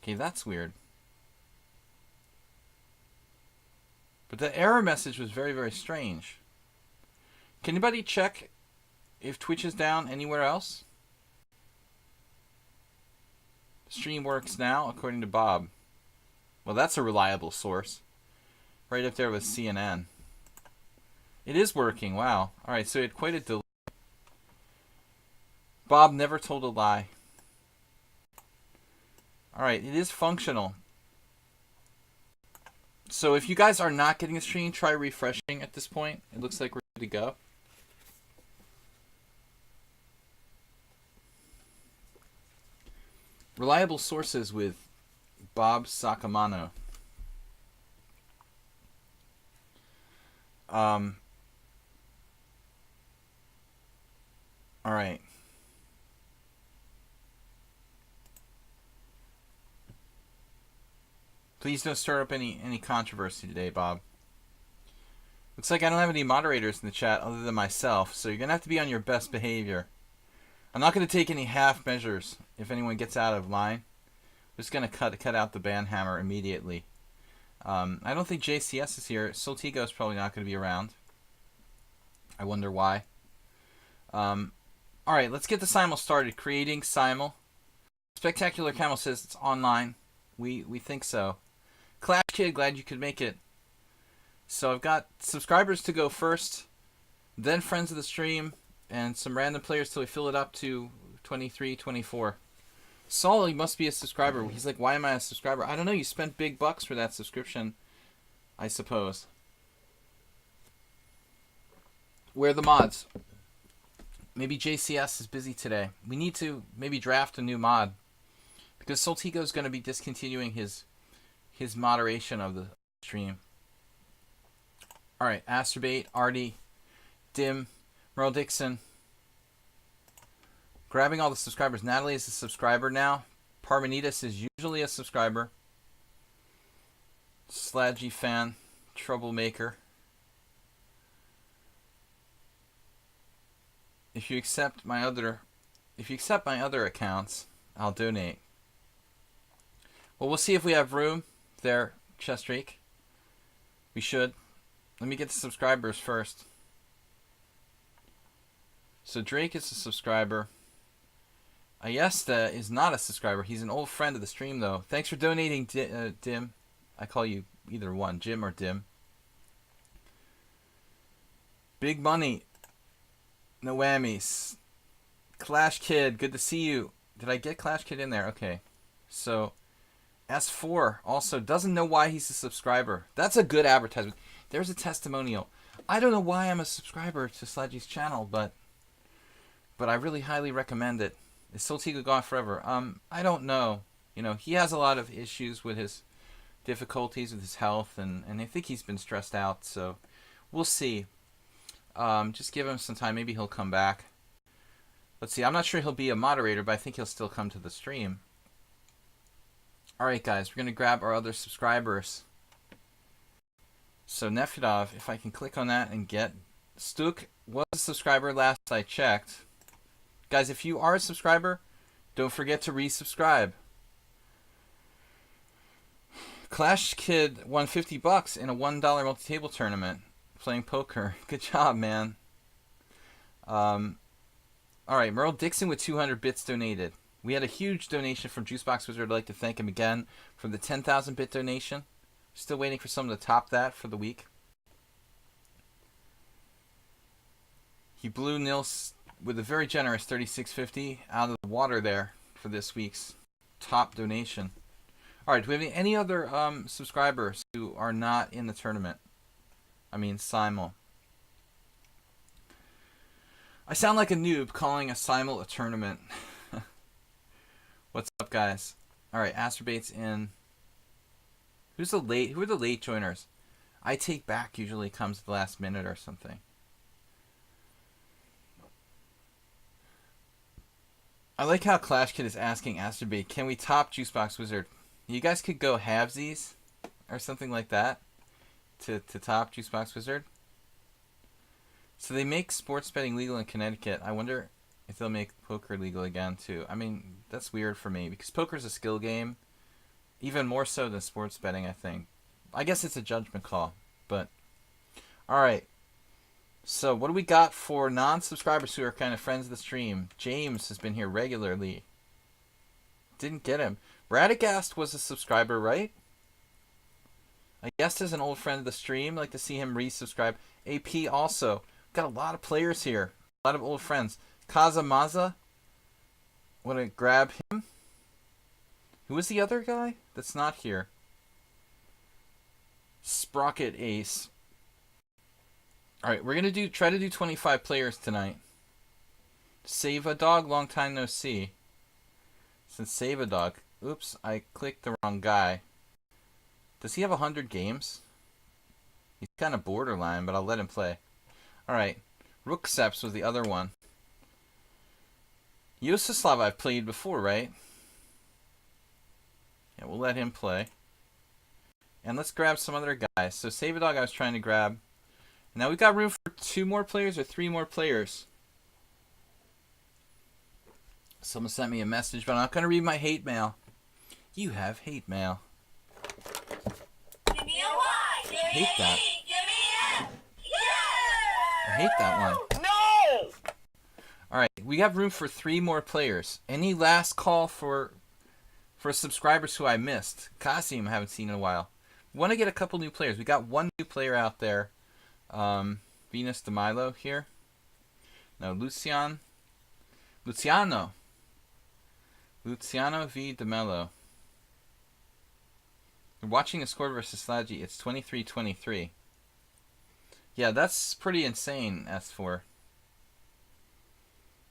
Okay, that's weird. But the error message was very, very strange. Can anybody check if Twitch is down anywhere else? Stream works now, according to Bob. Well, that's a reliable source. Right up there with CNN. It is working, wow. Alright, so it had quite a delay. Bob never told a lie. Alright, it is functional. So if you guys are not getting a stream, try refreshing at this point. It looks like we're good to go. Reliable sources with Bob Sacamano. Alright. Please don't stir up any controversy today, Bob. Looks like I don't have any moderators in the chat other than myself, so you're going to have to be on your best behavior. I'm not going to take any half measures if anyone gets out of line. I'm just going to cut out the ban hammer immediately. I don't think JCS is here. Soltigo is probably not going to be around. I wonder why. Alright, let's get the simul started. Creating simul. Spectacular Camel says it's online. We think so. Clash Kid, glad you could make it. So I've got subscribers to go first, then friends of the stream, and some random players till we fill it up to 23, 24. Saul, he must be a subscriber. He's like, why am I a subscriber? I don't know. You spent big bucks for that subscription, I suppose. Where are the mods? Maybe JCS is busy today. We need to maybe draft a new mod, because Soltigo is going to be discontinuing his moderation of the stream. Alright, Asterbait, Artie, Dim, Merle Dixon. Grabbing all the subscribers. Natalie is a subscriber now. Parmenides is usually a subscriber. Sladgy fan, Troublemaker. If you accept my other accounts, I'll donate. Well, we'll see if we have room there, Chestrake. We should. Let me get the subscribers first. So Drake is a subscriber. Ayesta is not a subscriber. He's an old friend of the stream, though. Thanks for donating, Dim. I call you either one, Jim or Dim. Big Money. No whammies. Clash Kid, good to see you. Did I get Clash Kid in there? Okay. So, S4 also doesn't know why he's a subscriber. That's a good advertisement. There's a testimonial. I don't know why I'm a subscriber to Sledgy's channel, but I really highly recommend it. Is Soltigo gone forever? I don't know. You know, he has a lot of issues with his difficulties with his health, and I think he's been stressed out, so we'll see. Just give him some time. Maybe he'll come back. Let's see. I'm not sure he'll be a moderator, but I think he'll still come to the stream. Alright, guys. We're going to grab our other subscribers. So, Nefedov, if I can click on that and get... Stuk was a subscriber last I checked. Guys, if you are a subscriber, don't forget to resubscribe. Clash Kid won $50 in a $1 multi-table tournament playing poker. Good job, man. Alright, Merle Dixon with 200 bits donated. We had a huge donation from Juicebox Wizard. I'd like to thank him again for the 10,000 bit donation. Still waiting for someone to top that for the week. He blew Nils with a very generous $36.50 out of the water there for this week's top donation. Alright, do we have any other subscribers who are not in the tournament? I mean, simul. I sound like a noob calling a simul a tournament. What's up, guys? Alright, Asterbait's in. Who are the late joiners? I Take Back usually comes at the last minute or something. I like how Clash Kid is asking Asterbait, can we top Juicebox Wizard? You guys could go halvesies or something like that to top Juicebox Wizard. So they make sports betting legal in Connecticut. I wonder if they'll make poker legal again too. I mean, that's weird for me because poker's a skill game. Even more so than sports betting, I think. I guess it's a judgment call, but all right. So what do we got for non-subscribers who are kind of friends of the stream? James has been here regularly. Didn't get him. Radagast was a subscriber, right? I guess as an old friend of the stream, I'd like to see him resubscribe. AP also. Got a lot of players here. A lot of old friends. Kazamaza. Want to grab him? Who was the other guy that's not here? Sprocket Ace. Alright, we're going to try to do 25 players tonight. Save a Dog, long time no see. Since Save a Dog. Oops, I clicked the wrong guy. Does he have 100 games? He's kind of borderline, but I'll let him play. Alright, Rookseps was the other one. Yososlav I've played before, right? Yeah, we'll let him play. And let's grab some other guys. So Save a Dog I was trying to grab. Now we've got room for 2 more players or 3 more players. Someone sent me a message, but I'm not going to read my hate mail. You have hate mail. Give me a Y. I hate that. Give me a yeah. I hate that one. No. Alright, we have room for 3 more players. Any last call for subscribers who I missed? Kasim I haven't seen in a while. We want to get a couple new players. We got 1 new player out there. Venus de Milo here. No, Luciano V. de Mello. We're watching the score versus Slagy. It's 23-23. Yeah, that's pretty insane, S4.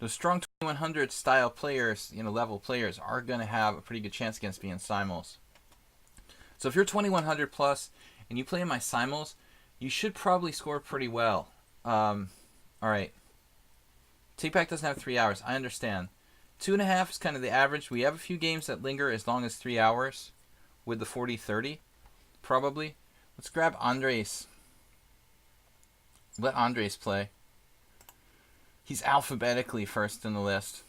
Those strong 2100 style players, level players, are going to have a pretty good chance against me in simuls. So if you're 2100 plus and you play in my simuls, you should probably score pretty well. Alright. Take-back doesn't have 3 hours. I understand. 2.5 is kind of the average. We have a few games that linger as long as 3 hours with the 40-30, probably. Let's grab Andres. Let Andres play. He's alphabetically first in the list.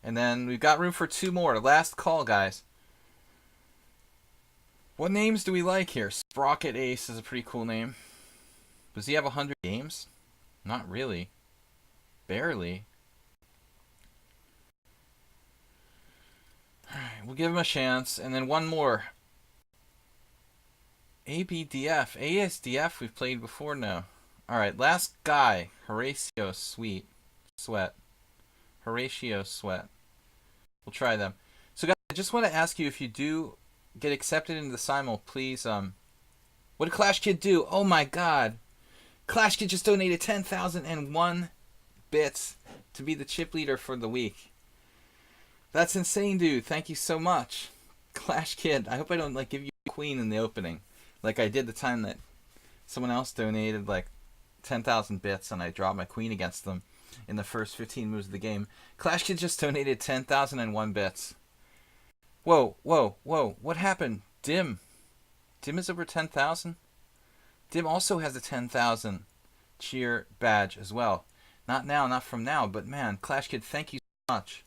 And then we've got room for 2 more. Last call, guys. What names do we like here? Sprocket Ace is a pretty cool name. Does he have 100 games? Not really. Barely. Alright, we'll give him a chance. And then 1 more. ABDF. ASDF we've played before now. Alright, last guy. Horatio Sweat. Horatio Sweat. We'll try them. So guys, I just want to ask you, if you do get accepted into the simul, please, what did Clash Kid do? Oh my god. Clash Kid just donated 10,001 bits to be the chip leader for the week. That's insane, dude. Thank you so much. Clash Kid. I hope I don't give you a queen in the opening, like I did the time that someone else donated 10,000 bits and I dropped my queen against them in the first 15 moves of the game. Clash Kid just donated 10,001 bits. Whoa. What happened? Dim is over 10,000? Dim also has a 10,000 cheer badge as well. Not from now, but man, Clash Kid, thank you so much.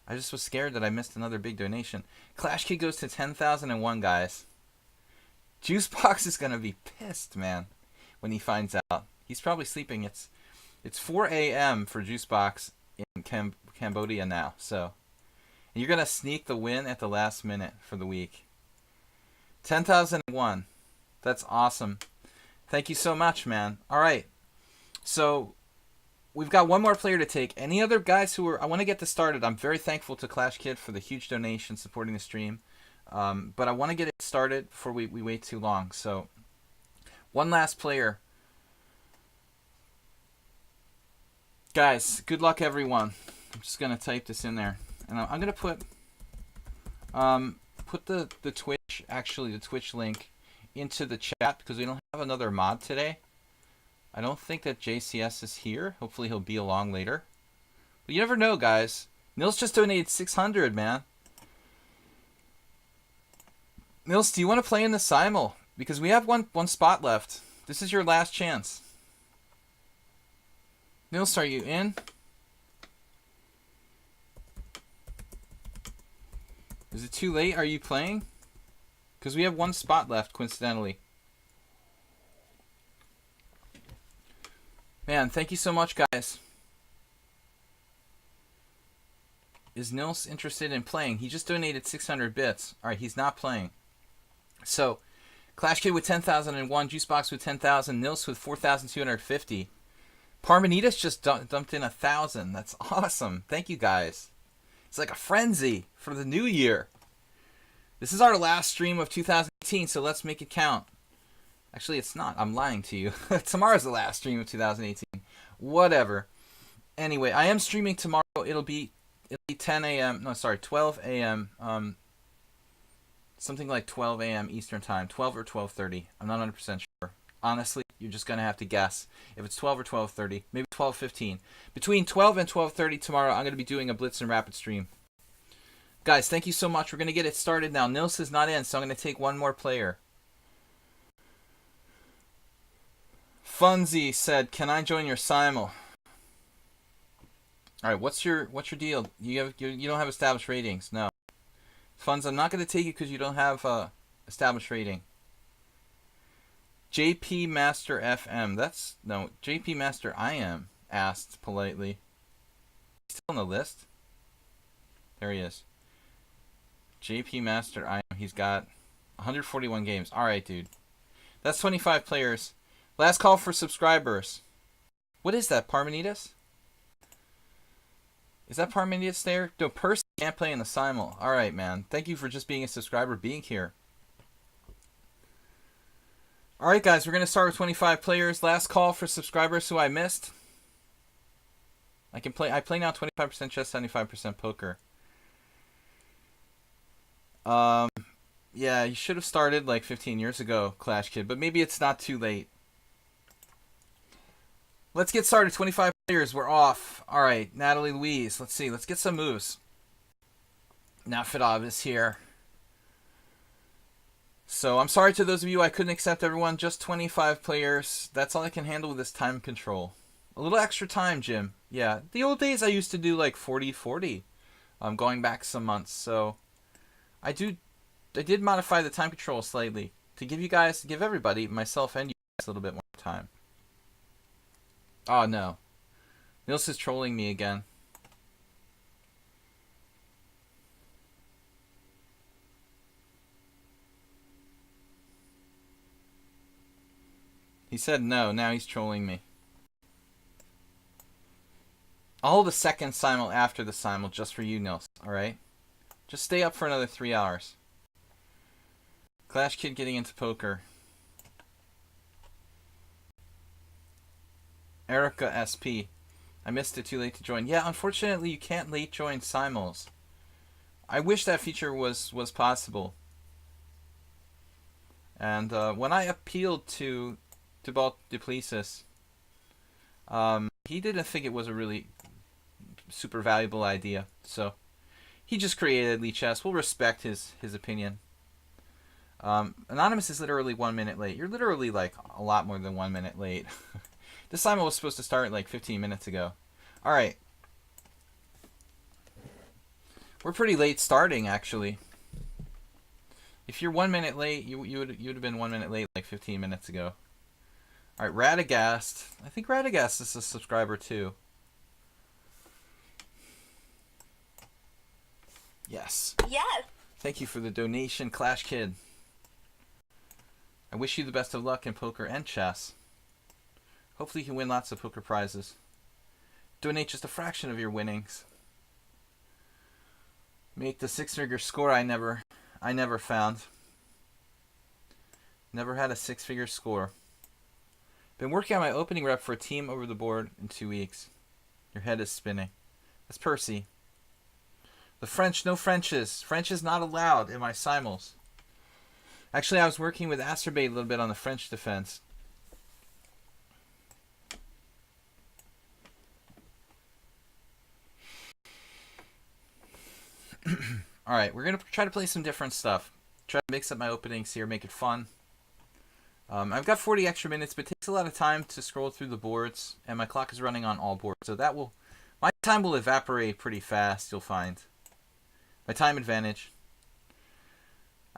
I just was scared that I missed another big donation. Clash Kid goes to 10,001, guys. Juicebox is going to be pissed, man, when he finds out. He's probably sleeping. It's 4 a.m. for Juicebox in Cambodia now, so... And you're going to sneak the win at the last minute for the week. 10,001. That's awesome. Thank you so much, man. All right. So we've got 1 more player to take. Any other guys who are... I want to get this started. I'm very thankful to Clash Kid for the huge donation supporting the stream. But I want to get it started before we wait too long. So 1 last player. Guys, good luck, everyone. I'm just going to type this in there. And I'm going to put the Twitch, actually the Twitch link into the chat because we don't have another mod today. I don't think that JCS is here. Hopefully he'll be along later. But you never know, guys. Nils just donated 600, man. Nils, do you want to play in the simul? Because we have one spot left. This is your last chance. Nils, are you in? Is it too late? Are you playing? Because we have one spot left, coincidentally. Man, thank you so much, guys. Is Nils interested in playing? He just donated 600 bits. All right, he's not playing. So, Clash Kid with 10,001, Juicebox with 10,000, Nils with 4,250. Parmenitas just dumped in 1,000. That's awesome. Thank you, guys. It's like a frenzy for the new year. This is our last stream of 2018, so let's make it count. Actually, it's not. I'm lying to you. Tomorrow's the last stream of 2018. Whatever. Anyway, I am streaming tomorrow. It'll be 10 a.m. No, sorry, 12 a.m. Something like 12 a.m. Eastern Time. 12 or 12:30. I'm not 100% sure. Honestly, you're just going to have to guess. If it's 12 or 12:30, maybe 12:15. Between 12 and 12:30 tomorrow, I'm going to be doing a Blitz and Rapid stream. Guys, thank you so much. We're going to get it started now. Nils is not in, so I'm going to take one more player. Funzy said, "Can I join your simul?" All right, what's your deal? You don't have established ratings. No. Funds, I'm not going to take it because you don't have established rating. JP Master FM. That's no JP Master IM asked politely. He's still on the list. There he is. JP Master IM. He's got 141 games. All right, dude. That's 25 players. Last call for subscribers. What is that, Parmenitas? Is that Parmenitas there? No, Percy can't play in the simul. All right, man. Thank you for just being a subscriber, being here. All right, guys. We're going to start with 25 players. Last call for subscribers who I missed. I play now 25% chess, 75% poker. Yeah, you should have started like 15 years ago, Clash Kid, but maybe it's not too late. Let's get started. 25 players. We're off. All right, Natalie Louise. Let's see. Let's get some moves. Nafidov is here. So I'm sorry to those of you I couldn't accept everyone. Just 25 players. That's all I can handle with this time control. A little extra time, Jim. Yeah, the old days I used to do like 40-40. Going back some months. So I did modify the time control slightly to give everybody, myself and you guys, a little bit more time. Oh no. Nils is trolling me again. He said no, now he's trolling me. I'll hold a second simul after the simul just for you, Nils, alright? Just stay up for another 3 hours. Clash Kid getting into poker. Erica SP. I missed it, too late to join. Yeah, unfortunately you can't late join simuls. I wish that feature was possible. And when I appealed to Balt Duplessis, he didn't think it was a really super valuable idea. So he just created lichess. We'll respect his opinion. Anonymous is literally 1 minute late. You're literally like a lot more than 1 minute late. This simul was supposed to start like 15 minutes ago. All right. We're pretty late starting, actually. If you're 1 minute late, you would have been 1 minute late like 15 minutes ago. All right, Radagast. I think Radagast is a subscriber too. Yes. Yes. Thank you for the donation, Clash Kid. I wish you the best of luck in poker and chess. Hopefully you can win lots of poker prizes. Donate just a fraction of your winnings. Make the six-figure score I never found. Never had a six-figure score. Been working on my opening rep for a team over the board in 2 weeks. Your head is spinning. That's Percy. The French, no Frenches. French is not allowed in my simuls. Actually, I was working with Acerbate a little bit on the French defense. Alright, we're going to try to play some different stuff. Try to mix up my openings here, make it fun. I've got 40 extra minutes, but it takes a lot of time to scroll through the boards, and my clock is running on all boards, so my time will evaporate pretty fast, you'll find. My time advantage.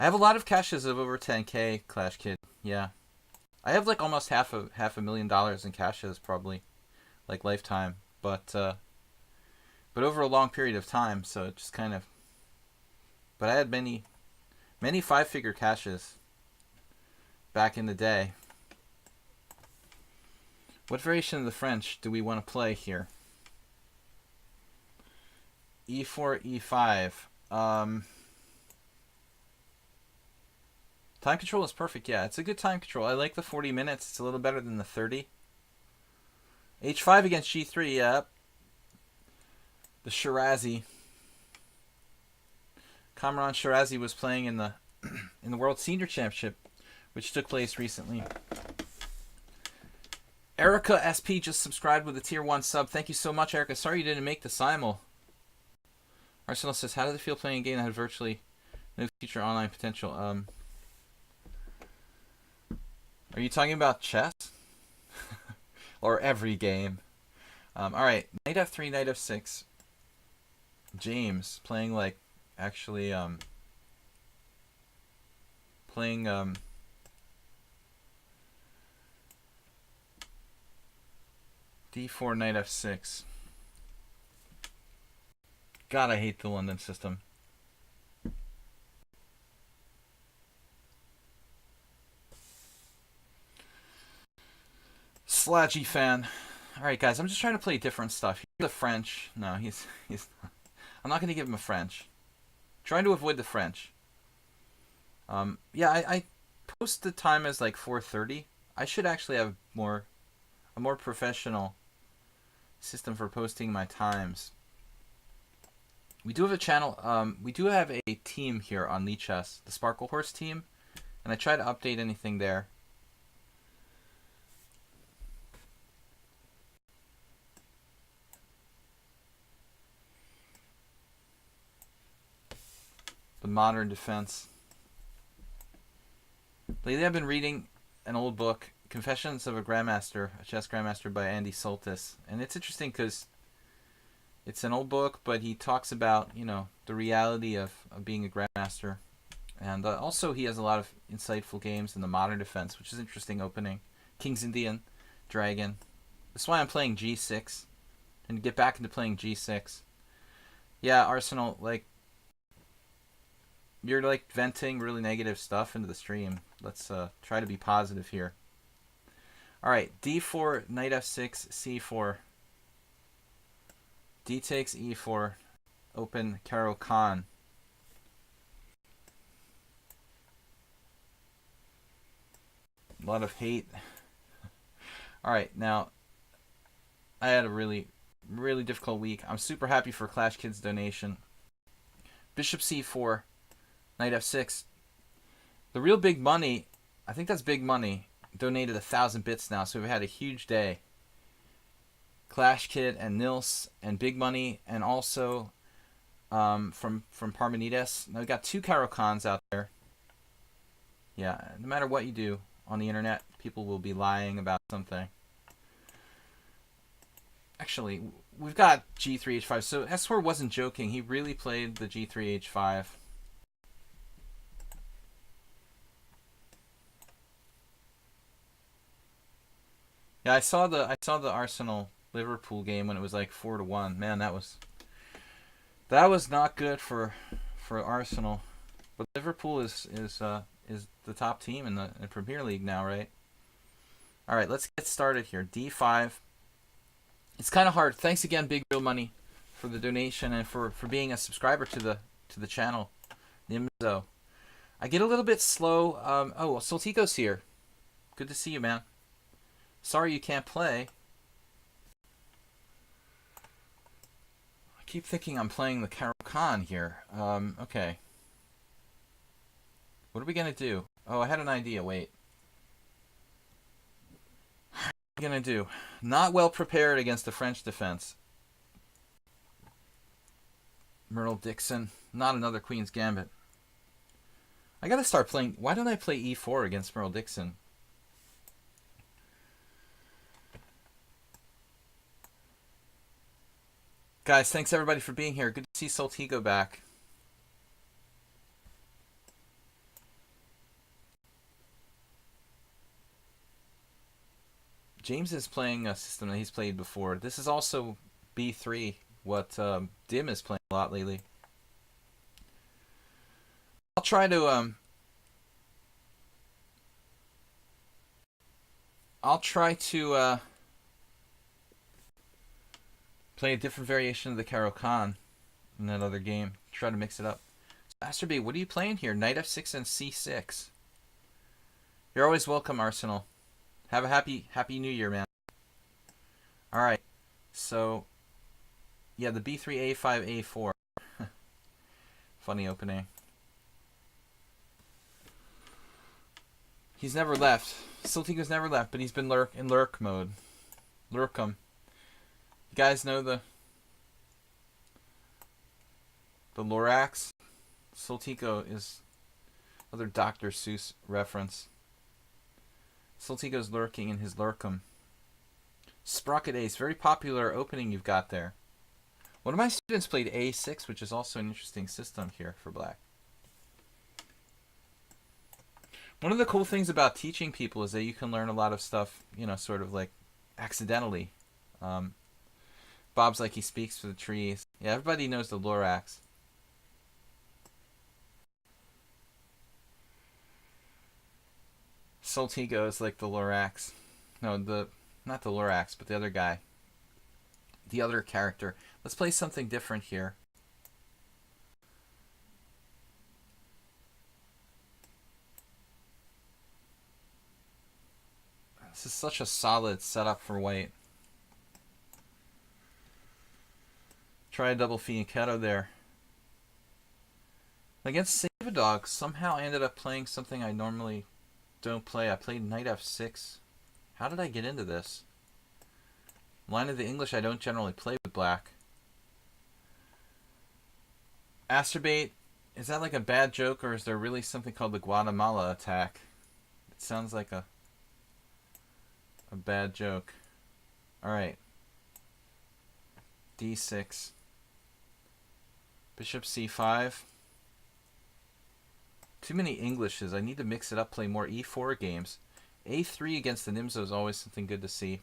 I have a lot of caches of over 10K, Clash Kid. Yeah. I have like almost half a million dollars in caches probably, like lifetime, but over a long period of time, so it just kind of. But I had many five-figure caches back in the day. What variation of the French do we want to play here? E4, E5. Time control is perfect. Yeah, it's a good time control. I like the 40 minutes. It's a little better than the 30. H5 against G3. Yep. The Shirazi. Kamran Shirazi was playing in the in the World Senior Championship, which took place recently. Erica SP just subscribed with a tier 1 sub. Thank you so much, Erica. Sorry you didn't make the simul. Arsenal says, how does it feel playing a game that had virtually no future online potential? Are you talking about chess? Or every game? Alright, knight f3, knight f6. James playing like, actually, playing, d4, knight f6. God, I hate the London system. Sludgy fan. Alright, guys, I'm just trying to play different stuff. Here's the French. No, he's I'm not going to give him a French. Trying to avoid the French. Yeah, I post the time as like 4:30. I should actually have a more professional system for posting my times. We do have a channel. We do have a team here on lichess, the Sparkle Horse team, and I try to update anything there. The modern defense. Lately, I've been reading an old book, Confessions of a Grandmaster, a Chess Grandmaster by Andy Soltis, and it's interesting because it's an old book, but he talks about, you know, the reality of being a grandmaster, and also he has a lot of insightful games in the modern defense, which is interesting. Opening King's Indian, Dragon. That's why I'm playing G6, and get back into playing G6. Yeah, Arsenal, like, you're like venting really negative stuff into the stream. Let's try to be positive here. Alright, d4, knight f6, c4. D takes e4. Open Caro Khan. A lot of hate. Alright, now, I had a really difficult week. I'm super happy for Clash Kids donation. Bishop c4. Knight f6. The real big money, I think that's big money, donated 1,000 bits now, so we've had a huge day. Clash Kid and Nils and Big Money, and also from Parmenides. Now we got 2 Caro Khans out there. Yeah, no matter what you do on the internet, people will be lying about something. Actually, we've got g3 h5, so S4 wasn't joking. He really played the g3 h5. Yeah, I saw the Arsenal Liverpool game when it was like 4-1. Man, that was not good for Arsenal. But Liverpool is the top team in the Premier League now, right? All right, let's get started here. D5. It's kind of hard. Thanks again, Big Real Money, for the donation and for being a subscriber to the channel. Nimzo. I get a little bit slow. Oh, well, Soltico's here. Good to see you, man. Sorry you can't play. I keep thinking I'm playing the Caro Khan here. Okay. What are we going to do? Oh, I had an idea. Wait. What are we going to do? Not well prepared against the French defense. Myrtle Dixon. Not another Queen's Gambit. I got to start playing. Why don't I play E4 against Myrtle Dixon? Guys, thanks everybody for being here. Good to see Soltigo back. James is playing a system that he's played before. This is also B3, what Dim is playing a lot lately. I'll try to play a different variation of the Karo Khan in that other game. Try to mix it up. Master B, what are you playing here? Knight F6 and C6. You're always welcome, Arsenal. Have a happy New Year, man. All right. So, yeah, the B3, A5, A4. Funny opening. He's never left. Siltigo's never left, but he's been in lurk mode. Lurk him. You guys know the Lorax? Siltigo is another Dr. Seuss reference. Siltigo's lurking in his lurkum. Sprocket Ace, very popular opening you've got there. One of my students played A6, which is also an interesting system here for black. One of the cool things about teaching people is that you can learn a lot of stuff, you know, sort of like accidentally. Bob's like he speaks for the trees. Yeah, everybody knows the Lorax. Soltigo is like the Lorax. No, not the Lorax, but the other guy. The other character. Let's play something different here. This is such a solid setup for white. Try a double fianchetto there. Against Save-A-Dog, somehow I ended up playing something I normally don't play. I played Knight F6. How did I get into this? Line of the English I don't generally play with black. Asterbate, is that like a bad joke, or is there really something called the Guatemala attack? It sounds like a bad joke. Alright. D6. Bishop C5. Too many Englishes. I need to mix it up, play more E4 games. A3 against the Nimzo is always something good to see.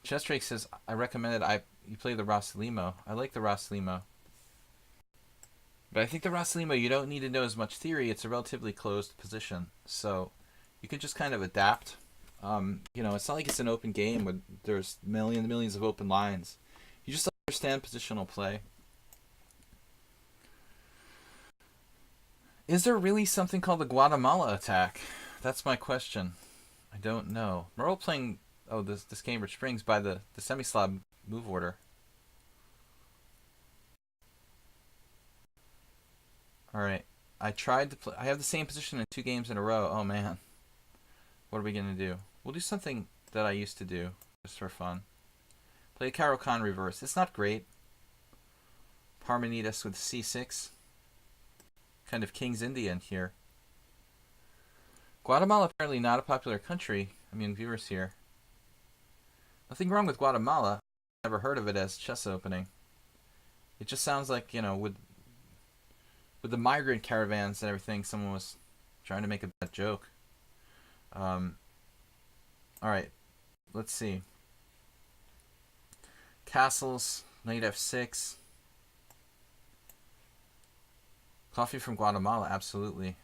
Chestrake says, I recommended you play the Rossalimo. I like the Rossalimo. But I think the Rossalimo, you don't need to know as much theory. It's a relatively closed position. So you can just kind of adapt. You know, it's not like it's an open game where there's millions and millions of open lines. You just understand positional play. Is there really something called the Guatemala attack? That's my question. I don't know. Merle playing this Cambridge Springs by the semi-slab move order. Alright. I tried to play. I have the same position in 2 games in a row. Oh man. What are we going to do? We'll do something that I used to do, just for fun. Play Karo Khan reverse. It's not great. Parmenides with C6. Kind of King's Indian here. Guatemala apparently not a popular country. I mean, viewers here. Nothing wrong with Guatemala. Never heard of it as chess opening. It just sounds like, you know, with the migrant caravans and everything, someone was trying to make a bad joke. Alright, let's see. Castles, Knight F6. Coffee from Guatemala, absolutely.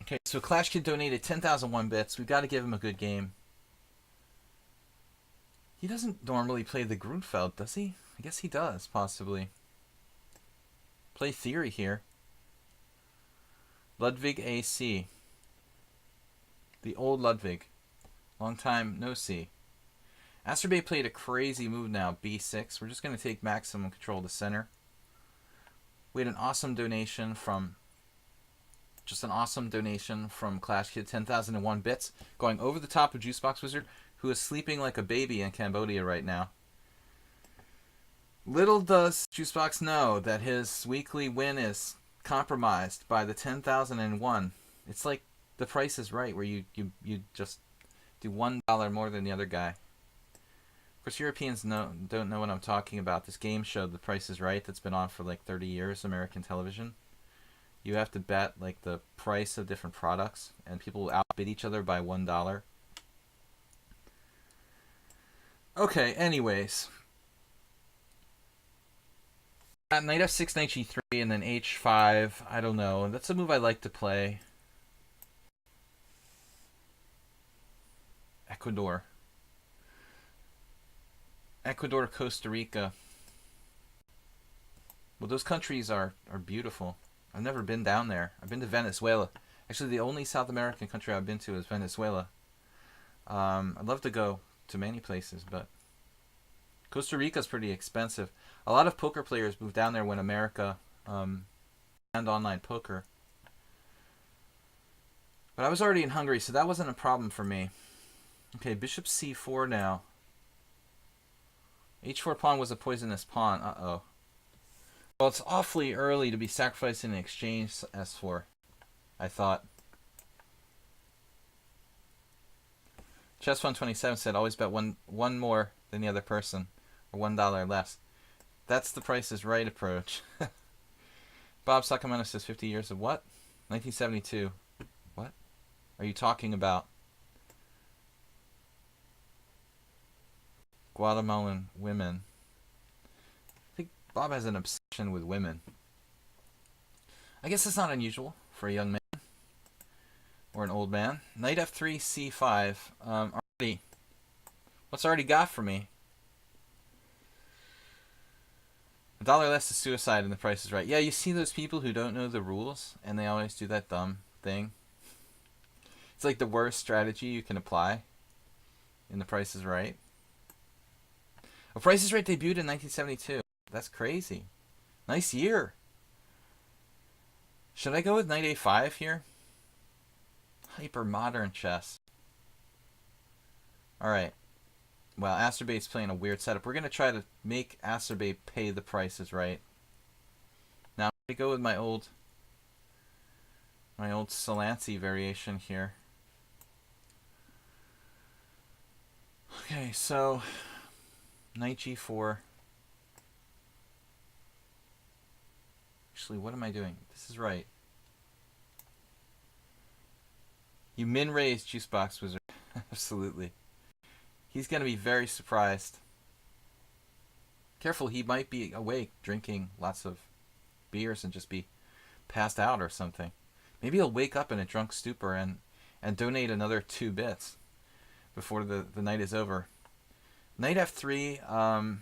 Okay, so Clash Kid donated 10,001 bits. We've got to give him a good game. He doesn't normally play the Grunfeld, does he? I guess he does, possibly. Play theory here. Ludwig AC. The old Ludwig. Long time no see. Asterbay played a crazy move now, B6. We're just going to take maximum control of the center. We had an awesome donation from... Just an awesome donation from Clash Kid, 10,001 bits. Going over the top of Juicebox Wizard, who is sleeping like a baby in Cambodia right now. Little does Juicebox know that his weekly win is compromised by the 10,001. It's like The Price is Right, where you just do $1 more than the other guy. Of course, Europeans don't know what I'm talking about. This game show, The Price is Right, that's been on for like 30 years, American television. You have to bet like the price of different products, and people will outbid each other by $1. Okay, anyways. Knight f6, knight g3, and then h5. I don't know. That's a move I like to play. Ecuador. Ecuador, Costa Rica. Well, those countries are beautiful. I've never been down there. I've been to Venezuela. Actually, the only South American country I've been to is Venezuela. I'd love to go to many places, but Costa Rica's pretty expensive. A lot of poker players moved down there when America banned online poker. But I was already in Hungary, so that wasn't a problem for me. Okay, bishop c4 now. h4 pawn was a poisonous pawn. Uh-oh. Well, it's awfully early to be sacrificing an exchange s4, I thought. Chess127 said always bet one more than the other person, or $1 less. That's the Price is Right approach. Bob Sacramento says 50 years of what? 1972. What are you talking about? Guatemalan women. I think Bob has an obsession with women. I guess it's not unusual for a young man or an old man. Knight f3, c5. Already, what's already got for me? $1 less is suicide, and the Price is Right. Yeah, you see those people who don't know the rules, and they always do that dumb thing. It's like the worst strategy you can apply in the Price is Right. The Price is Right debuted in 1972. That's crazy. Nice year. Should I go with knight a5 here? Hyper modern chess. Alright. Well, Asterbay's playing a weird setup. We're going to try to make Asterbay pay the Price is Right. Now, I'm going to go with my old Solanci variation here. Okay, so knight g4. Actually, what am I doing? This is right. You min-raised Juicebox Wizard. Absolutely. He's going to be very surprised. Careful, he might be awake, drinking lots of beers and just be passed out or something. Maybe he'll wake up in a drunk stupor and donate another 2 bits before the night is over. Knight f3.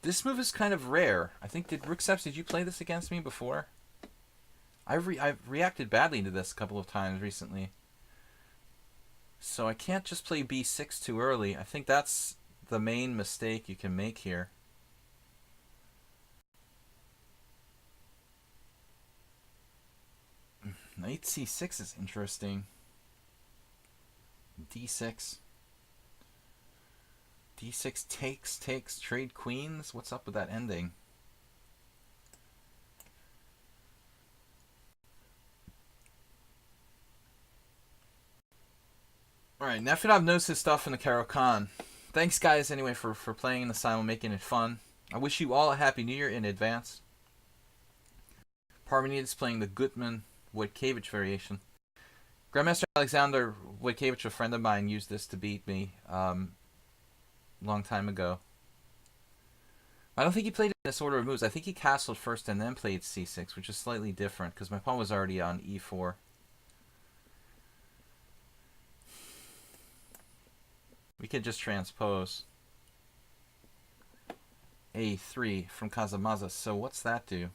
This move is kind of rare. I think, Rook Steps, did you play this against me before? I've reacted badly to this a couple of times recently. So I can't just play b6 too early. I think that's the main mistake you can make here. Knight c6 is interesting. d6. d6 takes, trade queens. What's up with that ending? Alright, Nefedov knows his stuff in the Caro-Kann. Thanks, guys, anyway, for playing in the Simul, making it fun. I wish you all a Happy New Year in advance. Parmenides playing the Gutman-Wojtkiewicz variation. Grandmaster Alexander Wojtkiewicz, a friend of mine, used this to beat me long time ago. I don't think he played in this order of moves. I think he castled first and then played c6, which is slightly different because my pawn was already on e4. We could just transpose a3 from Casamaza. So what's that do?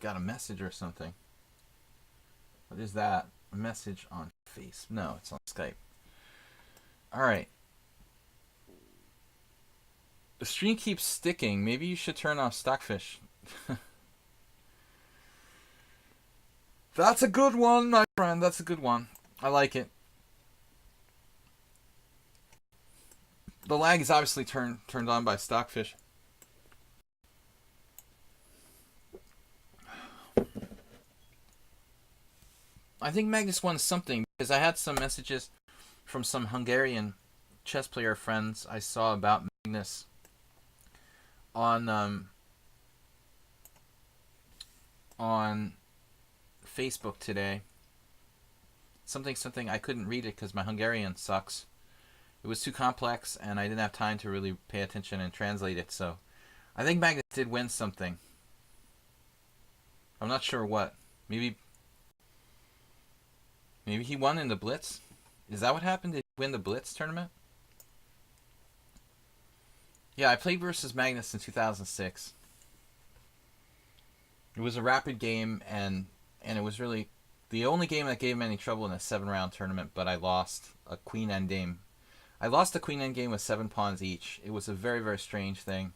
Got a message or something. What is that? A message on Face? No, it's on Skype. Alright. The stream keeps sticking. Maybe you should turn off Stockfish. That's a good one, my friend. That's a good one. I like it. The lag is obviously turned on by Stockfish. I think Magnus won something because I had some messages from some Hungarian chess player friends I saw about Magnus on Facebook today. Something I couldn't read it because my Hungarian sucks. It was too complex and I didn't have time to really pay attention and translate it. So I think Magnus did win something. I'm not sure what. Maybe he won in the Blitz. Is that what happened? Did he win the Blitz tournament? Yeah, I played versus Magnus in 2006. It was a rapid game, and it was really the only game that gave him any trouble in a 7-round tournament, but I lost a queen endgame. I lost a queen endgame with 7 pawns each. It was a very, very strange thing.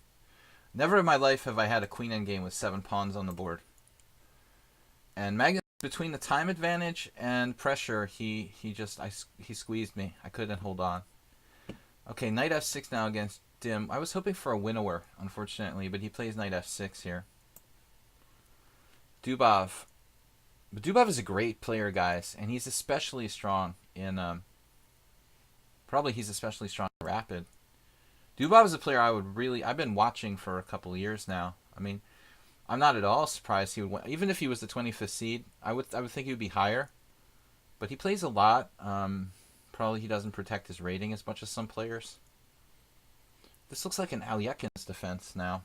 Never in my life have I had a queen endgame with 7 pawns on the board. And Magnus, between the time advantage and pressure, he squeezed me. I couldn't hold on. Okay, knight f6 now against Dim. I was hoping for a winnower, unfortunately, but he plays knight f6 here. Dubov. But Dubov is a great player, guys, and he's especially strong in probably he's especially strong in rapid. Dubov is a player I've been watching for a couple of years now. I mean, I'm not at all surprised he would win. Even if he was the 25th seed, I would think he would be higher. But he plays a lot. Probably he doesn't protect his rating as much as some players. This looks like an Alyekin's defense now.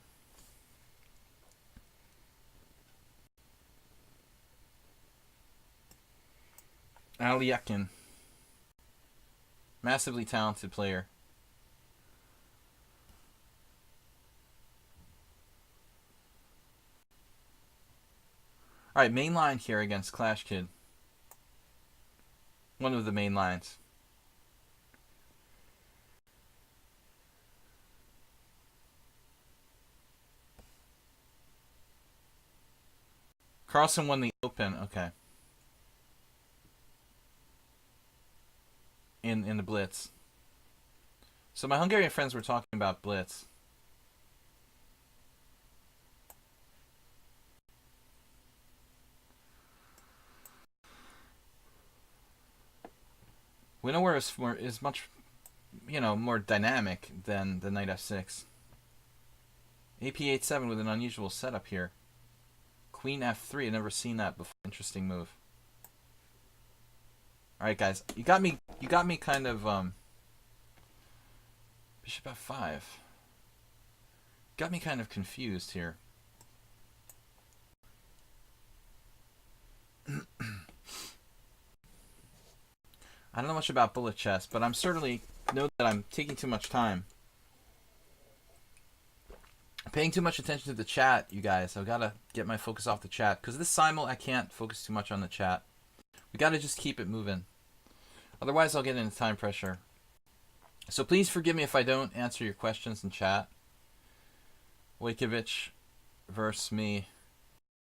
Alyekin. Massively talented player. Alright, main line here against Clash Kid. One of the main lines. Carlsen won the Open, okay. In the Blitz. So my Hungarian friends were talking about Blitz. Winnower is much, more dynamic than the knight f6. AP8-7 with an unusual setup here. Queen f3. I've never seen that before. Interesting move. All right, guys, you got me kind of bishop f5. Got me kind of confused here. I don't know much about bullet chess, but I'm certainly know that I'm taking too much time. Paying too much attention to the chat, you guys. I've got to get my focus off the chat. Because this simul, I can't focus too much on the chat. We got to just keep it moving. Otherwise, I'll get into time pressure. So please forgive me if I don't answer your questions in chat. Wojciech versus me.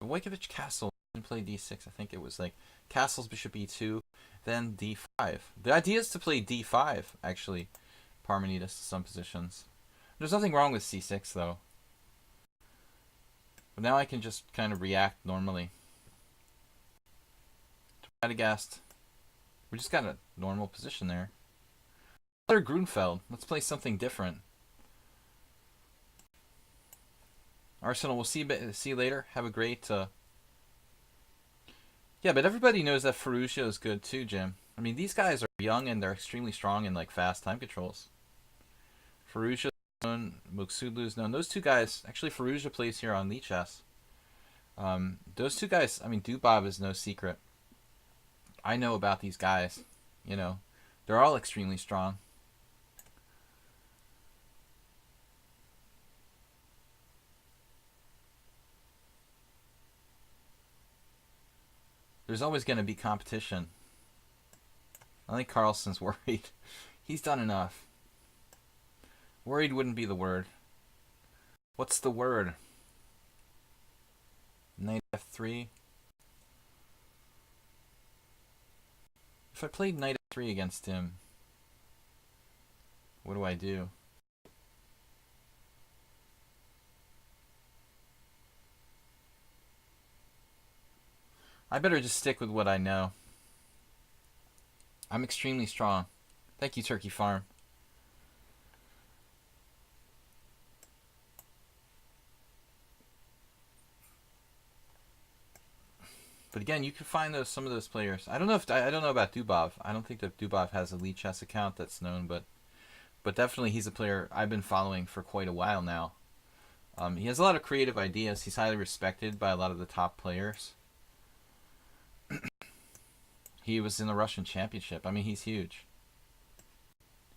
Wojciech Castle didn't play d6. I think it was like Castle's bishop e2, then d5. The idea is to play d5, actually, Parmenides to some positions. There's nothing wrong with c6, though. But now I can just kind of react normally. Radagast. We just got a normal position there. Another Grunfeld. Let's play something different. Arsenal, we'll see you later. Have a great... Yeah, but everybody knows that Ferruccio is good too, Jim. I mean, these guys are young and they're extremely strong in like fast time controls. Ferruccio is known, Muxudlu is known. Those two guys, actually Ferruccio plays here on lichess. Those two guys, I mean, Dubov is no secret. I know about these guys. They're all extremely strong. There's always going to be competition. I think Carlsen's worried. He's done enough. Worried wouldn't be the word. What's the word? Knight f3. If I played knight f3 against him, what do I do? I better just stick with what I know. I'm extremely strong. Thank you, Turkey Farm. But again, you can find some of those players. I don't know if I don't know about Dubov. I don't think that Dubov has a lichess account that's known, but definitely he's a player I've been following for quite a while now. He has a lot of creative ideas. He's highly respected by a lot of the top players. He was in the Russian Championship. I mean, he's huge.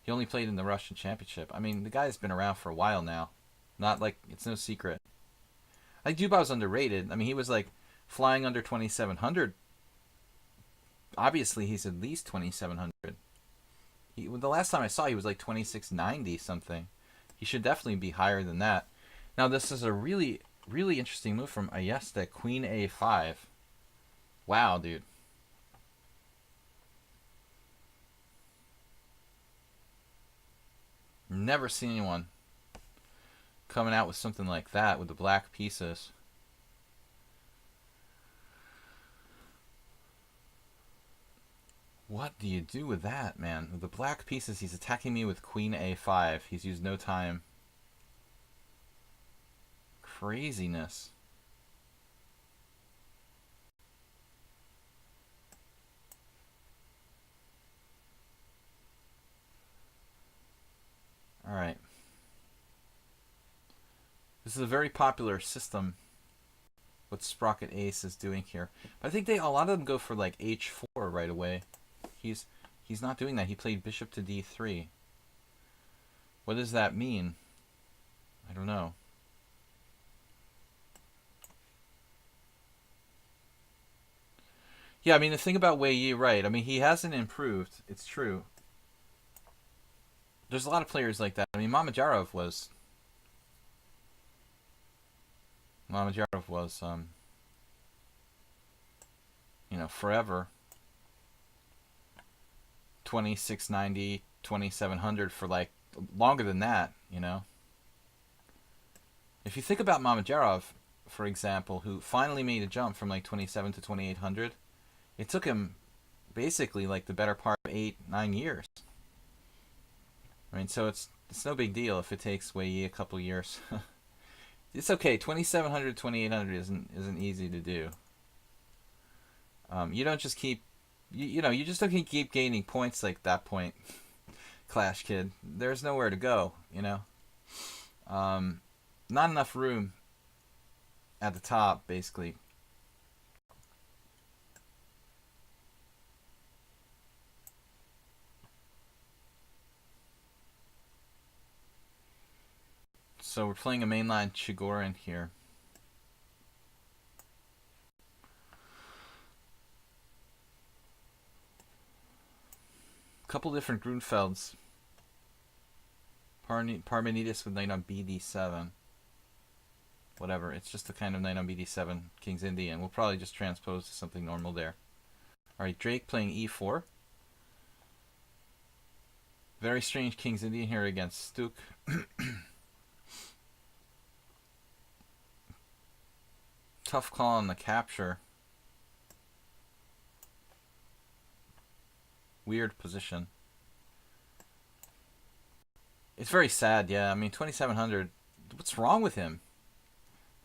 He only played in the Russian Championship. I mean, the guy's been around for a while now. Not like it's no secret. I think Dubov's underrated. I mean, he was like flying under 2,700. Obviously, he's at least 2,700. The last time I saw, he was like 2,690 something. He should definitely be higher than that. Now, this is a really, really interesting move from Ayesta, Queen A5. Wow, dude. Never seen anyone coming out with something like that with the black pieces. What do you do with that, man? With the black pieces, he's attacking me with Queen A5. He's used no time. Craziness. Alright. This is a very popular system, what Sprocket Ace is doing here. But I think a lot of them go for like H4 right away. He's not doing that. He played Bishop to D3. What does that mean? I don't know. Yeah, I mean, the thing about Wei Yi, right, I mean, he hasn't improved. It's true. There's a lot of players like that. I mean, Mamedyarov was, forever 2,690, 2,700 for like longer than that, If you think about Mamedyarov, for example, who finally made a jump from like 27 to 2,800, it took him basically like the better part of 8-9 years. I mean, so it's no big deal if it takes Wei Yi a couple years. It's okay. 2,700, 2,800 isn't easy to do. You don't just keep, you just don't keep gaining points like that point, Clash Kid. There's nowhere to go, Not enough room at the top, basically. So we're playing a mainline Chigorin here. A couple different Grunfelds. Parmenides with knight on BD7. Whatever, it's just a kind of knight on BD7, King's Indian. We'll probably just transpose to something normal there. Alright, Drake playing E4. Very strange King's Indian here against Stuk. Tough call on the capture. Weird position. It's very sad, yeah. I mean, 2,700. What's wrong with him?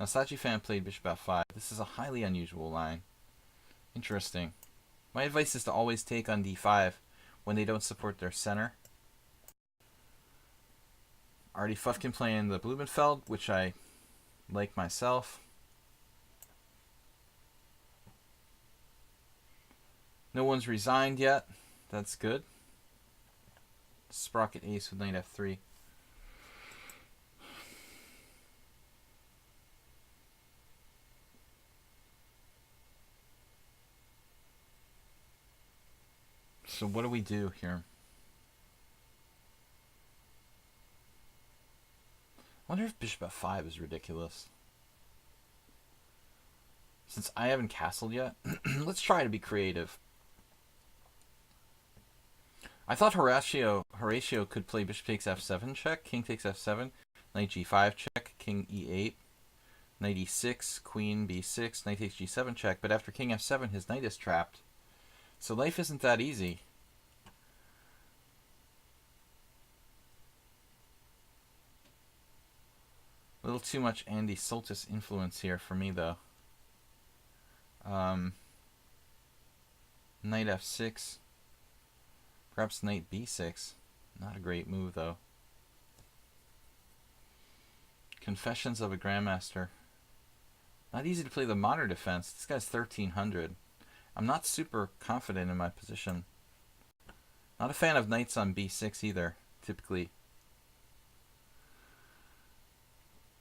Now, Sachi Fan played Bishop F5. This is a highly unusual line. Interesting. My advice is to always take on D5 when they don't support their center. Artie Fufkin playing the Blumenfeld, which I like myself. No one's resigned yet. That's good. Sprocket Ace with knight F3. So what do we do here? I wonder if Bishop F5 is ridiculous. Since I haven't castled yet, let's try to be creative. I thought Horatio could play Bishop takes F7 check, King takes F7, Knight G5 check, King E8, Knight E6, Queen B6, Knight takes G7 check, but after King F7 his knight is trapped. So life isn't that easy. little too much Andy Soltis influence here for me, though. Knight f6. Perhaps knight b6. Not a great move, though. Confessions of a Grandmaster. Not easy to play the modern defense. This guy's 1300. I'm not super confident in my position. Not a fan of knights on b6 either, typically.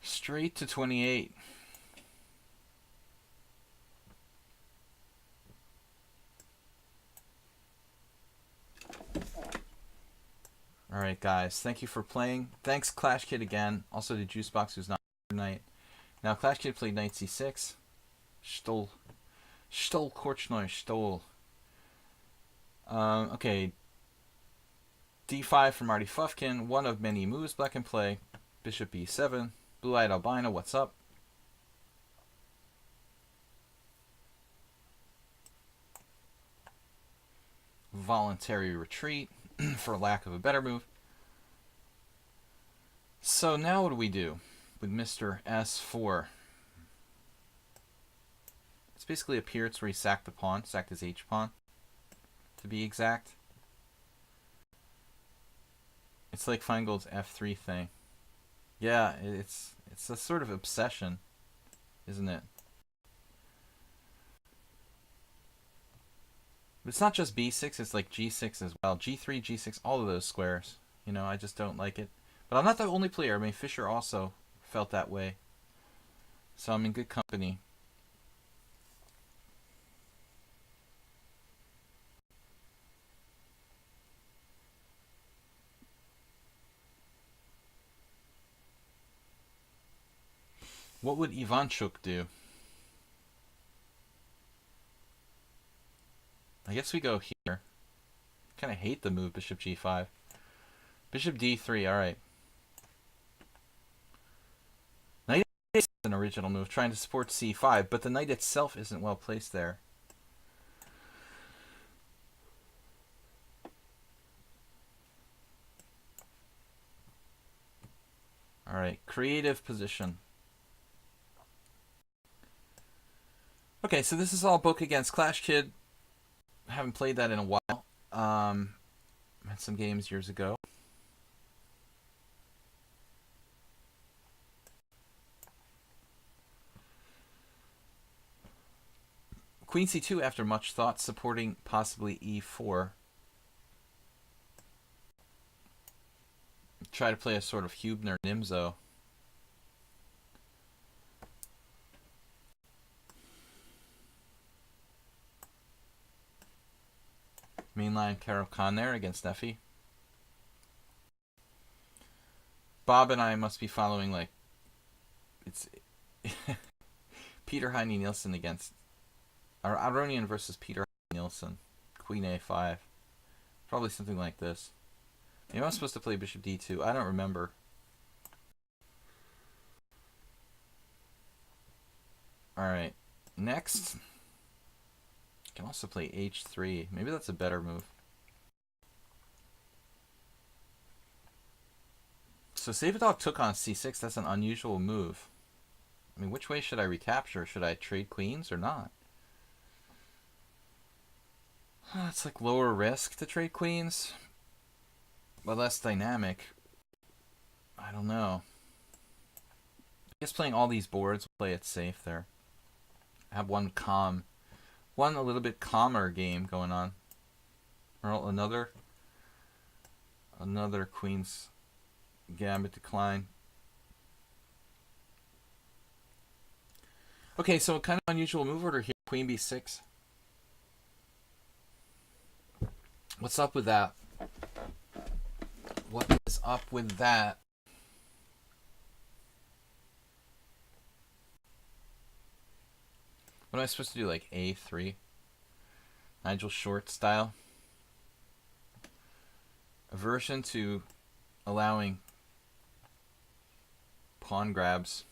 Straight to 28. Alright, guys. Thank you for playing. Thanks, Clash Kid, again. Also to Juicebox, who's not here tonight. Now, Clash Kid played knight c6. Stole. Stole Korchnoi. Stole. Okay. d5 from Marty Fufkin. One of many moves Black can play. Bishop b7. Blue-eyed albino, what's up? Voluntary retreat, for lack of a better move. So now what do we do with Mr. S4? It's basically a Peertz where he sacked the pawn, sacked his h-pawn, to be exact. It's like Feingold's f3 thing. Yeah, it's a sort of obsession, isn't it? But it's not just b6, it's like g6 as well. g3, g6, all of those squares. You know, I just don't like it. But I'm not the only player. I mean, Fischer also felt that way. So I'm in good company. What would Ivanchuk do? I guess we go here. Kind of hate the move Bishop g5. Bishop d3, alright. Knight is an original move, trying to support c5, but the knight itself isn't well placed there. Alright, creative position. Okay, so this is all book against Clash Kid. I haven't played that in a while. Had some games years ago. Queen c2 after much thought, supporting possibly e4. Try to play a sort of Hubner Nimzo. Mainline Karo Khan there against Effie. Bob and I must be following, like, it's Peter Heine Nielsen against Aronian versus Peter Heine Nielsen. Queen a5. Probably something like this. Maybe I'm supposed to play Bishop d2. I don't remember. Alright. Next. Can also play h3. Maybe that's a better move. So Savadog took on c6. That's an unusual move. I mean, which way should I recapture? Should I trade queens or not? It's like lower risk to trade queens, but less dynamic. I don't know. I guess playing all these boards will play it safe there. I have one a little bit calmer game going on. Or another queen's gambit decline. Okay, so kind of unusual move order here. Queen b6. What's up with that? What is up with that? What am I supposed to do, like a3? Nigel Short style? Aversion to allowing pawn grabs.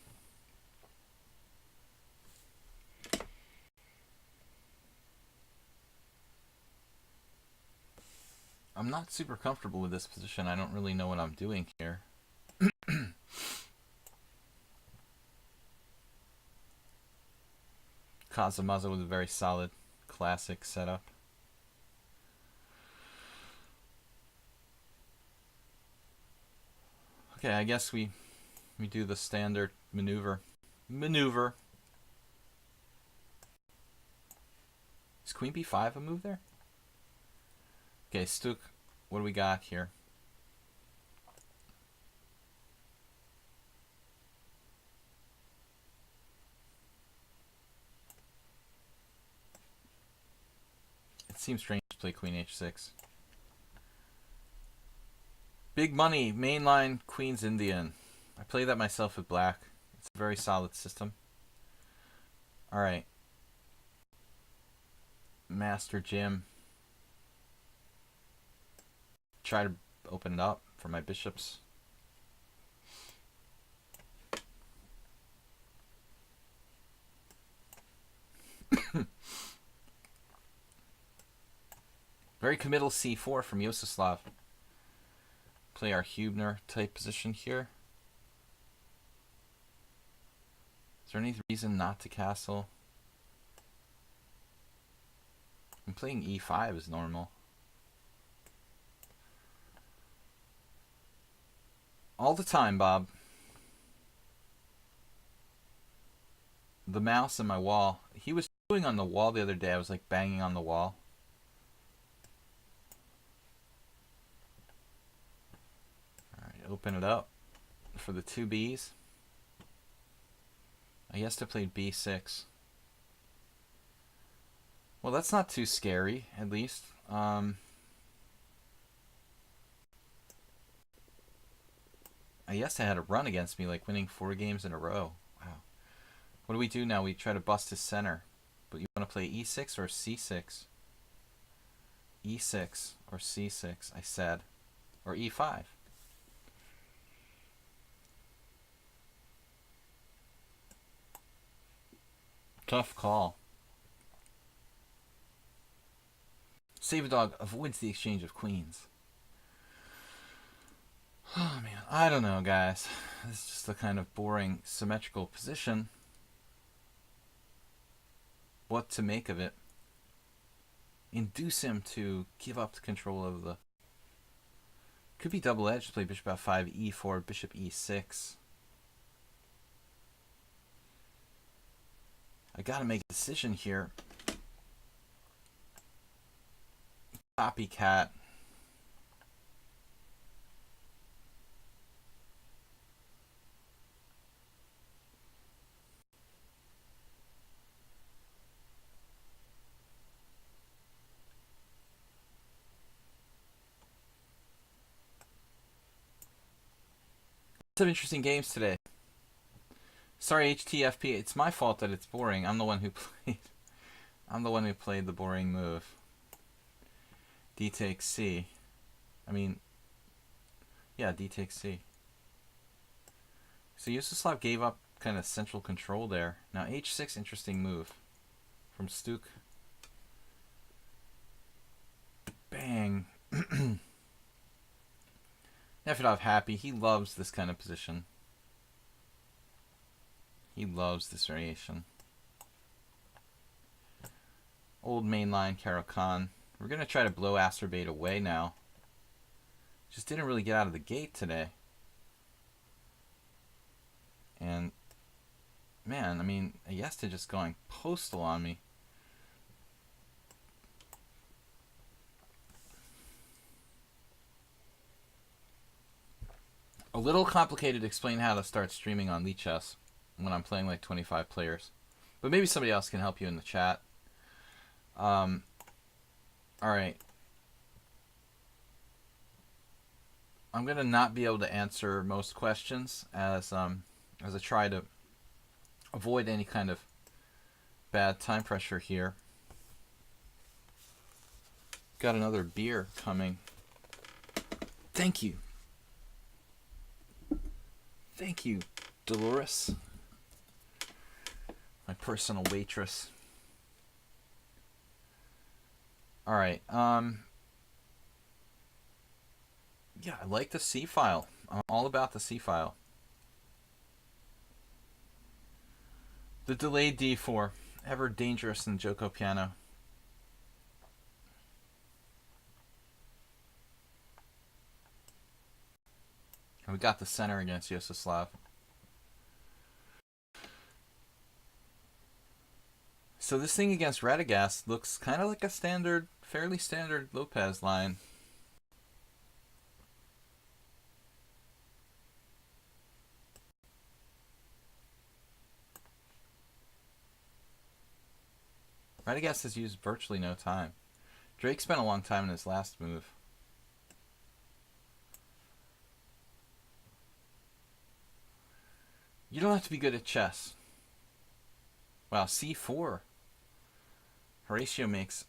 I'm not super comfortable with this position. I don't really know what I'm doing here. Kazamaza with a very solid classic setup. Okay, I guess we do the standard maneuver. Is queen b5 a move there? Okay, Stuk, what do we got here? It seems strange to play queen h6. Big money, mainline Queen's Indian. I play that myself with black. It's a very solid system. Alright. Master Jim. Try to open it up for my bishops. Very committal c4 from Yososlav. Play our Hubner type position here. Is there any reason not to castle? I'm playing e5 is normal. All the time, Bob. The mouse in my wall. He was doing on the wall the other day. I was like banging on the wall. Alright, open it up for the 2 Bs. I guess I played b6. Well, that's not too scary, at least. I guess I had a run against me, like winning 4 games in a row. Wow. What do we do now? We try to bust his center. But you want to play e6 or c6? e6 or c6, I said. Or e5. Tough call. Save a dog avoids the exchange of queens. Oh man, I don't know, guys. This is just a kind of boring symmetrical position. What to make of it? Induce him to give up the control of the... Could be double-edged. Play bishop f5, e4, bishop e6. I gotta make a decision here. Copycat. Some interesting games today. Sorry, HTFP. It's my fault that it's boring. I'm the one who played. I'm the one who played the boring move. D takes C. I mean, yeah, D takes C. So Yososlav gave up kind of central control there. Now H6, interesting move from Stuk. Bang. Nefedov happy. He loves this kind of position. He loves this variation. Old mainline Caro-Kann. We're going to try to blow Asterbait away now. Just didn't really get out of the gate today. And, man, I mean, Ayesta just going postal on me. A little complicated to explain how to start streaming on lichess when I'm playing like 25 players. But maybe somebody else can help you in the chat. Alright. I'm going to not be able to answer most questions as I try to avoid any kind of bad time pressure here. Got another beer coming. Thank you. Thank you, Dolores. My personal waitress. Alright, yeah, I like the C file. I'm all about the C file. The delayed D4. ever dangerous than Joko Piano. And we got the center against Yososlav. So this thing against Radagast looks kind of like a standard, fairly standard Lopez line. Radagast has used virtually no time. Drake spent a long time in his last move. You don't have to be good at chess. Wow, c4. Horatio makes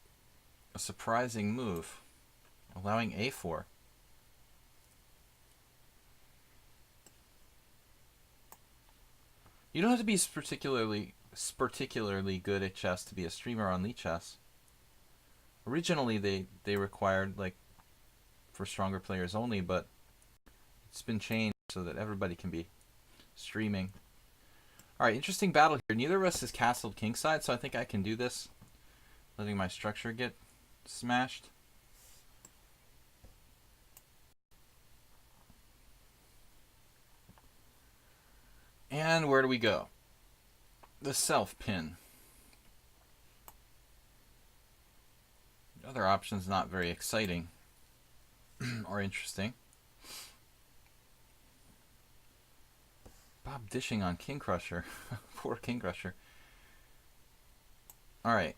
a surprising move, allowing a4. You don't have to be particularly good at chess to be a streamer on lichess. Originally, they required, like, for stronger players only, but it's been changed so that everybody can be streaming. Alright, interesting battle here. Neither of us has castled kingside, so I think I can do this. Letting my structure get smashed. And where do we go? The self pin. The other option's not very exciting or interesting. Bob dishing on King Crusher. Poor King Crusher. Alright.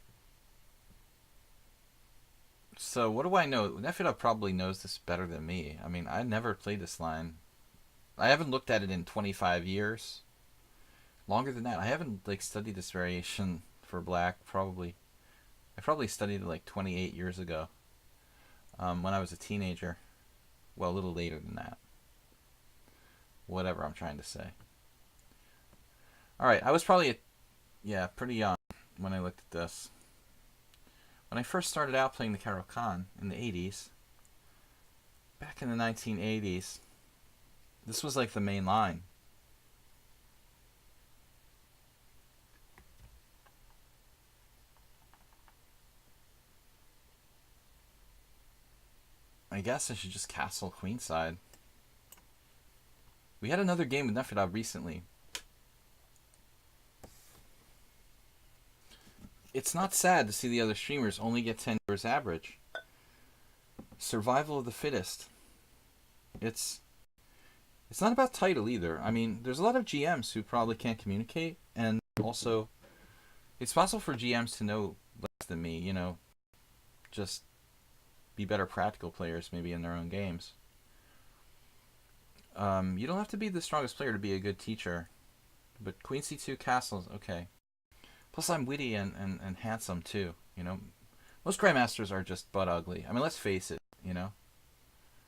So what do I know? Nefedov probably knows this better than me. I mean, I never played this line. I haven't looked at it in 25 years. Longer than that. I haven't like studied this variation for black probably. I probably studied it like 28 years ago. When I was a teenager. Well, a little later than that. Whatever I'm trying to say. Alright, I was probably, pretty young when I looked at this. When I first started out playing the Caro-Kann in the 80s, back in the 1980s, this was like the main line. I guess I should just castle queenside. We had another game with Nefedov recently. It's not sad to see the other streamers only get 10 viewers average. Survival of the fittest. It's not about title either. I mean, there's a lot of GMs who probably can't communicate, and also it's possible for GMs to know less than me, you know, just be better practical players maybe in their own games. You don't have to be the strongest player to be a good teacher. But Queen C2 castles, okay. Plus I'm witty and handsome too, you know. Most grandmasters are just butt ugly. I mean, let's face it, you know.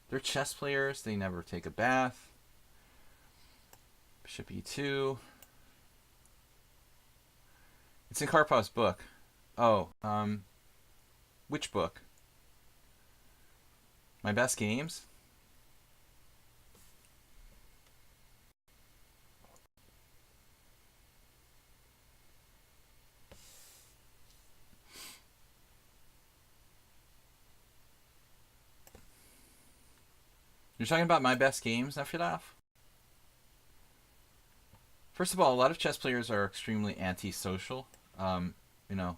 They're chess players, they never take a bath. Bishop E2. It's in Karpov's book. Oh, which book? My Best Games? You're talking about My Best Games, Nefedov? First of all, a lot of chess players are extremely antisocial. You know,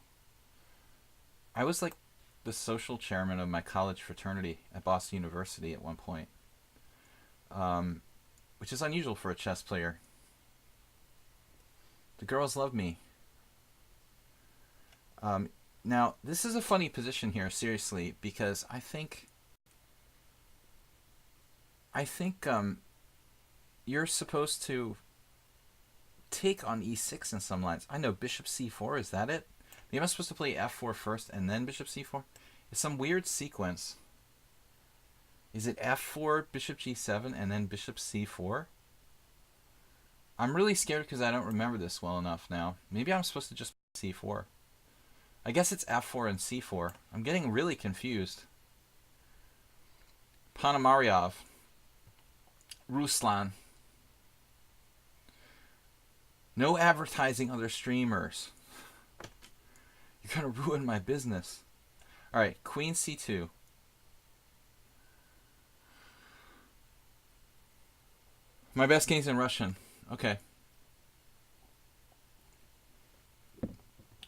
I was like the social chairman of my college fraternity at Boston University at one point, which is unusual for a chess player. The girls love me. Now, this is a funny position here, seriously, because I think you're supposed to take on e6 in some lines. I know bishop c4, is that it? Maybe I'm supposed to play f4 first and then bishop c4? It's some weird sequence. Is it f4, bishop g7, and then bishop c4? I'm really scared because I don't remember this well enough now. Maybe I'm supposed to just play c4. I guess it's f4 and c4. I'm getting really confused. Ponomaryov. Ruslan. No advertising other streamers. You're gonna ruin my business. All right, queen c2. My best game's in Russian. Okay.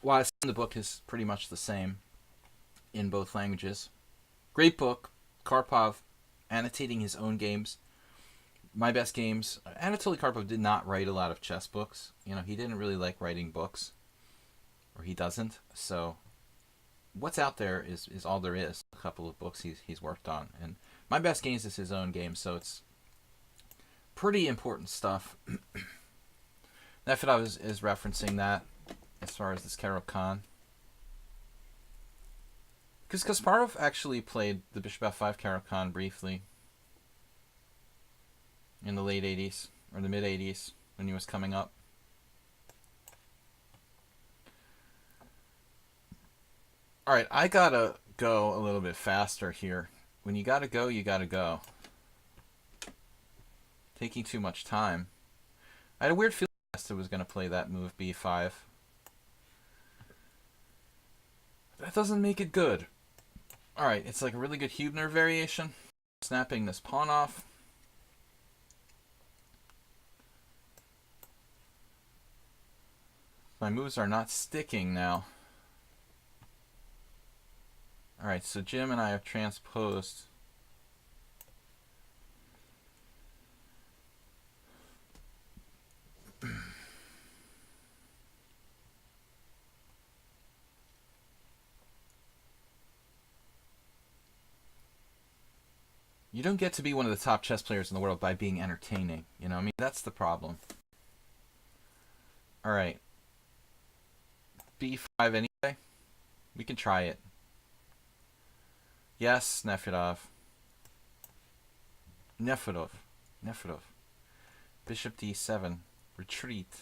Well, I assume the book is pretty much the same in both languages. Great book. Karpov annotating his own games. My best games. Anatoly Karpov did not write a lot of chess books. You know, he didn't really like writing books. Or he doesn't. So what's out there is all there is. A couple of books he's worked on. And My Best Games is his own game, so it's pretty important stuff. Nefedov is referencing that as far as this Caro-Kann. Because Kasparov actually played the Bishop F5 Caro-Kann briefly in the late 80s, or the mid 80s, when he was coming up. Alright, I gotta go a little bit faster here. When you gotta go, you gotta go. Taking too much time. I had a weird feeling Nesta was gonna play that move, b5. That doesn't make it good. Alright, it's like a really good Hübner variation. Snapping this pawn off. My moves are not sticking now. Alright, so Jim and I have transposed. You don't get to be one of the top chess players in the world by being entertaining. You know, I mean, that's the problem. Alright. b5 anyway. We can try it. Yes, Nefedov. Nefedov. Bishop d7. Retreat.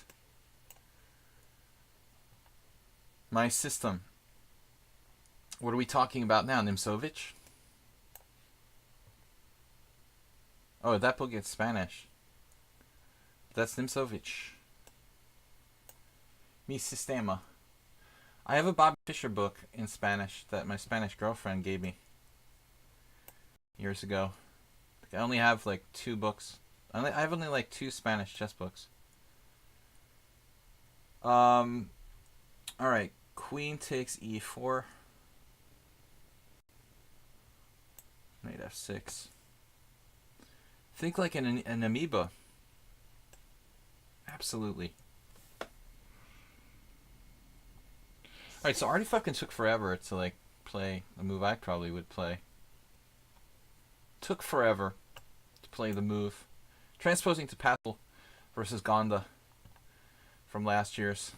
My system. What are we talking about now? Nimzovich? Oh, that book gets Spanish. That's Nimzovich. Mi Sistema. I have a Bobby Fischer book in Spanish that my Spanish girlfriend gave me years ago. I only have like 2 books. I have only like 2 Spanish chess books. Alright, queen takes e4. Knight f6. Think like an amoeba. Absolutely. Alright, so Artie fucking took forever to like play a move I probably would play. Took forever to play the move. Transposing to Paschall versus Gonda from last year's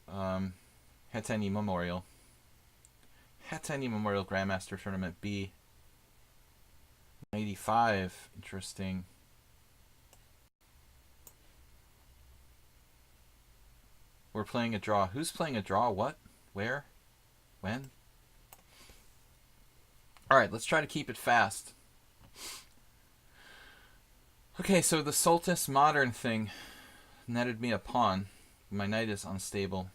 Hetany Memorial. Hetany Memorial Grandmaster Tournament B. 85. Interesting. We're playing a draw. Who's playing a draw? What? Where? When? Alright, let's try to keep it fast. Okay, so the Soltis Modern thing netted me a pawn. My knight is unstable.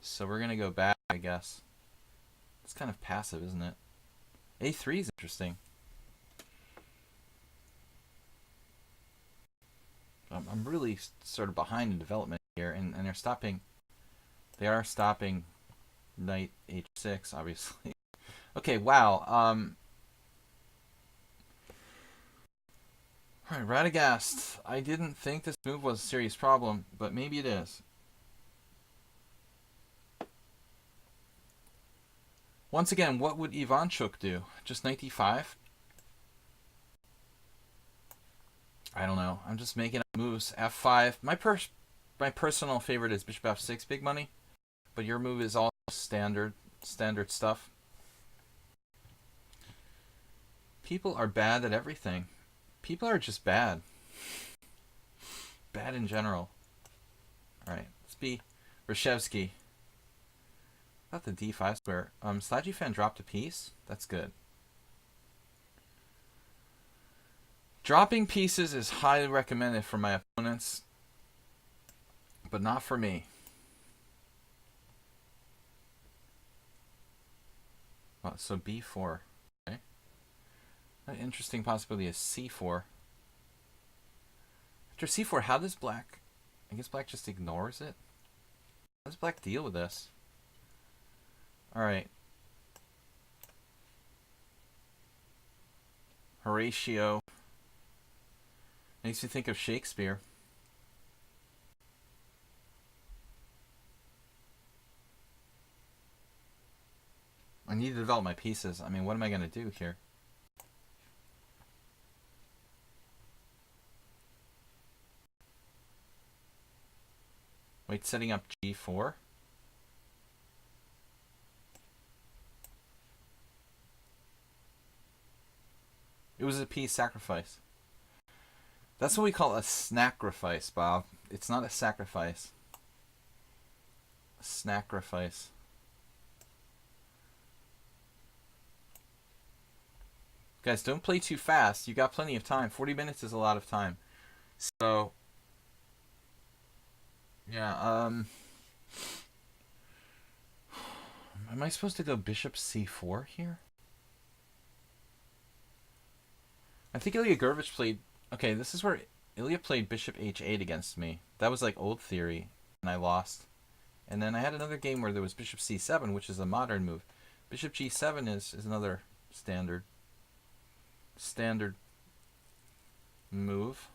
So we're going to go back, I guess. It's kind of passive, isn't it? A3 is interesting. I'm really sort of behind in development here, and they're stopping. They are stopping knight h6, obviously. Okay, wow. Alright, Radagast. I didn't think this move was a serious problem, but maybe it is. Once again, what would Ivanchuk do? Just knight d5? I don't know. I'm just making up moves. f5. My personal favorite is bishop f6, big money. But your move is all standard stuff. People are bad at everything. People are just bad. Bad in general. Alright, let's be Reshevsky. Not the d5 square. Slajifan dropped a piece? That's good. Dropping pieces is highly recommended for my opponents. but not for me. Well, so b4. Okay. An interesting possibility is c4. After c4, how does black... I guess black just ignores it? How does black deal with this? Alright. Horatio. Makes me think of Shakespeare. I need to develop my pieces. I mean, what am I going to do here? Wait, setting up g4? It was a piece sacrifice. That's what we call a snacrifice, Bob. It's not a sacrifice. A snacrifice. Guys, don't play too fast. You got plenty of time. 40 minutes is a lot of time. So, yeah, am I supposed to go bishop c4 here? I think Ilya Gurvich played... Okay, this is where Ilya played bishop h8 against me. That was like old theory, and I lost. And then I had another game where there was bishop c7, which is a modern move. Bishop g7 is another standard move.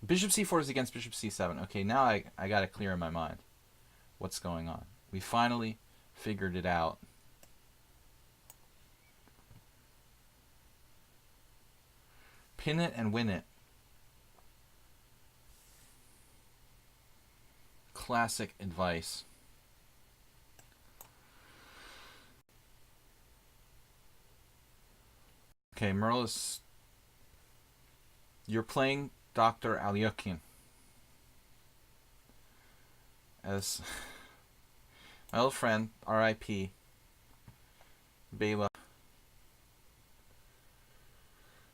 Bishop c4 is against bishop c7. Okay, now I got it clear in my mind what's going on. We finally figured it out. Pin it and win it. Classic advice. Okay, Merlis, you're playing Dr. Alyokhin as my old friend, R.I.P. Bela,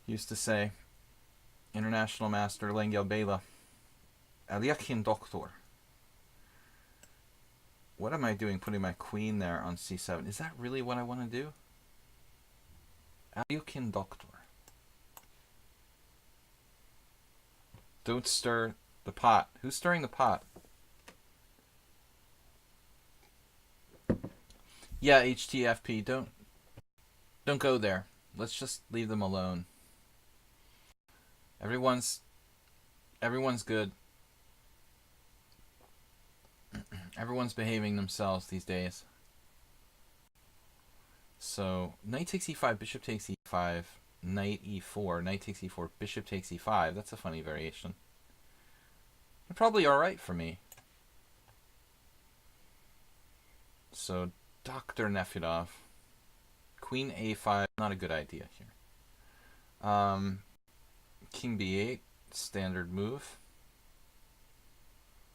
used to say, International Master Lengel Bela, Alyokhin Doctor. What am I doing putting my queen there on c7? Is that really what I want to do? Alyokhin Doctor. Don't stir the pot. Who's stirring the pot? Yeah, HTFP. Don't go there. Let's just leave them alone. Everyone's good. Everyone's behaving themselves these days. So, knight takes e5, bishop takes e5, knight e4, knight takes e4, bishop takes e5. That's a funny variation. They're probably alright for me. So, Dr. Nefedov. Queen a5, not a good idea here. King b8, standard move.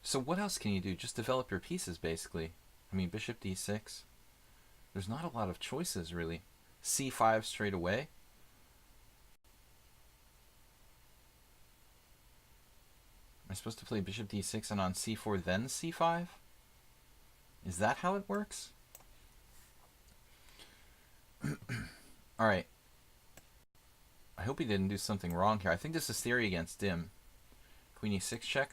So what else can you do? Just develop your pieces, basically. I mean, bishop d6. There's not a lot of choices, really. c5 straight away. Am I supposed to play bishop d6 and on c4 then c5? Is that how it works? Alright. I hope he didn't do something wrong here. I think this is theory against Dim. Queen e6 check.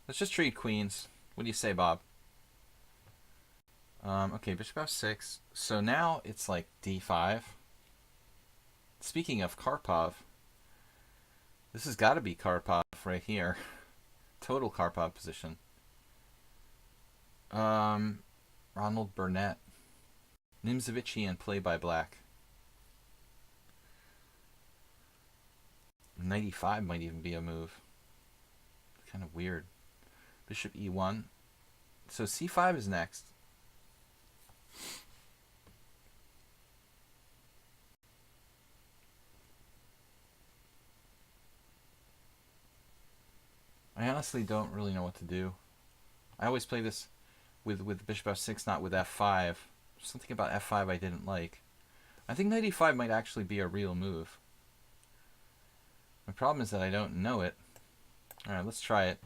Let's just trade queens. What do you say, Bob? Okay, bishop f6. So now it's like d5. Speaking of Karpov, this has got to be Karpov right here. Total Karpov position. Ronald Burnett. Nimzovich play by black. 95 might even be a move. Kind of weird. Bishop e1. So c5 is next. I honestly don't really know what to do. I always play this with bishop f6, not with f5. Something about f5 I didn't like. I think knight e5 might actually be a real move. My problem is that I don't know it. Alright, let's try it.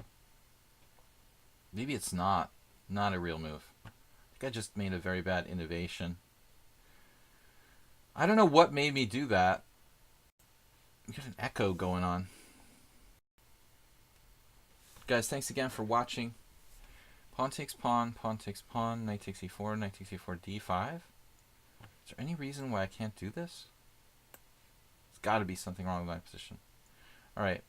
Maybe it's not a real move. I think I just made a very bad innovation. I don't know what made me do that. We got an echo going on. Guys, thanks again for watching. Pawn takes pawn, knight takes e4, knight takes e4, d5. Is there any reason why I can't do this? There's got to be something wrong with my position. Alright.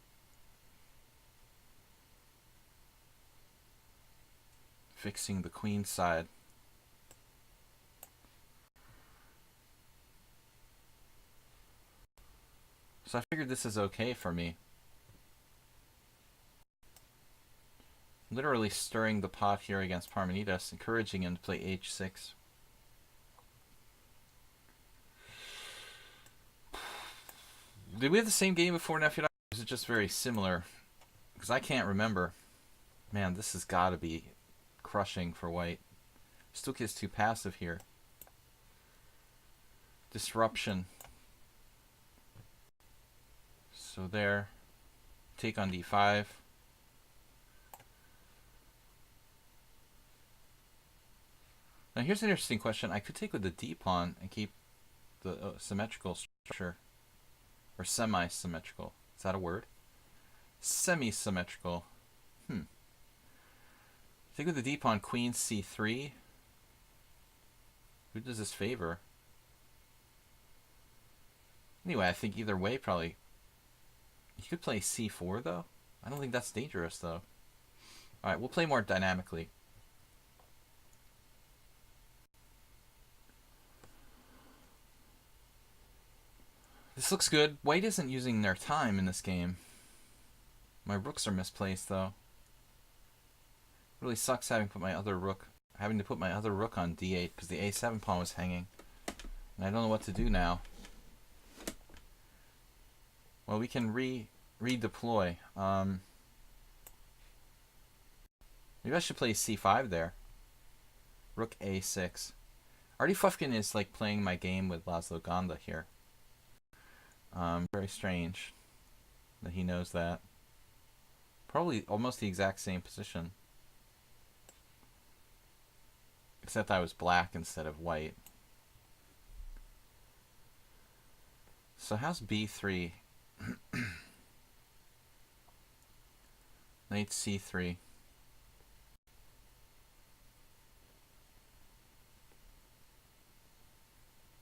Fixing the queen side. So I figured this is okay for me. Literally stirring the pot here against Parmenides, encouraging him to play h6. Did we have the same game before Nephew? Or is it just very similar? Because I can't remember. Man, this has got to be crushing for white. Stuka is too passive here. Disruption. So there. Take on d5. Now here's an interesting question. I could take with the d pawn and keep the symmetrical structure. Or semi-symmetrical. Is that a word? Semi-symmetrical. Take with the d pawn, queen c3. Who does this favor? Anyway, I think either way probably. You could play c4 though. I don't think that's dangerous though. Alright, we'll play more dynamically. This looks good. White isn't using their time in this game. My rooks are misplaced though. Really sucks having to put my other rook on d8 because the a7 pawn was hanging. And I don't know what to do now. Well, we can redeploy. Maybe I should play c5 there. Rook a6. Artie Fufkin is like playing my game with Laszlo Ganda here. Very strange that he knows that. Probably almost the exact same position. Except I was black instead of white. So how's b3? Knight c3.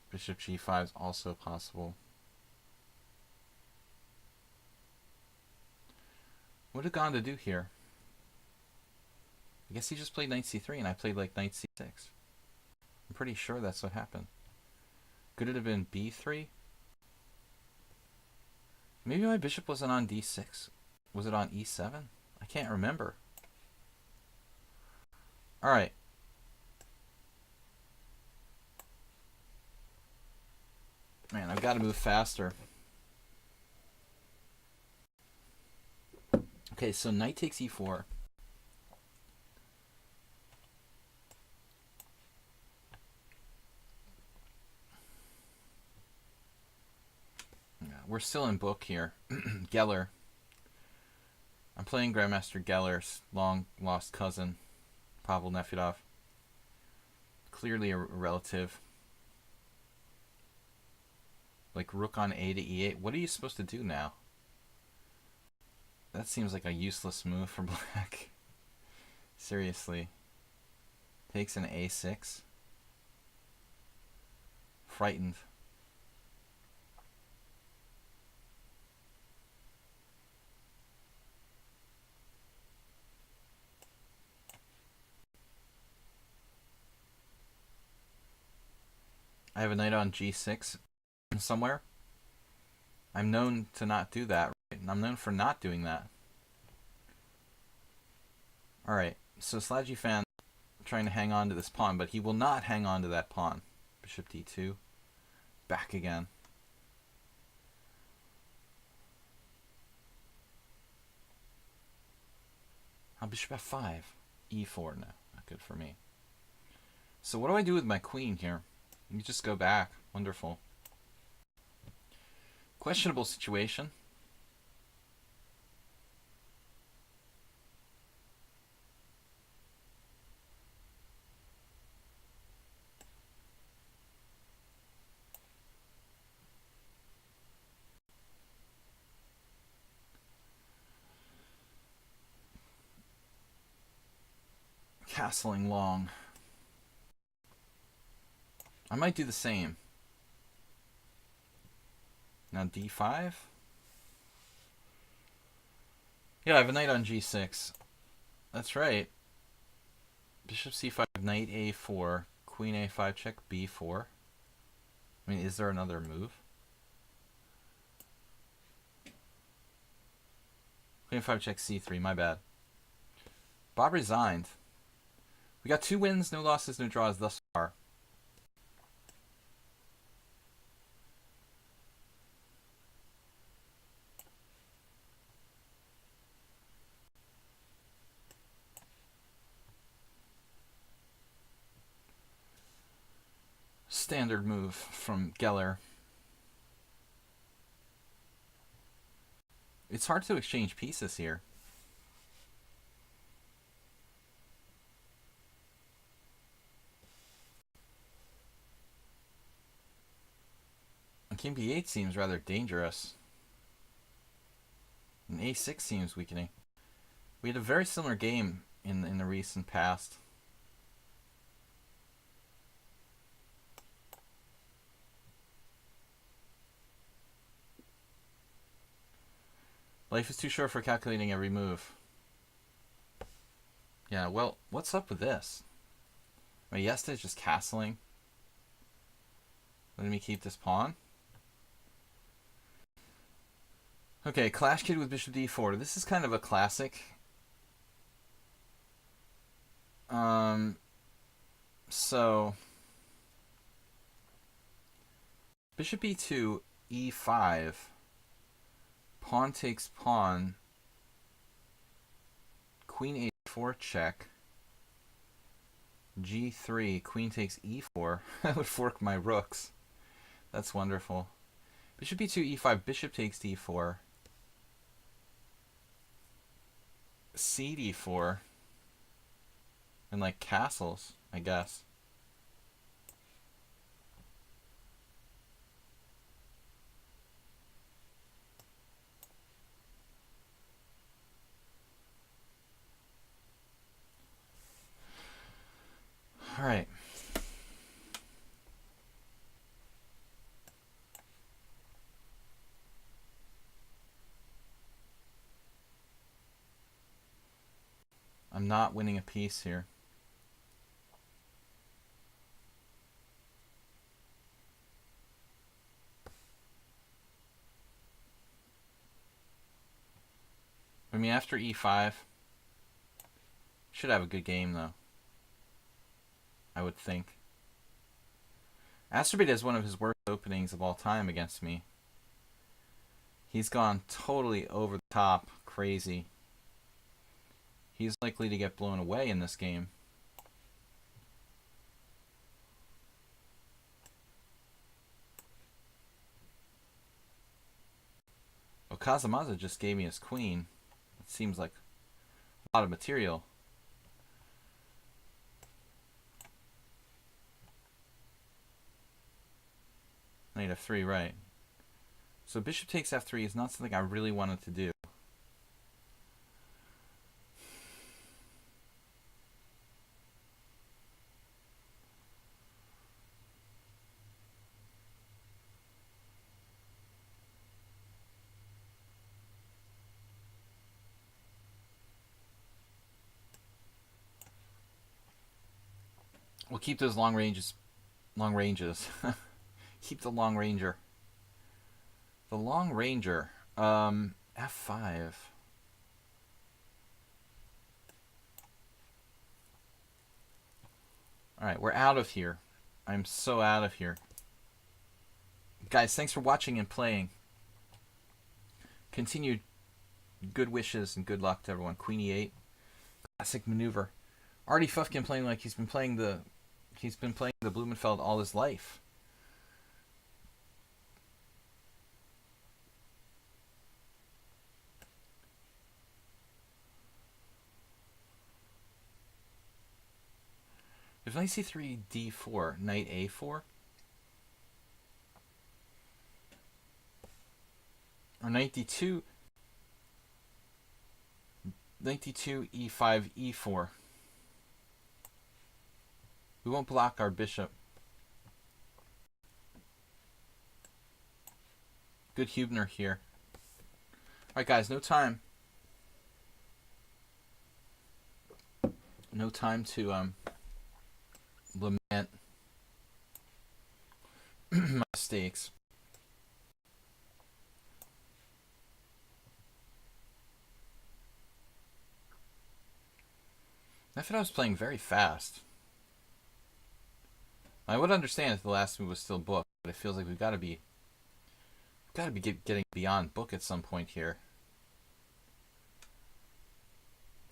Bishop g5 is also possible. What did Ganda do here? I guess he just played knight c3 and I played like knight c6. I'm pretty sure that's what happened. Could it have been b3? Maybe my bishop wasn't on d6. Was it on e7? I can't remember. Alright. Man, I've got to move faster. Okay, so knight takes e4. Yeah, we're still in book here. Geller. I'm playing Grandmaster Geller's long lost cousin, Pavel Nefedov. Clearly a relative. Like rook on a to e8. What are you supposed to do now? That seems like a useless move for black. Seriously. Takes an a6. Frightened. I have a knight on g6 somewhere. I'm known to not do that, right? And I'm known for not doing that. Alright, so Slaggy fan trying to hang on to this pawn, but he will not hang on to that pawn. Bishop d2. Back again. Bishop f5. e4. No, not good for me. So what do I do with my queen here? You just go back. Wonderful. Questionable situation. castling long. I might do the same. Now d5. Yeah, I have a knight on g6. That's right. Bishop c5, knight a4, queen a5 check b4. I mean, is there another move? Queen a5 check c3, my bad. Bob resigned. We got 2 wins, no losses, no draws thus far. Standard move from Geller. It's hard to exchange pieces here. And king b8 seems rather dangerous. And a6 seems weakening. We had a very similar game in the recent past. Life is too short for calculating every move. Yeah, well, what's up with this? My Yesta is just castling. Letting me keep this pawn. Okay, Clash Kid with Bishop d4. This is kind of a classic. So Bishop e2, e5. Pawn takes pawn. Queen a4 check. g3, queen takes e4. That would fork my rooks. That's wonderful. Bishop e2, e5, bishop takes d4. cd4. And like castles, I guess. All right. I'm not winning a piece here. I mean, after e5, should have a good game, though. I would think. Asterbait is one of his worst openings of all time against me. He's gone totally over the top, crazy. He's likely to get blown away in this game. Oh, Kazamaza just gave me his queen. It seems like a lot of material. Knight f3, right. So bishop takes f3 is not something I really wanted to do. We'll keep those long ranges. Keep the long ranger. The long ranger. F5. Alright, we're out of here. I'm so out of here. Guys, thanks for watching and playing. Continued good wishes and good luck to everyone. Queen e8. Classic maneuver. Artie Fufkin playing like he's been playing the Blumenfeld all his life. If knight c3, d4, knight a4, or knight d2, e5, e4. We won't block our bishop. Good Hubner here. Alright guys, no time. No time to lament my mistakes. I thought I was playing very fast. I would understand if the last move was still book, but it feels like we've got to be getting beyond book at some point here.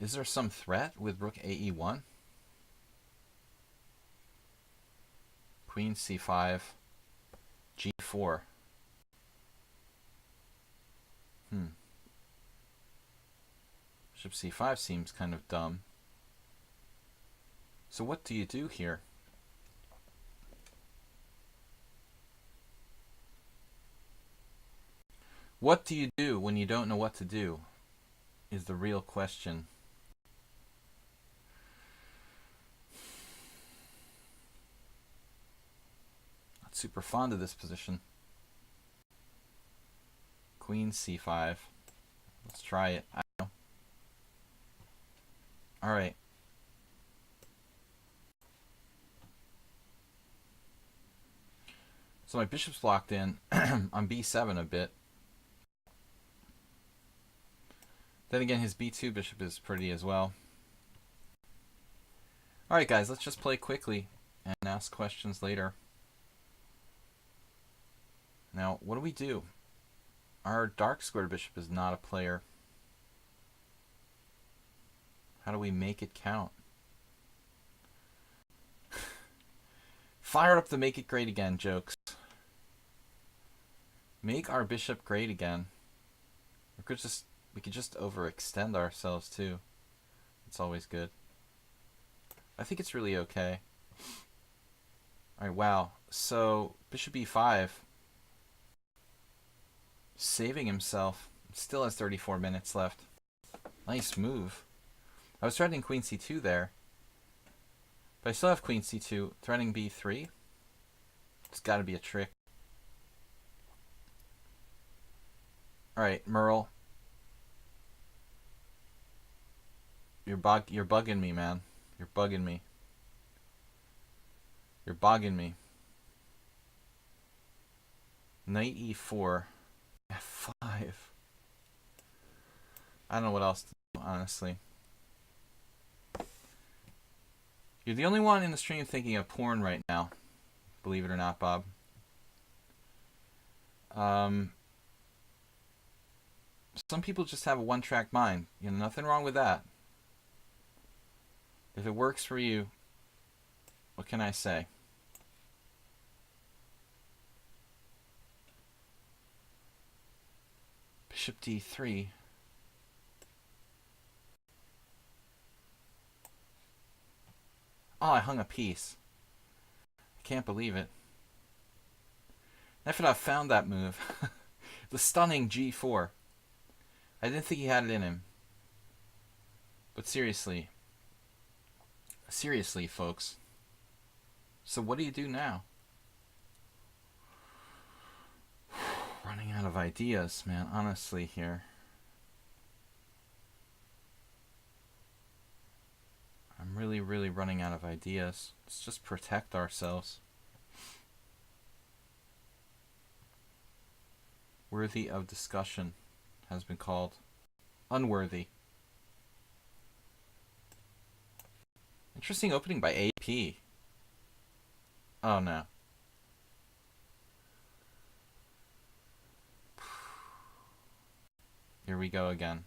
Is there some threat with rook AE1? Queen C5, G4. Bishop C5 seems kind of dumb. So what do you do here? What do you do when you don't know what to do is the real question. Not super fond of this position. Queen C5. Let's try it. I don't know. Alright. So my bishop's blocked in on B7 a bit. Then again, his B2 bishop is pretty as well. Alright guys, let's just play quickly and ask questions later. Now, what do we do? Our dark square bishop is not a player. How do we make it count? Fire up the make it great again jokes. Make our bishop great again. We could just overextend ourselves too. It's always good. I think it's really okay. Alright, wow. So bishop e5. Saving himself. Still has 34 minutes left. Nice move. I was threatening queen c2 there. But I still have queen c2. Threatening b3. It's got to be a trick. Alright, Merle. You're bugging me, man. You're bugging me. You're bogging me. Knight e4. F5. I don't know what else to do, honestly. You're the only one in the stream thinking of porn right now. Believe it or not, Bob. Some people just have a one-track mind. You know, nothing wrong with that. If it works for you, what can I say? Bishop d3. Oh, I hung a piece. I can't believe it. Never found that move. The stunning g4. I didn't think he had it in him. But seriously. Seriously, folks. So what do you do now? Running out of ideas, man. Honestly here. I'm really, really running out of ideas. Let's just protect ourselves. Worthy of discussion has been called. Unworthy. Interesting opening by AP. Oh no. Here we go again.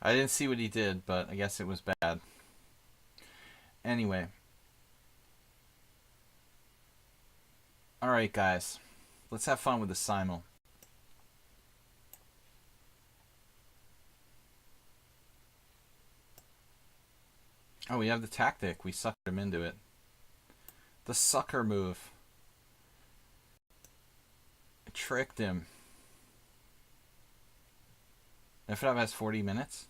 I didn't see what he did, but I guess it was bad. Anyway. Alright, guys. Let's have fun with the simul. Oh, we have the tactic. We sucked him into it. The sucker move. I tricked him. Efrem has 40 minutes?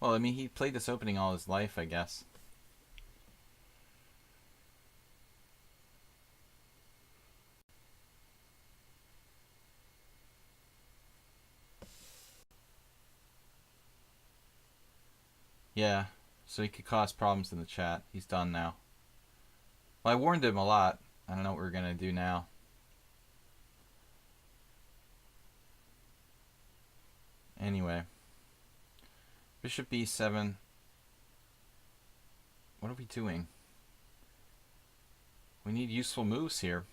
Well, I mean, he played this opening all his life, I guess. Yeah, so he could cause problems in the chat. He's done now. Well, I warned him a lot. I don't know what we're going to do now. Anyway. Bishop b7. What are we doing? We need useful moves here.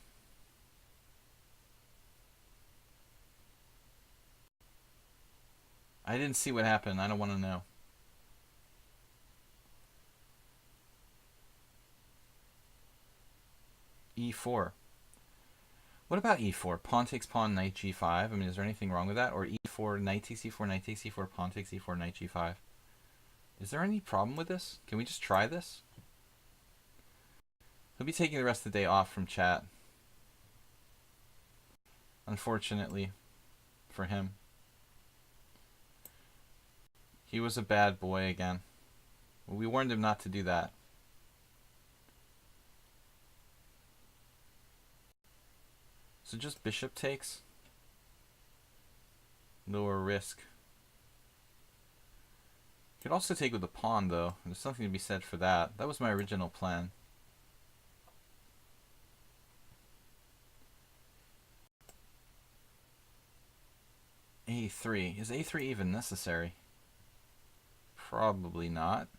I didn't see what happened. I don't want to know. e4. What about e4? Pawn takes pawn, knight g5. I mean, is there anything wrong with that? Or e4, knight takes e4, knight takes e4, pawn takes e4, knight g5. Is there any problem with this? Can we just try this? He'll be taking the rest of the day off from chat. Unfortunately for him. He was a bad boy again. We warned him not to do that. So just bishop takes. Lower risk. Could also take with the pawn, though. There's something to be said for that. That was my original plan. a3. Is a3 even necessary? Probably not.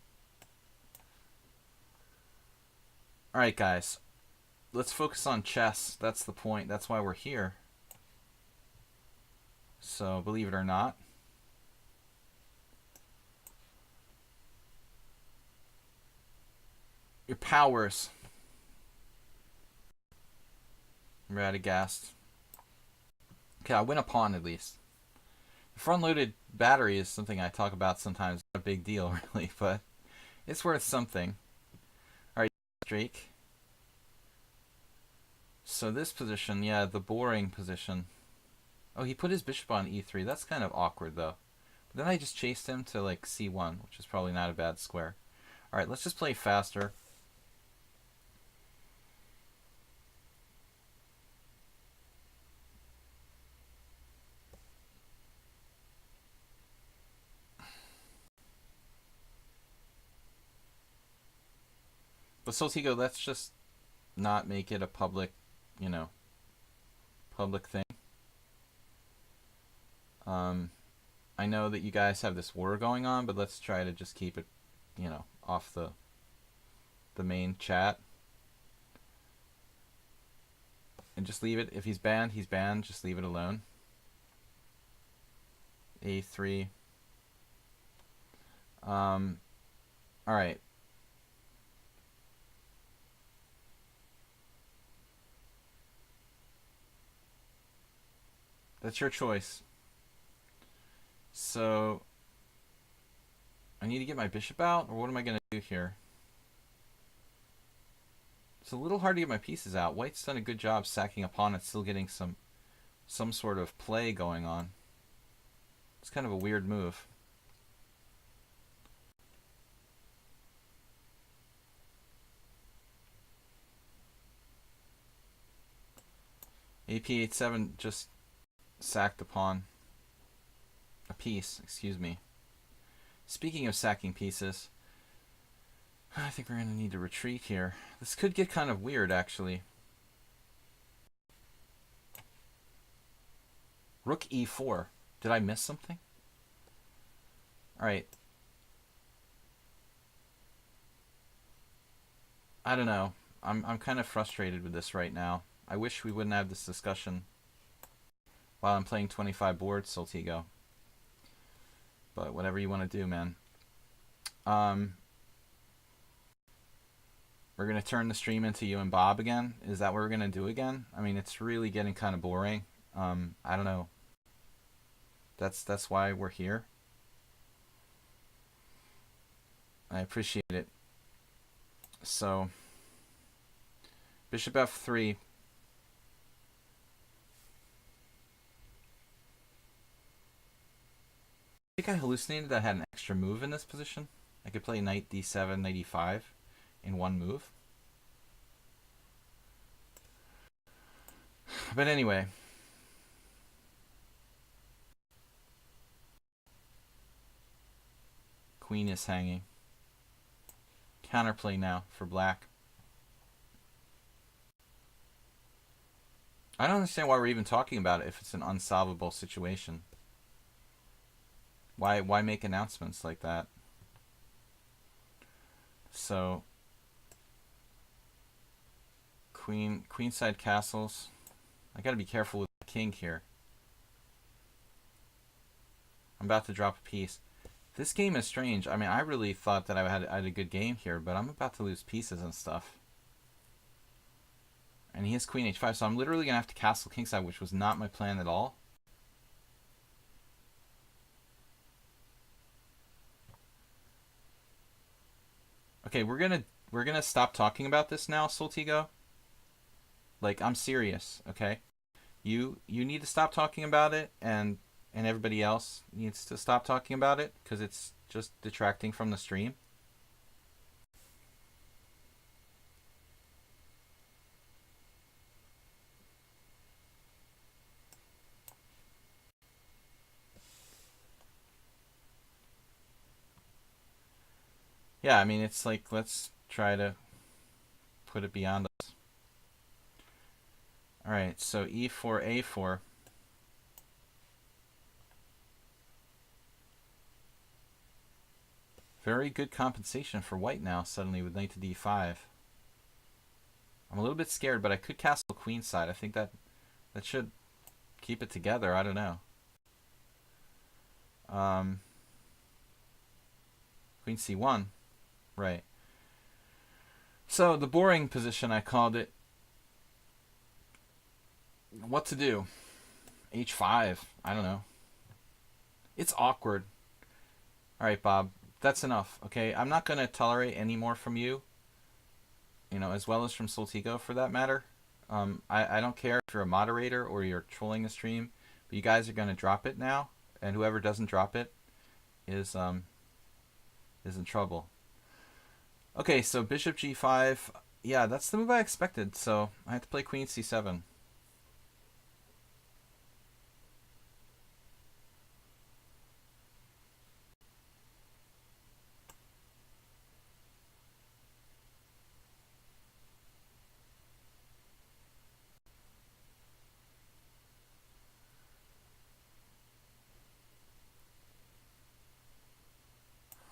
Alright, guys. Let's focus on chess. That's the point. That's why we're here. So, believe it or not. Your powers. Radagast. Okay, I win a pawn at least. The front-loaded battery is something I talk about sometimes. Not a big deal, really, but it's worth something. Alright, Drake. So this position, yeah, the boring position. Oh, he put his bishop on e3. That's kind of awkward, though. But then I just chased him to, like, c1, which is probably not a bad square. Alright, let's just play faster. But Soltigo, let's just not make it a public, you know, public thing. I know that you guys have this war going on, but let's try to just keep it, you know, off the main chat. And just leave it. If he's banned, he's banned. Just leave it alone. a3. Alright. That's your choice. So, I need to get my bishop out, or what am I going to do here? It's a little hard to get my pieces out. White's done a good job sacking a pawn and still getting some sort of play going on. It's kind of a weird move. AP87 just sacked a pawn. A piece, excuse me. Speaking of sacking pieces, I think we're going to need to retreat here. This could get kind of weird, actually. Rook e4. Did I miss something? Alright. I don't know. I'm kind of frustrated with this right now. I wish we wouldn't have this discussion while I'm playing 25 boards, Soltigo. But whatever you want to do, man. We're going to turn the stream into you and Bob again? Is that what we're going to do again? I mean, it's really getting kind of boring. I don't know. That's why we're here. I appreciate it. So, Bishop f3. I think I hallucinated that I had an extra move in this position. I could play knight d7, knight e5 in one move. But anyway. Queen is hanging. Counterplay now for black. I don't understand why we're even talking about it if it's an unsolvable situation. Why make announcements like that? So queenside castles. I gotta be careful with the king here. I'm about to drop a piece. This game is strange. I mean, I really thought that I had a good game here, but I'm about to lose pieces and stuff. And he has queen h5, so I'm literally going to have to castle kingside, which was not my plan at all. Okay, we're gonna stop talking about this now, Soltigo. Like, I'm serious, okay? You need to stop talking about it, and everybody else needs to stop talking about it, because it's just detracting from the stream. Yeah, I mean, it's like, let's try to put it beyond us. Alright, so e4, a4. Very good compensation for white now, suddenly, with knight to d5. I'm a little bit scared, but I could castle queenside. I think that should keep it together. I don't know. Queen c1. Right. So, the boring position, I called it. What to do? h5. I don't know. It's awkward. Alright, Bob. That's enough, okay? I'm not going to tolerate any more from you. You know, as well as from Soltigo, for that matter. I don't care if you're a moderator or you're trolling the stream, but you guys are going to drop it now, and whoever doesn't drop it is in trouble. Okay, so bishop g5. Yeah, that's the move I expected, so I have to play queen c7.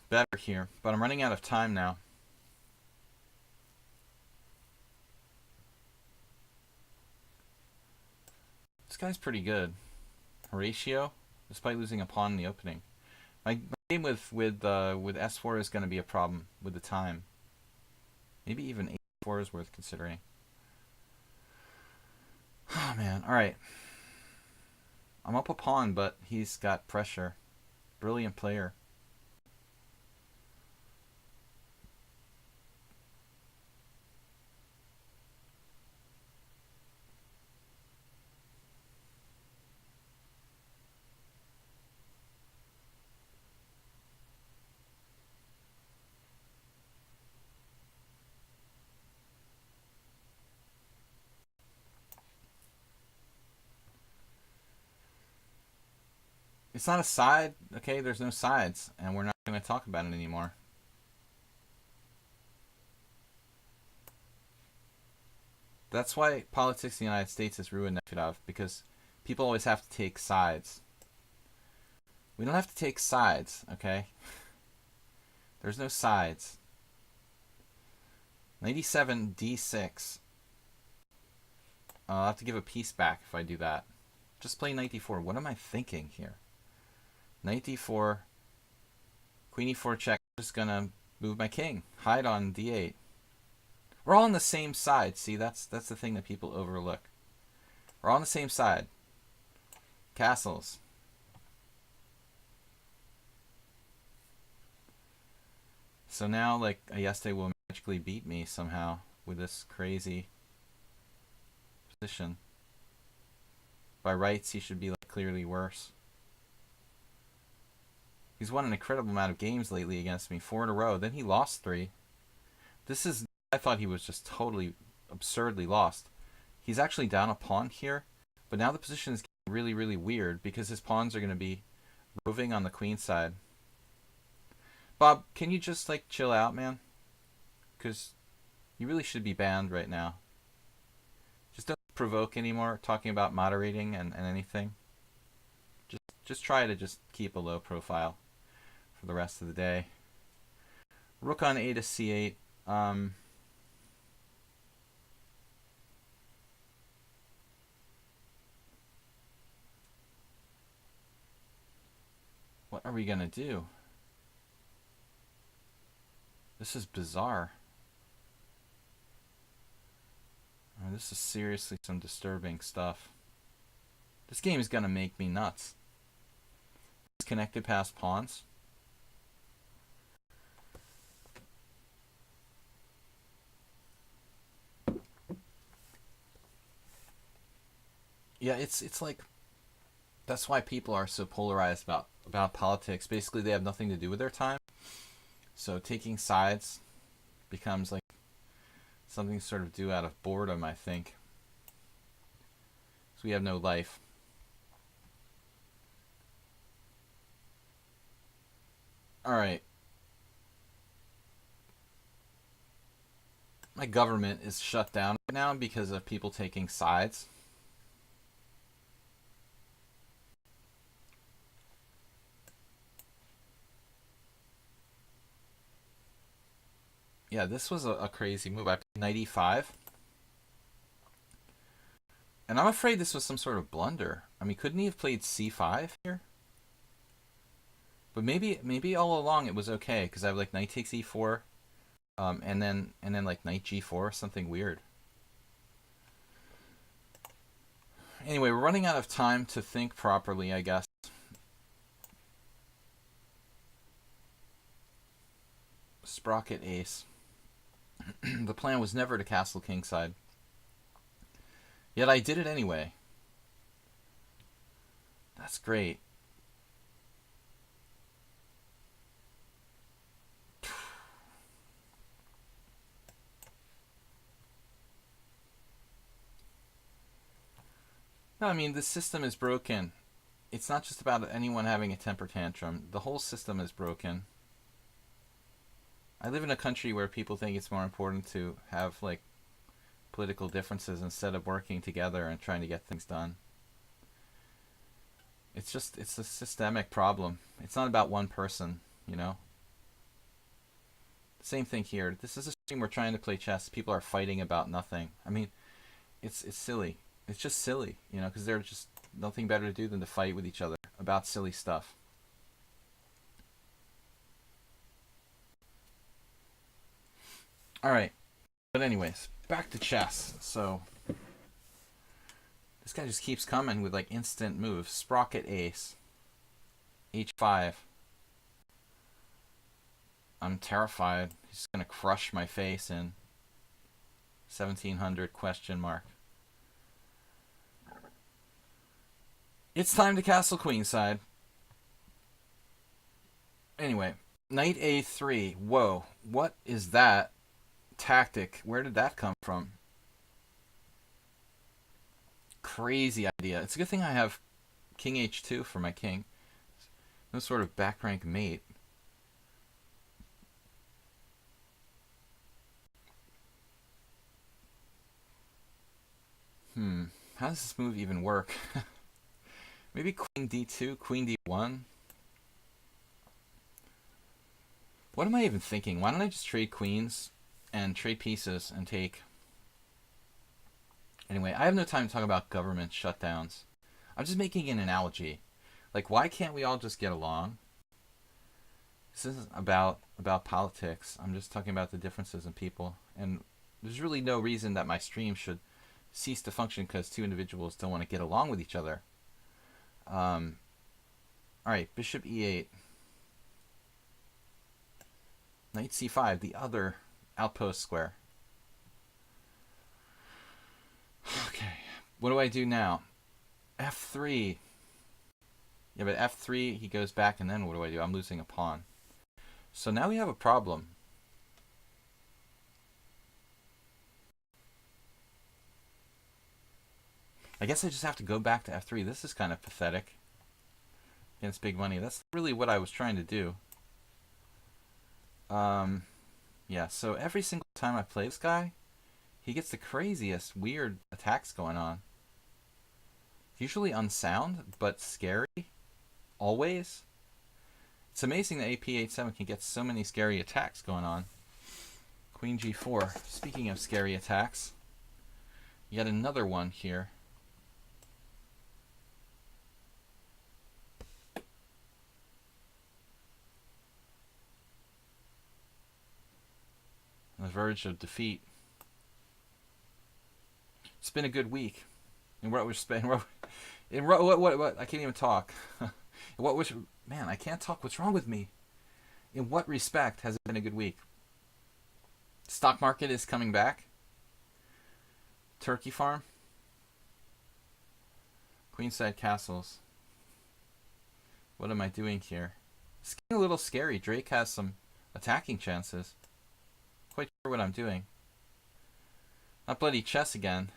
Better here, but I'm running out of time now. This guy's pretty good. Horatio, despite losing a pawn in the opening. My game with s4 is going to be a problem with the time. Maybe even a4 is worth considering. Oh man, alright. I'm up a pawn, but he's got pressure. Brilliant player. It's not a side, okay? There's no sides, and we're not going to talk about it anymore. That's why politics in the United States is ruined, Nefedov, because people always have to take sides. We don't have to take sides, okay? There's no sides. 97 d6. I'll have to give a piece back if I do that. Just play knight d4. What am I thinking here? Knight d4. Queen e4 check. I'm just gonna move my king. Hide on d8. We're all on the same side. See, that's the thing that people overlook. We're all on the same side. Castles. So now, like, Ayeste will magically beat me somehow with this crazy position. By rights, he should be like clearly worse. He's won an incredible amount of games lately against me, 4 in a row. Then he lost 3. This is... I thought he was just totally absurdly lost. He's actually down a pawn here, but now the position is getting really, really weird because his pawns are going to be roving on the queen side. Bob, can you just like chill out, man? Because you really should be banned right now. Just don't provoke anymore talking about moderating and anything. Just try to just keep a low profile for the rest of the day. Rook on a to c8. What are we gonna do? This is bizarre. This is seriously some disturbing stuff. This game is gonna make me nuts. It's connected past pawns. Yeah, it's like that's why people are so polarized about politics. Basically, they have nothing to do with their time. So taking sides becomes like something sort of due out of boredom, I think. So we have no life. All right. My government is shut down right now because of people taking sides. Yeah, this was a crazy move. I played knight e5. And I'm afraid this was some sort of blunder. I mean, couldn't he have played c5 here? But maybe all along it was okay because I have like knight takes e4, and then like knight g4, something weird. Anyway, we're running out of time to think properly, I guess. Sprocket ace. The plan was never to castle kingside. Yet I did it anyway. That's great. No, I mean, the system is broken. It's not just about anyone having a temper tantrum. The whole system is broken. I live in a country where people think it's more important to have, like, political differences instead of working together and trying to get things done. It's a systemic problem. It's not about one person, you know? Same thing here. This is a stream we're trying to play chess. People are fighting about nothing. I mean, it's silly. It's just silly, you know, because there's just nothing better to do than to fight with each other about silly stuff. Alright. But anyways, back to chess. So, this guy just keeps coming with like instant moves. Sprocket ace. H5. I'm terrified. He's going to crush my face in 1700 question mark. It's time to castle queenside. Anyway, knight a3. Whoa, what is that tactic? Where did that come from? Crazy idea. It's a good thing I have king h2 for my king. No sort of back rank mate. How does this move even work? Maybe queen d2, queen d1. What am I even thinking? Why don't I just trade queens and trade pieces and take... Anyway, I have no time to talk about government shutdowns. I'm just making an analogy. Like, why can't we all just get along? This isn't about politics. I'm just talking about the differences in people. And there's really no reason that my stream should cease to function because two individuals don't want to get along with each other. Alright, bishop e8. Knight c5, the other outpost square. Okay. What do I do now? F3. Yeah, but F3, he goes back, and then what do I do? I'm losing a pawn. So now we have a problem. I guess I just have to go back to F3. This is kind of pathetic against big money. That's really what I was trying to do. Yeah, so every single time I play this guy, he gets the craziest, weird attacks going on. Usually unsound, but scary. Always. It's amazing that AP8-7 can get so many scary attacks going on. Queen G4. Speaking of scary attacks, yet another one here. On the verge of defeat. It's been a good week. In what respect? What? I can't even talk. Man, I can't talk. What's wrong with me? In what respect has it been a good week? Stock market is coming back. Turkey farm. Queenside castles. What am I doing here? It's getting a little scary. Drake has some attacking chances. Quite sure what I'm doing. Not bloody chess again.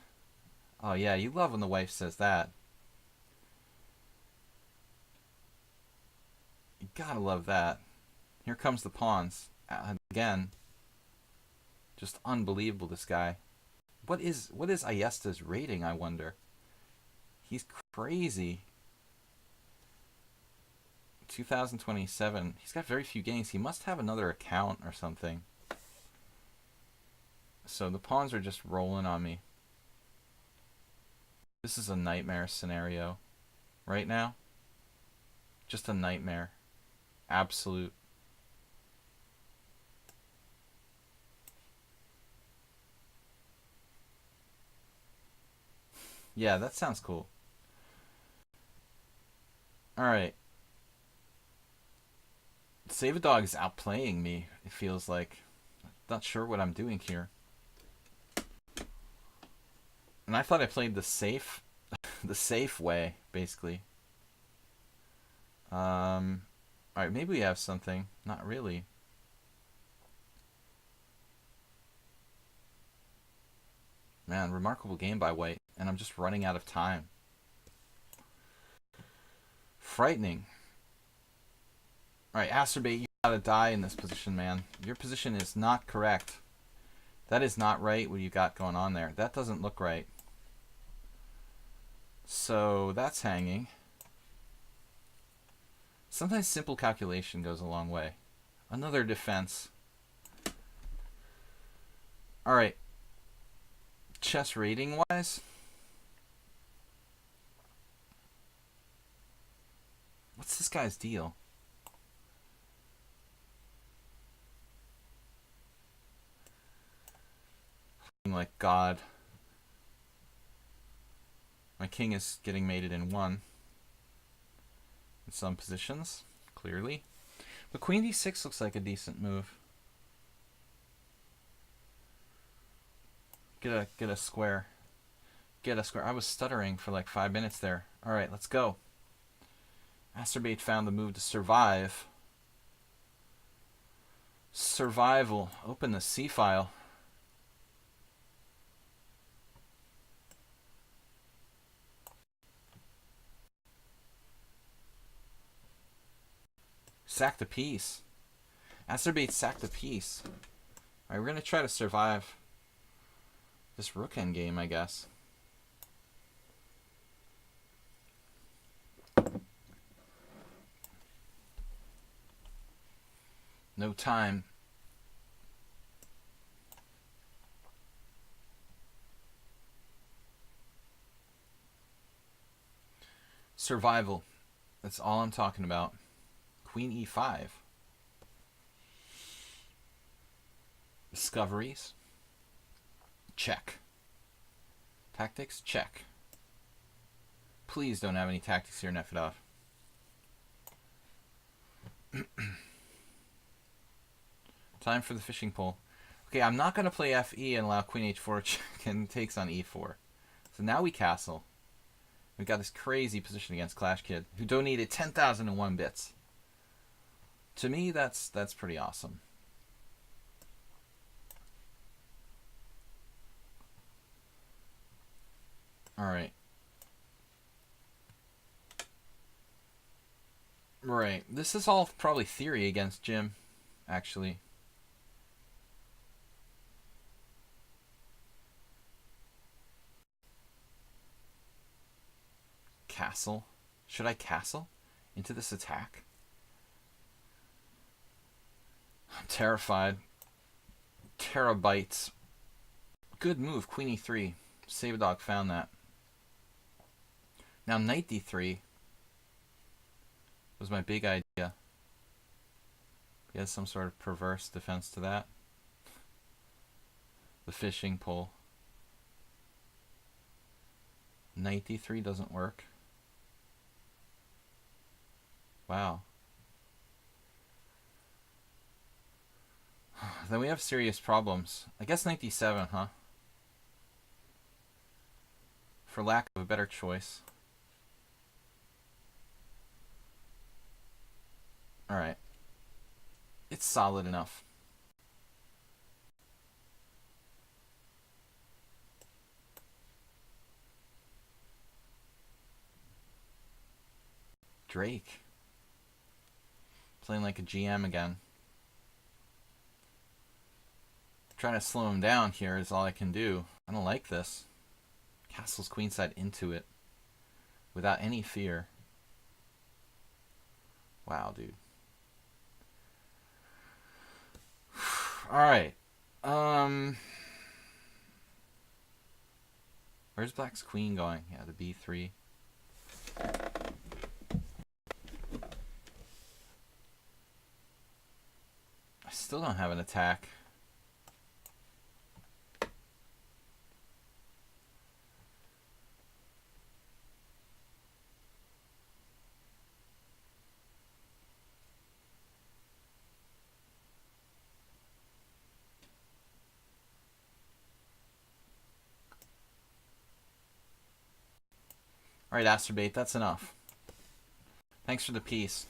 Oh yeah, you love when the wife says that. You gotta love that. Here comes the pawns. Again. Just unbelievable, this guy. What is Ayesta's rating, I wonder? He's crazy. 2027. He's got very few games. He must have another account or something. So the pawns are just rolling on me. This is a nightmare scenario right now. Just a nightmare. Absolute. Yeah, that sounds cool. Alright. Save a Dog is outplaying me, it feels like. Not sure what I'm doing here. And I thought I played the safe the safe way, basically. Alright, maybe we have something. Not really. Man, remarkable game by White. And I'm just running out of time. Frightening. Alright, Acerbate, you gotta die in this position, man. Your position is not correct. That is not right, what you got going on there. That doesn't look right. So, that's hanging. Sometimes simple calculation goes a long way. Another defense. Alright. Chess rating-wise. What's this guy's deal? Like God. My king is getting mated in 1. In some positions, clearly. But Queen D6 looks like a decent move. Get a square. Get a square. I was stuttering for like 5 minutes there. Alright, let's go. Acerbate found the move to survive. Survival. Open the C file. Sack the piece. Acerbate sacked the piece. Alright, we're going to try to survive this rook endgame, I guess. No time. Survival. That's all I'm talking about. Queen E5. Discoveries. Check. Tactics? Check. Please don't have any tactics here, Nefedov. Time for the fishing pole. Okay, I'm not going to play FE and allow Queen H4 check and takes on E4. So now we castle. We got this crazy position against Clash Kid, who donated 10,001 bits. To me, that's pretty awesome. All right. Right. This is all probably theory against Jim, actually. Castle. Should I castle into this attack? I'm terrified. Terabytes. Good move, Queen E3. Save-A-Dog found that. Now Knight D3 was my big idea. He has some sort of perverse defense to that. The fishing pole. Knight D3 doesn't work. Wow. Then we have serious problems. I guess Knight D7, huh? For lack of a better choice. Alright. It's solid enough. Drake. Playing like a GM again. Trying to slow him down here is all I can do. I don't like this. Castles queenside into it. Without any fear. Wow, dude. Alright. Where's Black's queen going? Yeah, the B3. I still don't have an attack. Alright, Asterbait, that's enough. Thanks for the piece.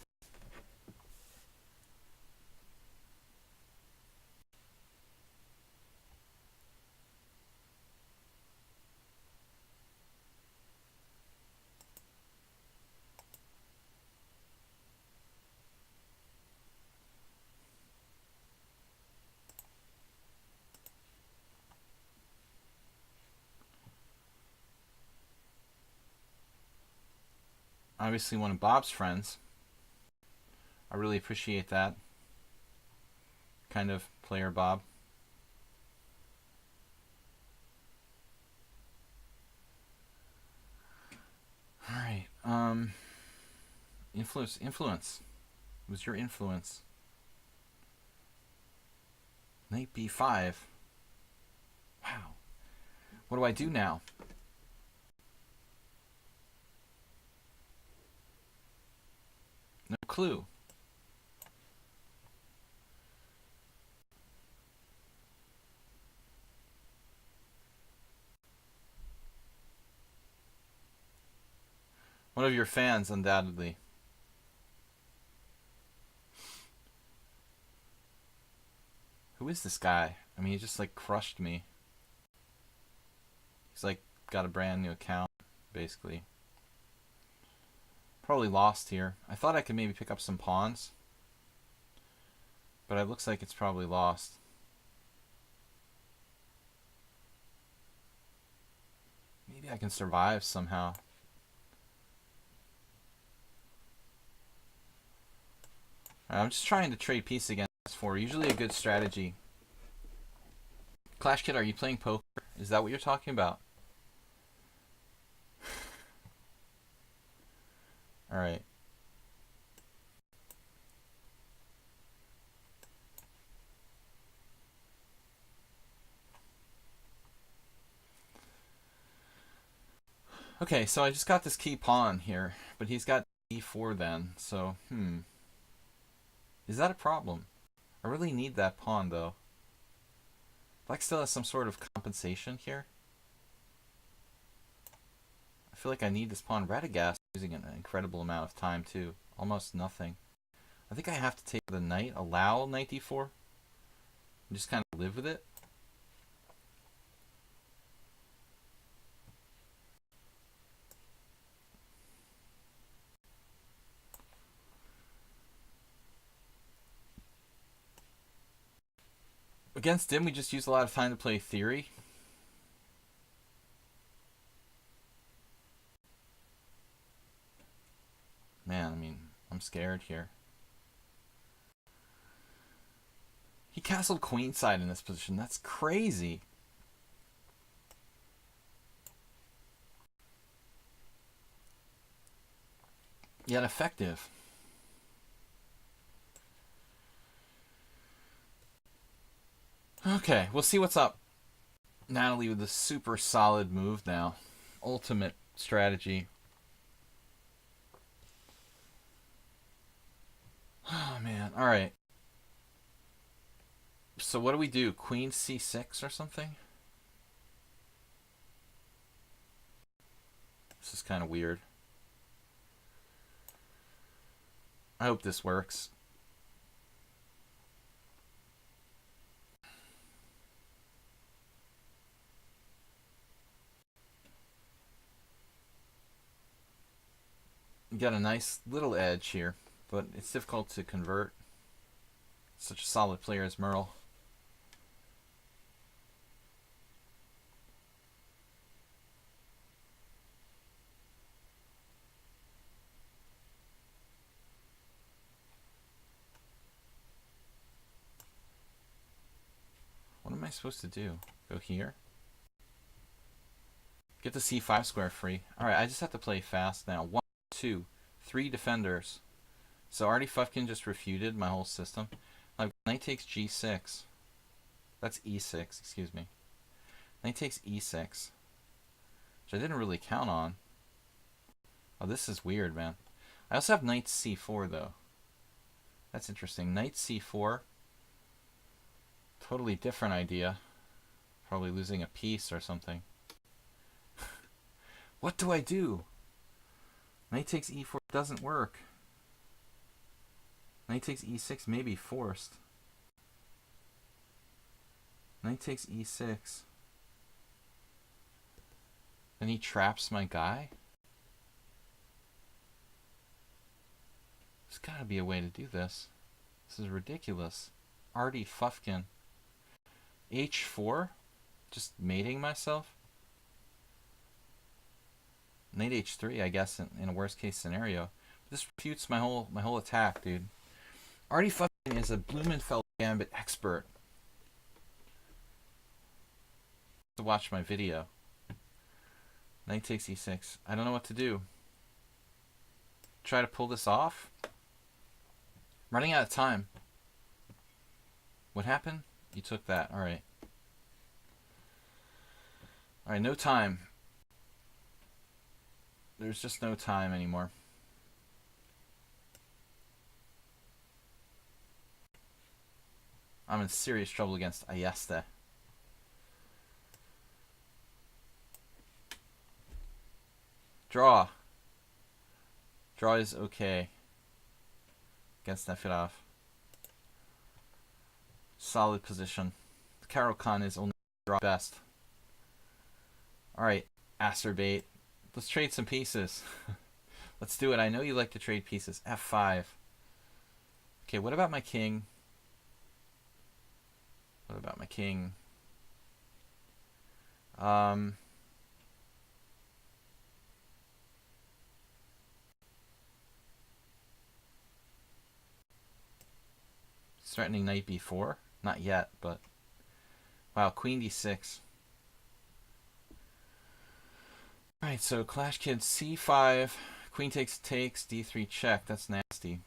Obviously one of Bob's friends. I really appreciate that. Kind of player Bob. Alright, influence. It was your influence. Knight B5. Wow. What do I do now? No clue. One of your fans, undoubtedly. Who is this guy? I mean, he just like crushed me. He's like got a brand new account, basically. Probably lost here. I thought I could maybe pick up some pawns. But it looks like it's probably lost. Maybe I can survive somehow. I'm just trying to trade piece against 4. Usually a good strategy. Clash Kid, are you playing poker? Is that what you're talking about? Alright. Okay, so I just got this key pawn here, but he's got e4 then, so, Is that a problem? I really need that pawn, though. Black still has some sort of compensation here. feel like I need this pawn Radagast, using an incredible amount of time too. Almost nothing. I think I have to take the knight, allow knight d4, and just kind of live with it. Against Dim, we just use a lot of time to play theory. Man, I mean, I'm scared here. He castled queenside in this position. That's crazy. Yet effective. Okay, we'll see what's up. Natalie with a super solid move now. Ultimate strategy. Oh, man. All right. So what do we do? Queen c6 or something? This is kind of weird. I hope this works. You got a nice little edge here, but it's difficult to convert. Such a solid player as Merle. What am I supposed to do? Go here? Get the c5 square free. Alright, I just have to play fast now. 1, 2, 3 defenders. So already Fufkin just refuted my whole system. Like, knight takes g6. That's e6, excuse me. Knight takes e6. Which I didn't really count on. Oh, this is weird, man. I also have knight c4, though. That's interesting. Knight c4. Totally different idea. Probably losing a piece or something. What do I do? Knight takes e4 doesn't work. Knight takes e6 may be forced. Knight takes e6. Then he traps my guy? There's gotta be a way to do this. This is ridiculous. Artie Fufkin. h4? Just mating myself? Knight h3, I guess, in a worst case scenario. This refutes my whole attack, dude. Artie Fufkin is a Blumenfeld Gambit expert. To watch my video. Knight takes e6. I don't know what to do. Try to pull this off. Running out of time. What happened? You took that. Alright. Alright, no time. There's just no time anymore. I'm in serious trouble against Ayeste. Draw. Draw is okay. Against Nefedov. Solid position. Caro-Kann is only draw best. Alright, Acerbate. Let's trade some pieces. Let's do it. I know you like to trade pieces. F5. Okay, what about my king? What about my king? Threatening knight b4. Not yet, but... Wow, queen d6. Alright, so Clash Kid c5. Queen takes, d3 check. That's nasty.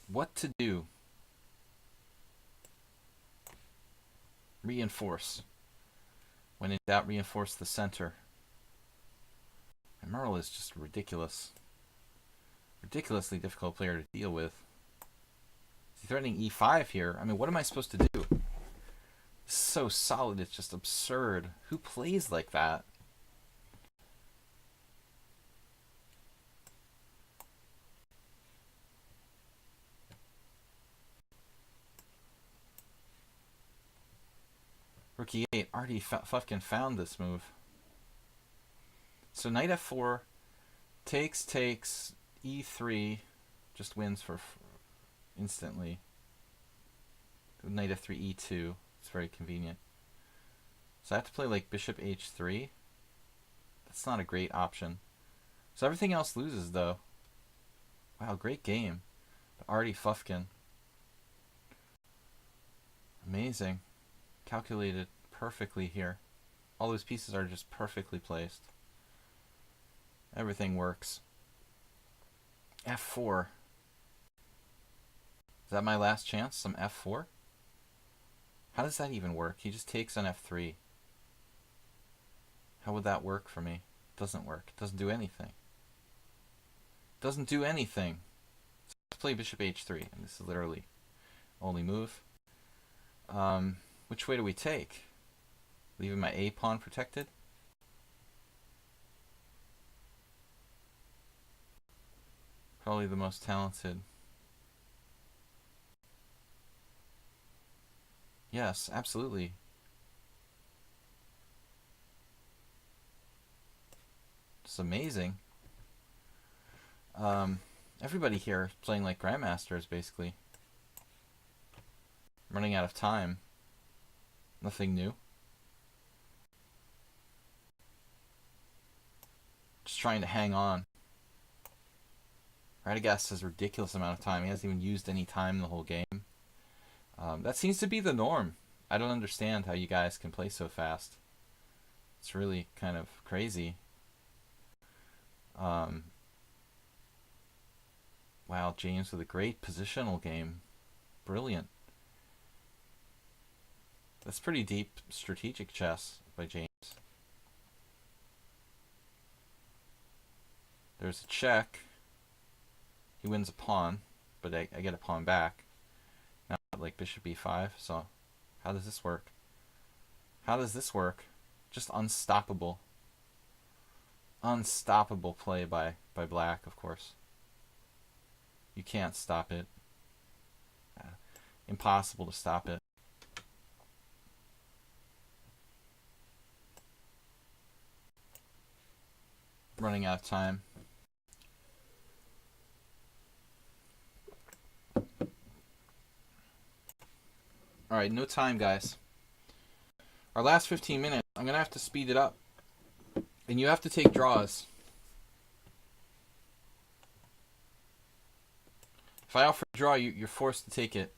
What to do? Reinforce. When in doubt, reinforce the center. And Merle is just ridiculous. Ridiculously difficult player to deal with. threatening e5 here. I mean, what am I supposed to do? It's so solid, it's just absurd. Who plays like that? Rook e8 already fucking found this move. So knight f4, takes, e3, just wins for instantly. Knight f3, e2. It's very convenient. So I have to play like bishop h3. That's not a great option. So everything else loses though. Wow, great game. But already Fufkin. Amazing. Calculated perfectly here. All those pieces are just perfectly placed. Everything works. f4. Is that my last chance? Some f4? How does that even work? He just takes on f3. How would that work for me? It doesn't work. It doesn't do anything. It doesn't do anything. So let's play bishop h3. And this is literally only move. Which way do we take? Leaving my a pawn protected? Probably the most talented. Yes, absolutely. It's amazing. Everybody here is playing like grandmasters, basically. I'm running out of time. Nothing new. Just trying to hang on. Radagast has a ridiculous amount of time. He hasn't even used any time the whole game. That seems to be the norm. I don't understand how you guys can play so fast. It's really kind of crazy. Wow, James with a great positional game. Brilliant. That's pretty deep strategic chess by James. There's a check. He wins a pawn, but I get a pawn back. Now like bishop e5, so how does this work? How does this work? Just unstoppable. Unstoppable play by black, of course. You can't stop it. Impossible to stop it. Running out of time. Alright, no time, guys. Our last 15 minutes, I'm going to have to speed it up. And you have to take draws. If I offer a draw, you're forced to take it.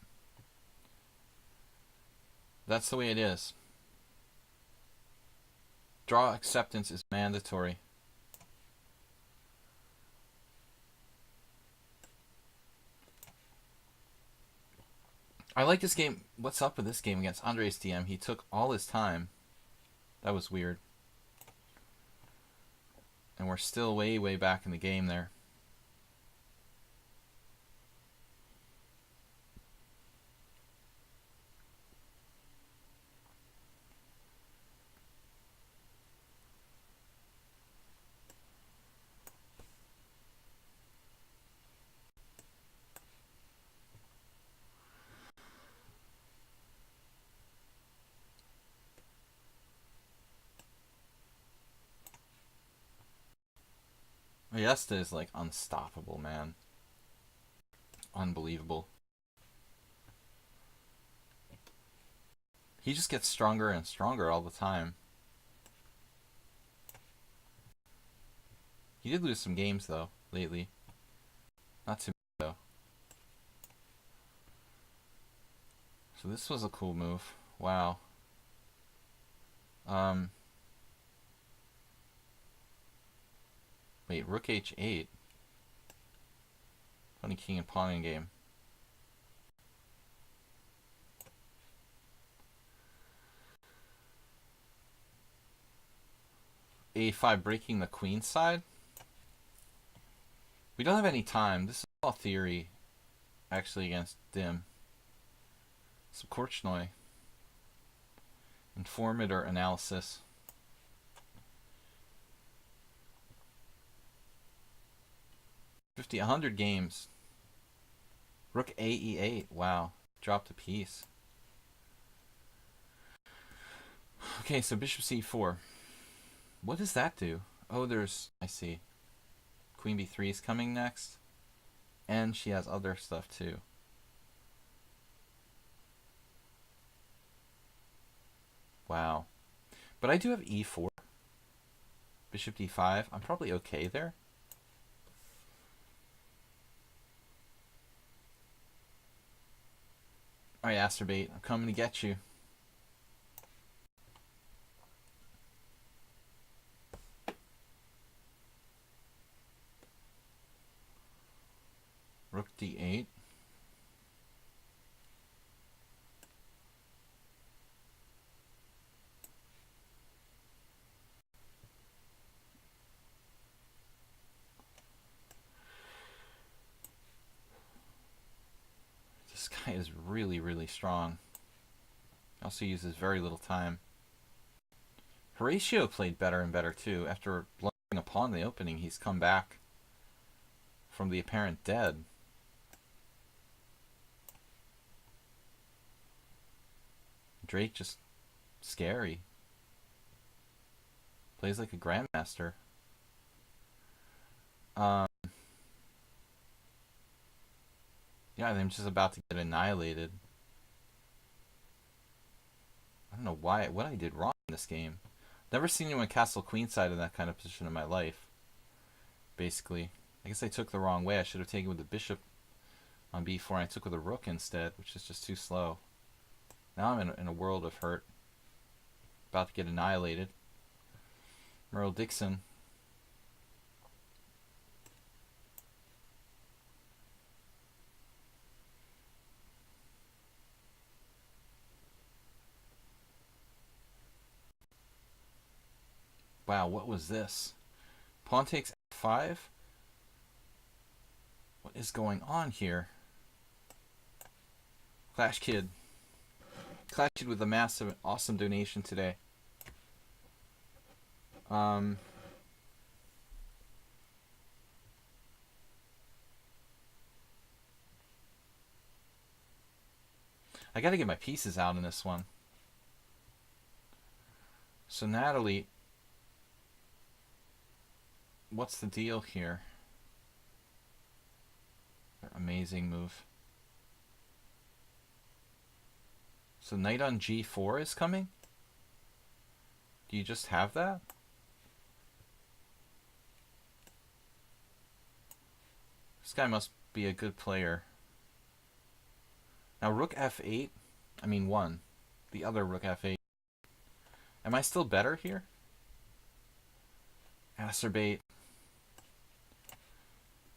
That's the way it is. Draw acceptance is mandatory. I like this game. What's up with this game against Andres DM? He took all his time. That was weird. And we're still way, way back in the game there. Ayesta is like unstoppable, man. Unbelievable. He just gets stronger and stronger all the time. He did lose some games though lately. Not too much though. So this was a cool move. Wow. Wait, rook h8. Funny king and pawn in game. a5 breaking the queen side. We don't have any time. This is all theory, actually, against Dim. Some Korchnoi. Informator analysis. 100 games. Rook AE8. Wow. Dropped a piece. Okay, so bishop c4. What does that do? Oh, there's... I see. Queen b3 is coming next. And she has other stuff too. Wow. But I do have e4. Bishop d5. I'm probably okay there. Alright, Asterbait. I'm coming to get you. Rook d8. This guy is really, really strong. Also uses very little time. Horatio played better and better too. After blowing a pawn in the opening, he's come back from the apparent dead. Drake just scary. Plays like a grandmaster. Yeah, I'm just about to get annihilated. I don't know what I did wrong in this game. Never seen anyone castle queenside in that kind of position in my life. Basically. I guess I took the wrong way. I should have taken with the bishop on b4 and I took with a rook instead, which is just too slow. Now I'm in a world of hurt. About to get annihilated. Merle Dixon. Wow, what was this? Pawn takes f5? What is going on here? Clash Kid. Clash Kid with a massive, awesome donation today. I gotta get my pieces out in this one. So Natalie, what's the deal here? Amazing move. So knight on g4 is coming? Do you just have that? This guy must be a good player. Now rook f8. I mean 1. The other rook f8. Am I still better here? Acerbate.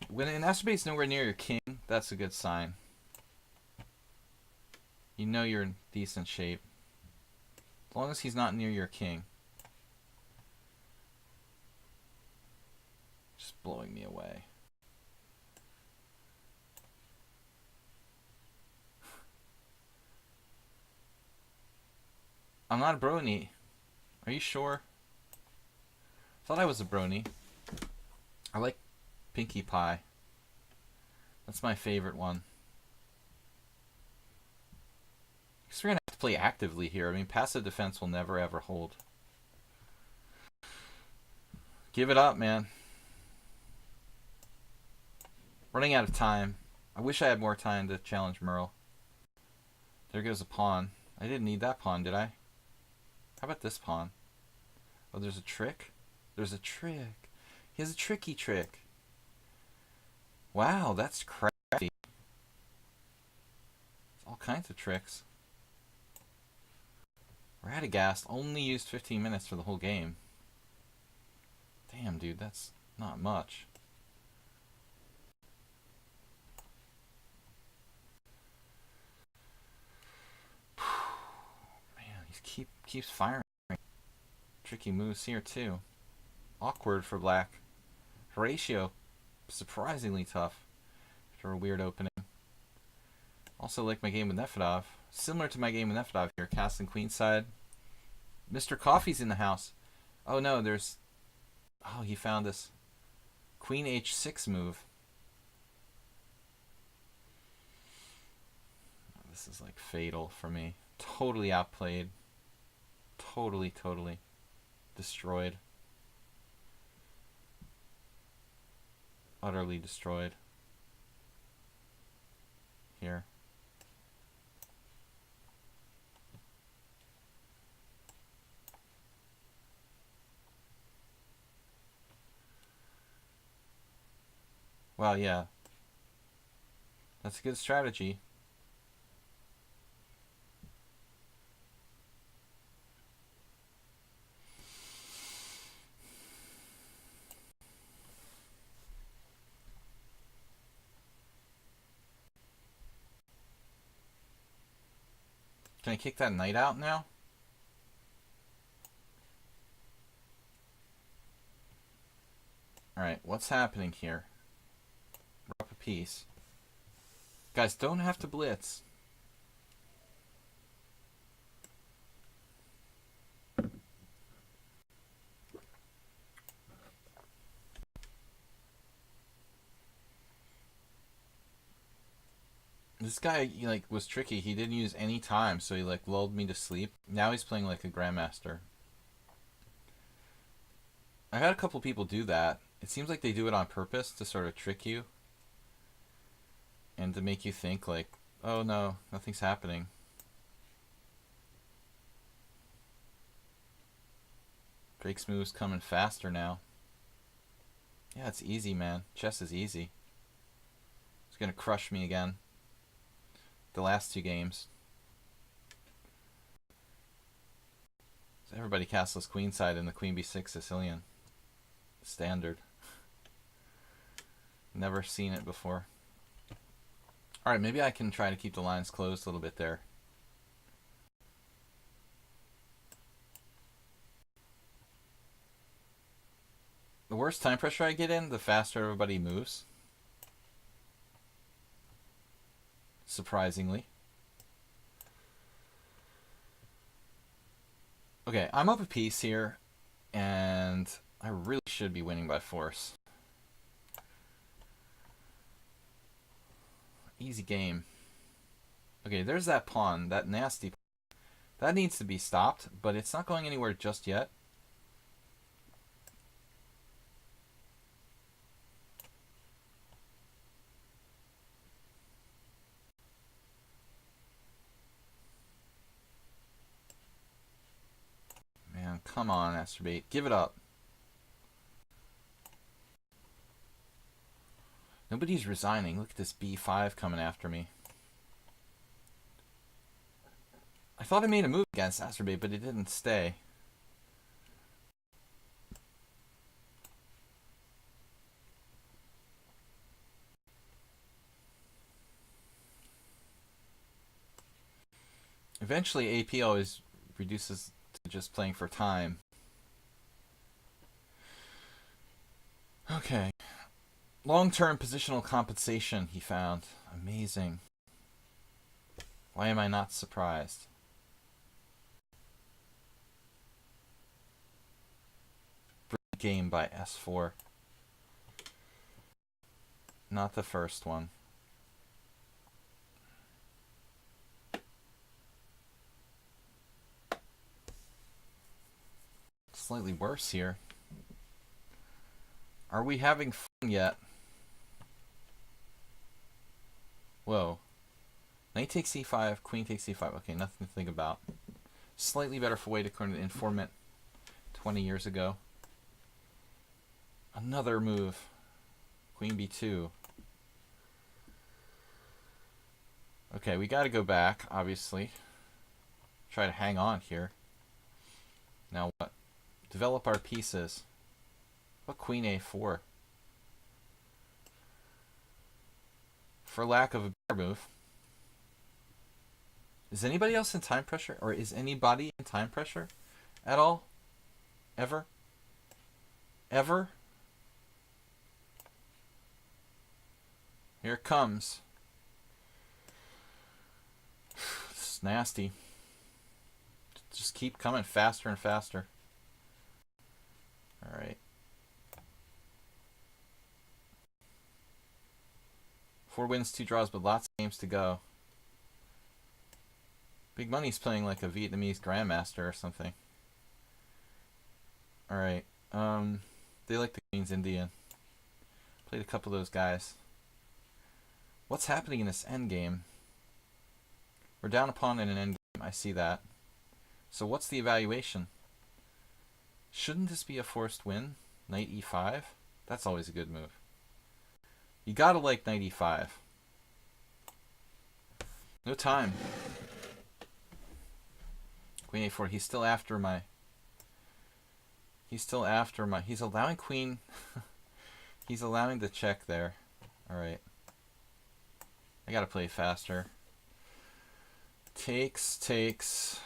When an acerbate's nowhere near your king, that's a good sign. You know you're in decent shape. As long as he's not near your king. Just blowing me away. I'm not a brony. Are you sure? Thought I was a brony. I like Pinkie Pie. That's my favorite one. Because we're going to have to play actively here. I mean, passive defense will never ever hold. Give it up, man. Running out of time. I wish I had more time to challenge Merle. There goes a pawn. I didn't need that pawn, did I? How about this pawn? Oh, there's a trick? There's a trick. He has a tricky trick. Wow, that's crafty. All kinds of tricks. Radagast only used 15 minutes for the whole game. Damn, dude, that's not much. Man, he keeps firing. Tricky moves here too. Awkward for black. Horatio, surprisingly tough after a weird opening. Also like my game with Nefedov. Similar to my game with Nefedov here. Castling queenside. Mr. Coffee's in the house. Oh no, there's... Oh, he found this. Queen h6 move. This is like fatal for me. Totally outplayed. Totally destroyed. Utterly destroyed. Here. Well, yeah. That's a good strategy. Can I kick that knight out now? Alright, what's happening here? We're up a piece. Guys, don't have to blitz. This guy, he, like, was tricky. He didn't use any time, so he, like, lulled me to sleep. Now he's playing like a grandmaster. I had a couple people do that. It seems like they do it on purpose to sort of trick you. And to make you think, like, oh no, nothing's happening. Drake's move's coming faster now. Yeah, it's easy, man. Chess is easy. It's gonna crush me again. The last two games. So everybody castles queenside in the queen b6 Sicilian. Standard. Never seen it before. Alright, maybe I can try to keep the lines closed a little bit there. The worse time pressure I get in, the faster everybody moves. Surprisingly. Okay, I'm up a piece here, and I really should be winning by force. Easy game. Okay, there's that pawn, that nasty pawn. That needs to be stopped, but it's not going anywhere just yet. Man, come on, Astrobate. Give it up. Nobody's resigning. Look at this b5 coming after me. I thought I made a move against Astrobate, but it didn't stay. Eventually, AP always reduces to just playing for time. Okay. Long-term positional compensation he found. Amazing. Why am I not surprised? Brilliant game by S4. Not the first one. Slightly worse here. Are we having fun yet? Whoa. Knight takes c5, queen takes c5. Okay, nothing to think about. Slightly better way to turn an informant 20 years ago. Another move. Queen b2. Okay, we got to go back, obviously. Try to hang on here. Now what? Develop our pieces. What queen a4? For lack of a better move. Is anybody else in time pressure? Or is anybody in time pressure at all? Ever? Ever? Here it comes. It's nasty. Just keep coming faster and faster. All right. 4 wins, 2 draws, but lots of games to go. Big Money's playing like a Vietnamese grandmaster or something. All right. They like the Queen's Indian. Played a couple of those guys. What's happening in this endgame? We're down a pawn in an endgame. I see that. So what's the evaluation? Shouldn't this be a forced win? Knight e5? That's always a good move. You gotta like knight e5. No time. Queen a4. He's still after my... He's allowing queen... He's allowing the check there. Alright. I gotta play faster. Takes.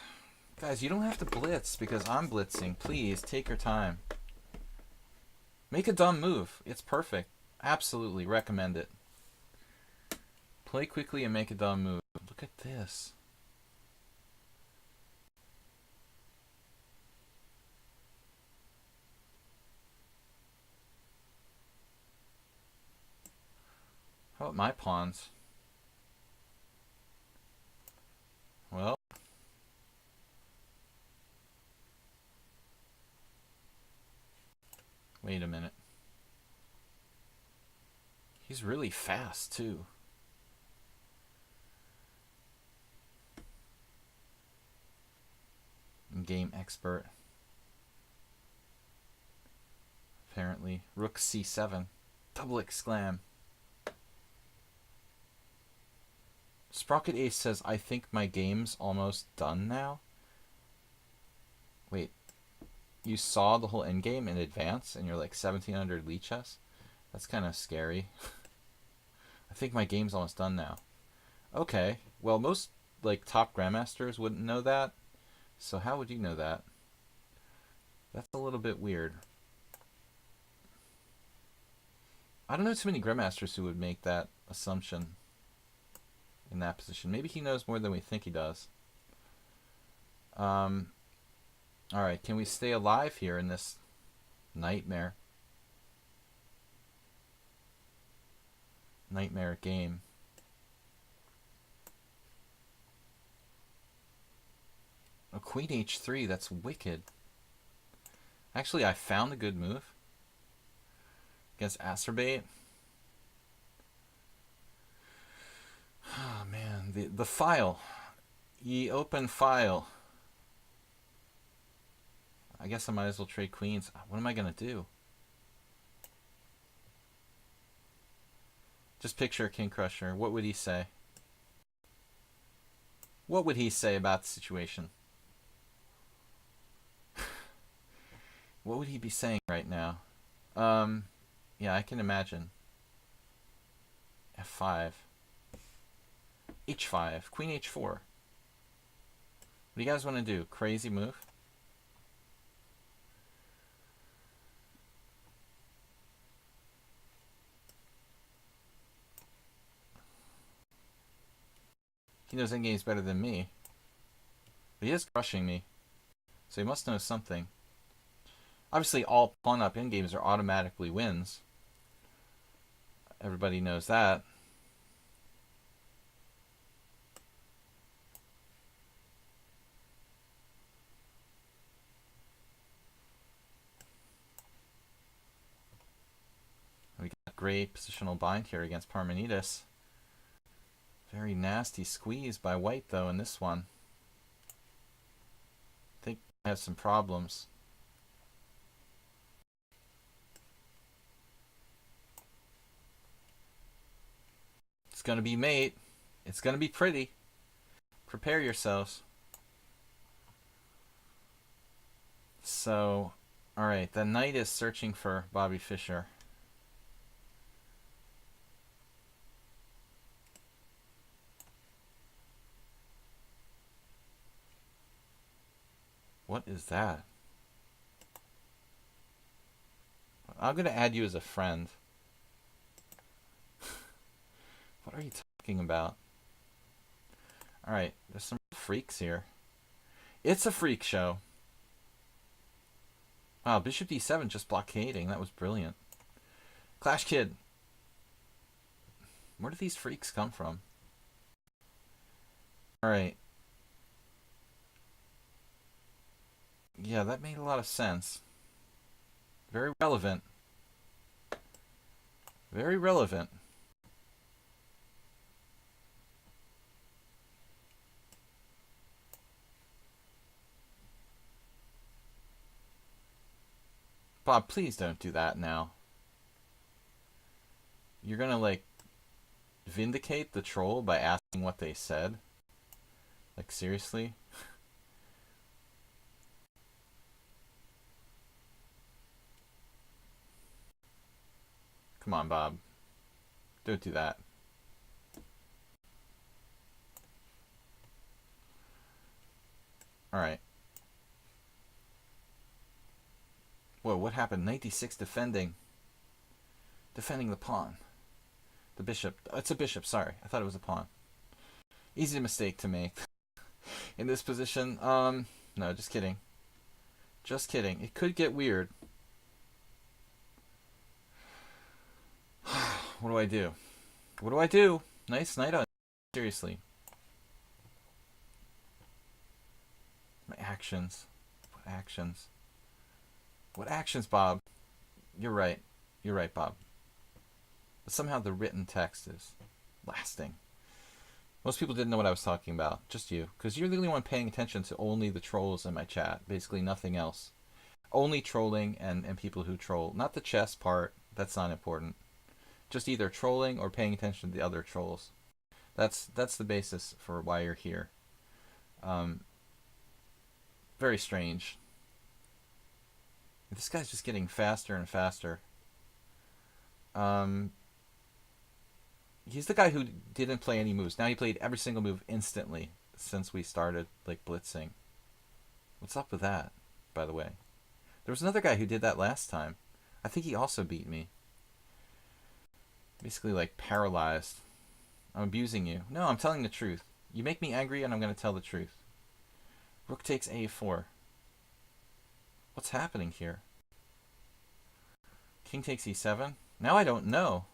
Guys, you don't have to blitz because I'm blitzing. Please, take your time. Make a dumb move. It's perfect. Absolutely recommend it. Play quickly and make a dumb move. Look at this. How about my pawns? Well, wait a minute. He's really fast, too. Game expert. Apparently. Rook c7. Double exclam. Sprocket Ace says, I think my game's almost done now. Wait. You saw the whole endgame in advance and you're like 1700 lichess? That's kind of scary. I think my game's almost done now. Okay. Well, most like top grandmasters wouldn't know that. So how would you know that? That's a little bit weird. I don't know too many grandmasters who would make that assumption in that position. Maybe he knows more than we think he does. Alright, can we stay alive here in this nightmare game? Oh, Queen h3, that's wicked. Actually, I found a good move against Acerbate. Oh man, the file. Ye open file. I guess I might as well trade queens. What am I gonna do? Just picture a King Crusher. What would he say? What would he say about the situation? What would he be saying right now? Yeah, I can imagine. F5. H5. Queen H4. What do you guys want to do? Crazy move? He knows endgames better than me. But he is crushing me. So he must know something. Obviously, all pawn-up endgames are automatically wins. Everybody knows that. We got great positional bind here against Parmenides. Very nasty squeeze by white, though, in this one. I think I have some problems. It's going to be mate. It's going to be pretty. Prepare yourselves. So, alright, the knight is searching for Bobby Fischer. What is that? I'm going to add you as a friend. What are you talking about? Alright, there's some Freaks here. It's a freak show. Wow, bishop d7 just blockading. That was brilliant. Clash Kid. Where do these freaks come from? Alright. Yeah, that made a lot of sense. Very relevant. Very relevant. Bob, please don't do that now. You're gonna, like, vindicate the troll by asking what they said? Like, seriously? Come on, Bob. Don't do that. Alright. Whoa, what happened? Knight d6 defending. Defending the pawn. The bishop. It's a bishop, sorry. I thought it was a pawn. Easy mistake to make. In this position. No, just kidding. Just kidding. It could get weird. What do I do? What do I do? Nice knight on. Seriously. My actions. What actions? What actions, Bob? You're right. You're right, Bob. But somehow the written text is lasting. Most people didn't know what I was talking about. Just you. Because you're the only one paying attention to only the trolls in my chat. Basically nothing else. Only trolling and people who troll. Not the chess part. That's not important. Just either trolling or paying attention to the other trolls. That's the basis for why you're here. Very strange. This guy's just getting faster and faster. He's the guy who didn't play any moves. Now he played every single move instantly since we started, like, blitzing. What's up with that, by the way? There was another guy who did that last time. I think he also beat me. Basically, like, paralyzed. I'm abusing you. No, I'm telling the truth. You make me angry and I'm going to tell the truth. Rook takes a4. What's happening here? King takes e7. Now I don't know.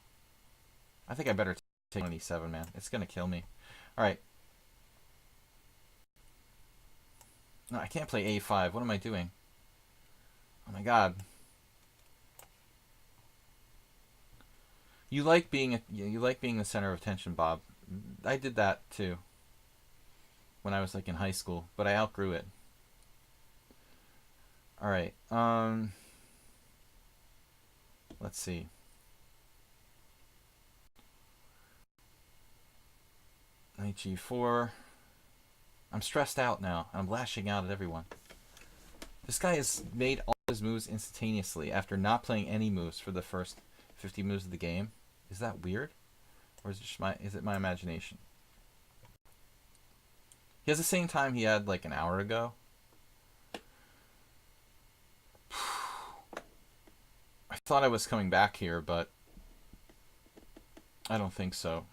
I think I better take on e7, man. It's going to kill me. Alright. No, I can't play a5. What am I doing? Oh my god. You like being the center of attention, Bob. I did that too. When I was, like, in high school, but I outgrew it. Alright. Let's see. Knight g4. I'm stressed out now. I'm lashing out at everyone. This guy has made all his moves instantaneously after not playing any moves for the first 50 moves of the game. Is that weird? Or is it just my imagination? He has the same time he had like an hour ago. I thought I was coming back here, but I don't think so.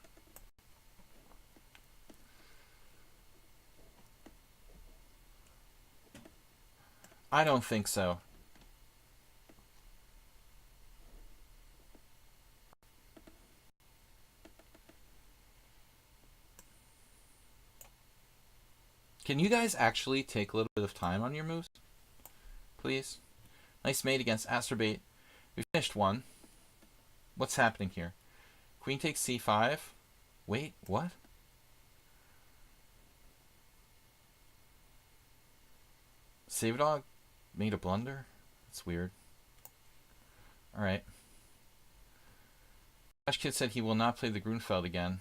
I don't think so. Can you guys actually take a little bit of time on your moves? Please? Nice mate against Astrobate. We finished one. What's happening here? Queen takes c5. Wait, what? Savadog made a blunder? That's weird. Alright. Flash Kid said he will not play the Grunfeld again.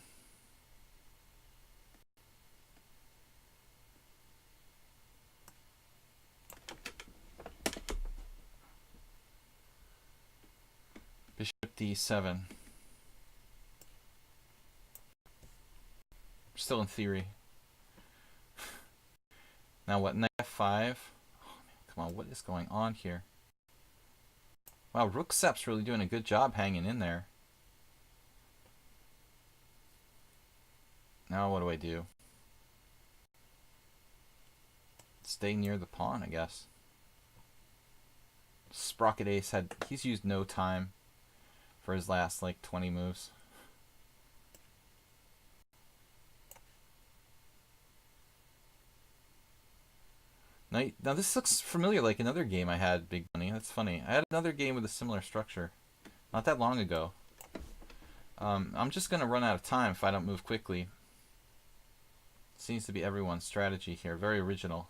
Bishop d7. Still in theory. Now what? Knight f5. Oh, man, come on, what is going on here? Wow, Rook Sep's really doing a good job hanging in there. Now what do I do? stay near the pawn, I guess. Sprocket Ace he's used no time for his last like 20 moves. Now this looks familiar, like another game I had, Big Money. That's funny. I had another game with a similar structure not that long ago. I'm just going to run out of time if I don't move quickly. Seems to be everyone's strategy here. Very original.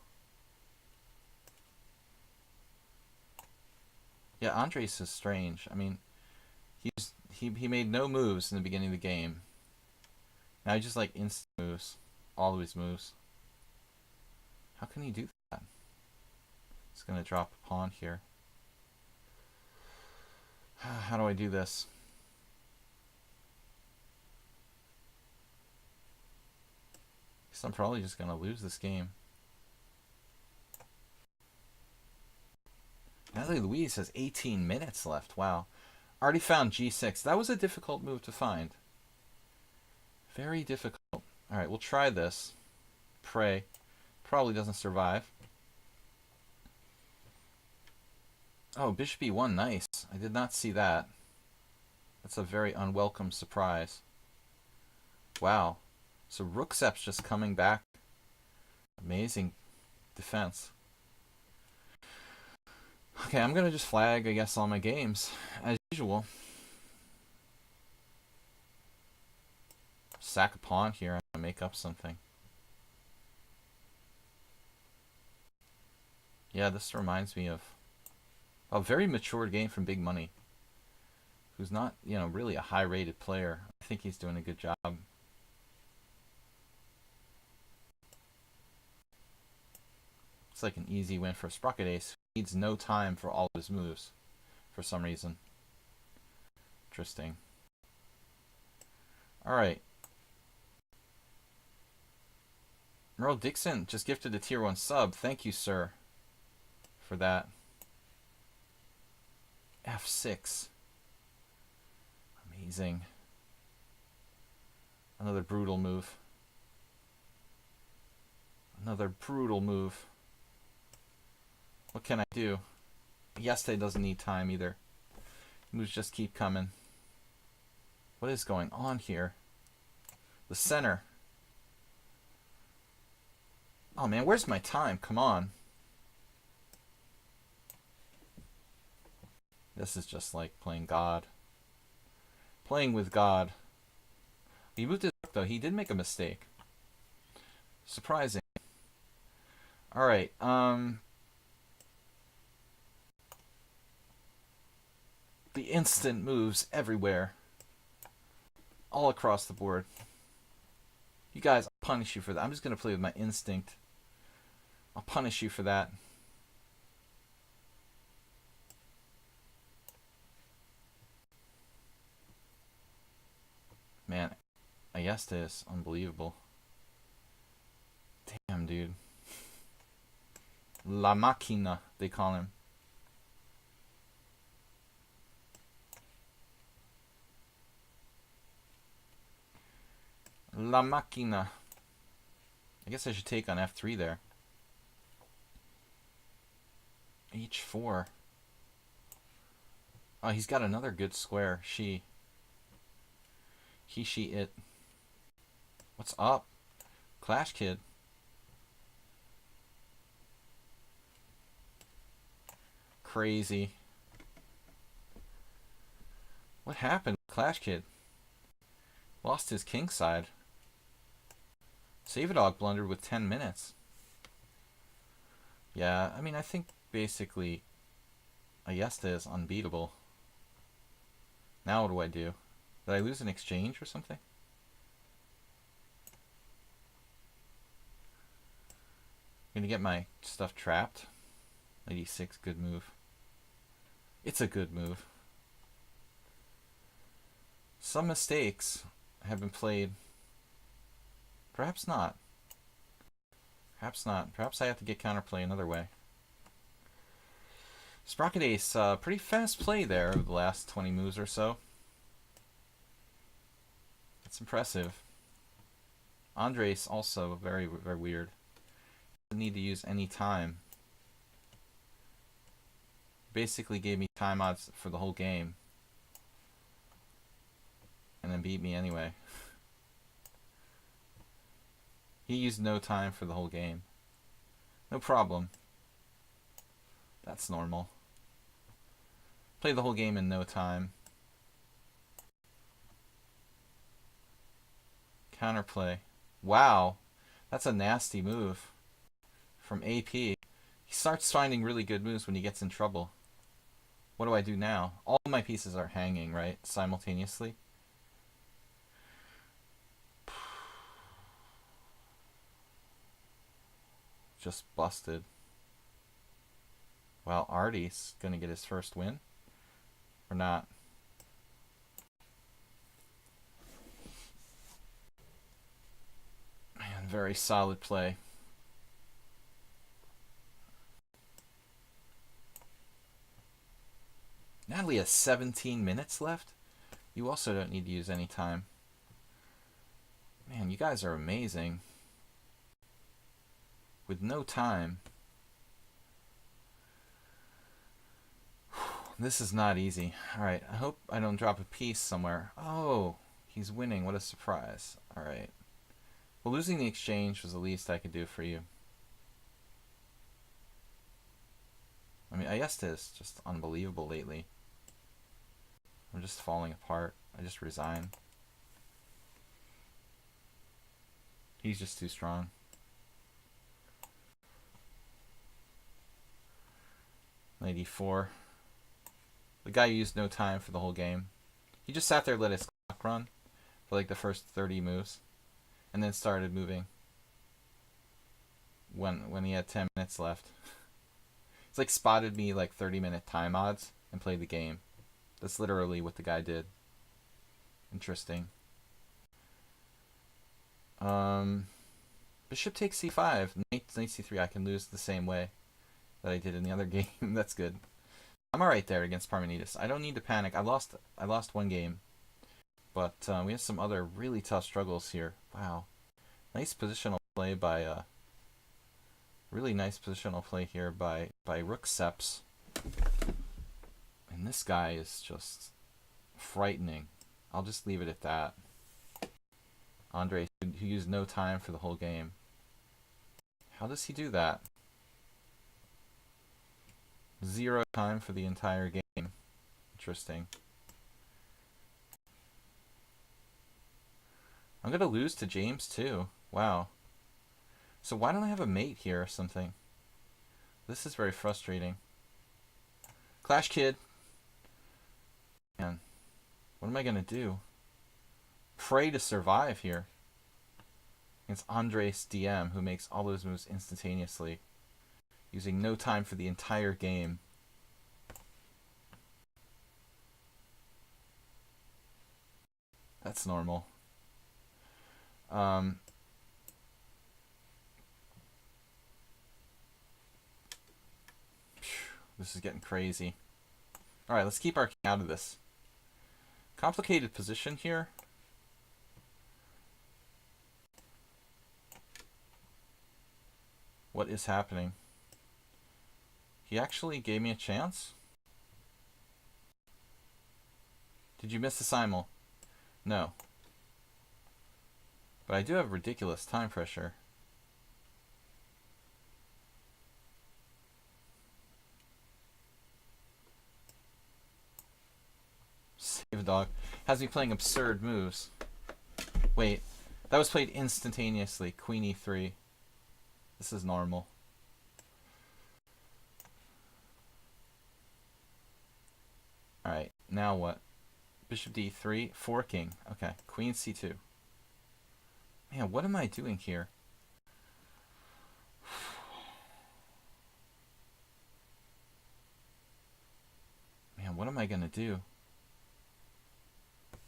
Yeah, Andres is strange. I mean, he made no moves in the beginning of the game. Now he just like instant moves. Always moves. How can he do that? He's going to drop a pawn here. How do I do this? Guess I'm probably just going to lose this game. Natalie Louise has 18 minutes left. Wow. Already found G6. That was a difficult move to find. Very difficult. Alright, we'll try this. Pray. Probably doesn't survive. Oh, Bishop E1. Nice. I did not see that. That's a very unwelcome surprise. Wow. So Rookzep's just coming back. Amazing defense. Okay, I'm going to just flag, I guess, all my games, as usual. Sack a pawn here, I'm going to make up something. Yeah, this reminds me of a very mature game from Big Money, who's not, really a high-rated player. I think he's doing a good job. It's like an easy win for Sprocket Ace, who needs no time for all of his moves, for some reason. Interesting. Alright. Merle Dixon just gifted a tier 1 sub. Thank you, sir, for that. F6. Amazing. Another brutal move. Another brutal move. What can I do? Yesterday doesn't need time either. Moves just keep coming. What is going on here? The center. Oh man, where's my time? Come on. This is just like playing God. Playing with God. He moved his rook though. He did make a mistake. Surprising. Alright, the instant moves everywhere. All across the board. You guys, I'll punish you for that. I'm just going to play with my instinct. I'll punish you for that. Man, Ayesta is unbelievable. Damn, dude. La Máquina, they call him. La Máquina. I guess I should take on F3 there. H4. Oh, he's got another good square. He, she, it. What's up? Clash Kid. Crazy. What happened? Clash Kid lost his king side. Savadog blundered with 10 minutes. Yeah, I mean, I think basically Ayesta is unbeatable. Now what do I do? Did I lose an exchange or something? I'm gonna get my stuff trapped. 86, good move. It's a good move. Some mistakes have been played. Perhaps not. Perhaps not. Perhaps I have to get counterplay another way. Sprocket Ace, pretty fast play there over the last 20 moves or so. That's impressive. Andres also very, very weird. doesn't need to use any time. Basically gave me time odds for the whole game. And then beat me anyway. He used no time for the whole game. No problem. That's normal. Play the whole game in no time. Counterplay. Wow. That's a nasty move from AP. He starts finding really good moves when he gets in trouble. What do I do now? All my pieces are hanging, right? Simultaneously. Just busted. Well, Artie's gonna get his first win. Or not. Man, very solid play. Natalie has 17 minutes left. You also don't need to use any time. Man, you guys are amazing. With no time. This is not easy. Alright, I hope I don't drop a piece somewhere. Oh, he's winning. What a surprise. Alright. Well, losing the exchange was the least I could do for you. I mean, Ayesta is just unbelievable lately. I'm just falling apart. I just resign. He's just too strong. '94. The guy used no time for the whole game. He just sat there, let his clock run for like the first 30 moves, and then started moving when he had 10 minutes left. It's like spotted me like 30-minute time odds and played the game. That's literally what the guy did. Interesting. Bishop takes c5. Knight c3. I can lose the same way that I did in the other game. That's good. I'm alright there against Parmenides. I don't need to panic. I lost one game. But we have some other really tough struggles here. Wow. Nice positional play by... really nice positional play here by Rook Seps. And this guy is just frightening. I'll just leave it at that. Andre, who used no time for the whole game. How does he do that? 0 time for the entire game. Interesting. I'm going to lose to James too. Wow. So why don't I have a mate here or something? This is very frustrating. Clash Kid. Man, what am I going to do? Pray to survive here. Against Andres DM, who makes all those moves instantaneously. Using no time for the entire game. That's normal. This is getting crazy. Alright, let's keep our king out of this. Complicated position here. What is happening? He actually gave me a chance? Did you miss the simul? No. But I do have ridiculous time pressure. Save dog. Has me playing absurd moves. Wait, that was played instantaneously. Queen e3. This is normal. Alright, now what? Bishop d3, forking. Okay, queen c2. Man, what am I doing here? Man, what am I gonna do?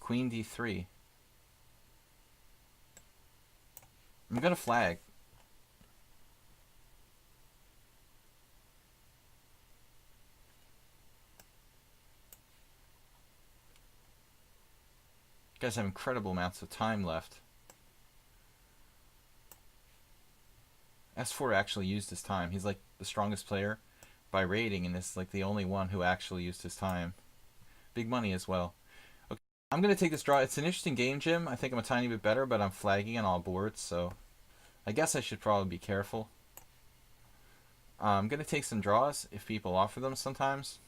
Queen d3. I'm gonna flag. You guys have incredible amounts of time left. S4 actually used his time. He's like the strongest player by rating, and is like the only one who actually used his time. Big money as well. Okay, I'm gonna take this draw. It's an interesting game, Jim. I think I'm a tiny bit better, but I'm flagging on all boards, so I guess I should probably be careful. I'm gonna take some draws if people offer them sometimes.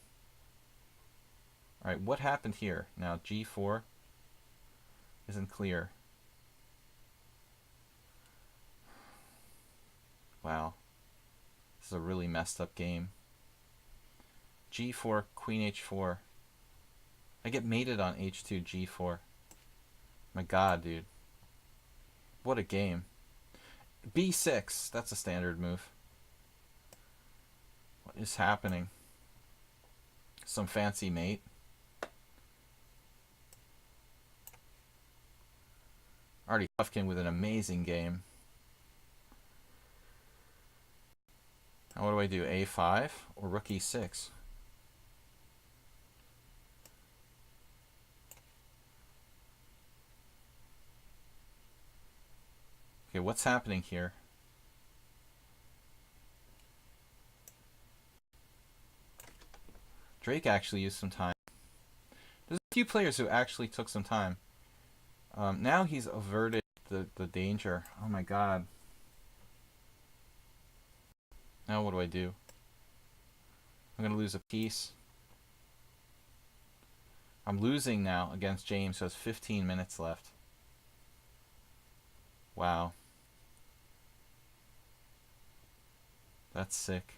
All right, what happened here? Now G4 isn't clear. Wow, this is a really messed up game. G4, Queen H4. I get mated on H2, G4. My God, dude. What a game. B6, that's a standard move. What is happening? Some fancy mate. Artie Puffkin with an amazing game. Now what do I do? A5 or rook E6? Okay, what's happening here? Drake actually used some time. There's a few players who actually took some time. Now he's averted the danger. Oh my God. Now what do I do? I'm going to lose a piece. I'm losing now against James, who has 15 minutes left. Wow. That's sick.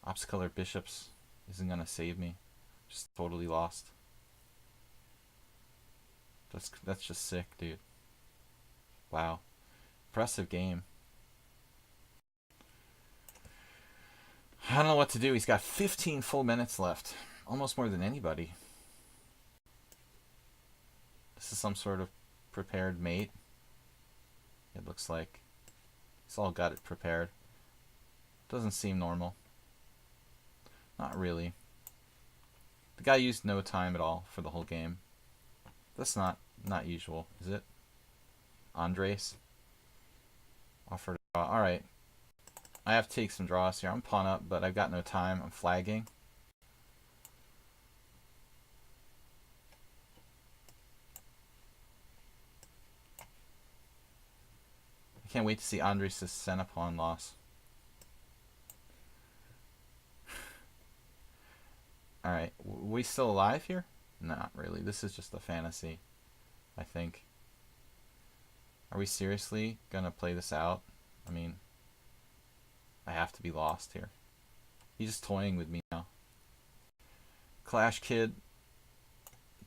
Ops color bishops isn't going to save me. Just totally lost. That's just sick, dude. Wow. Impressive game. I don't know what to do. He's got 15 full minutes left. Almost more than anybody. This is some sort of prepared mate. It looks like. He's all got it prepared. Doesn't seem normal. Not really. The guy used no time at all for the whole game. That's not usual, is it? Andres offered a draw. Alright. I have to take some draws here. I'm pawn up, but I've got no time. I'm flagging. I can't wait to see Andres' center pawn loss. Alright, we still alive here? Not really. This is just a fantasy, I think. Are we seriously gonna play this out? I mean, I have to be lost here. He's just toying with me now. Clash Kid.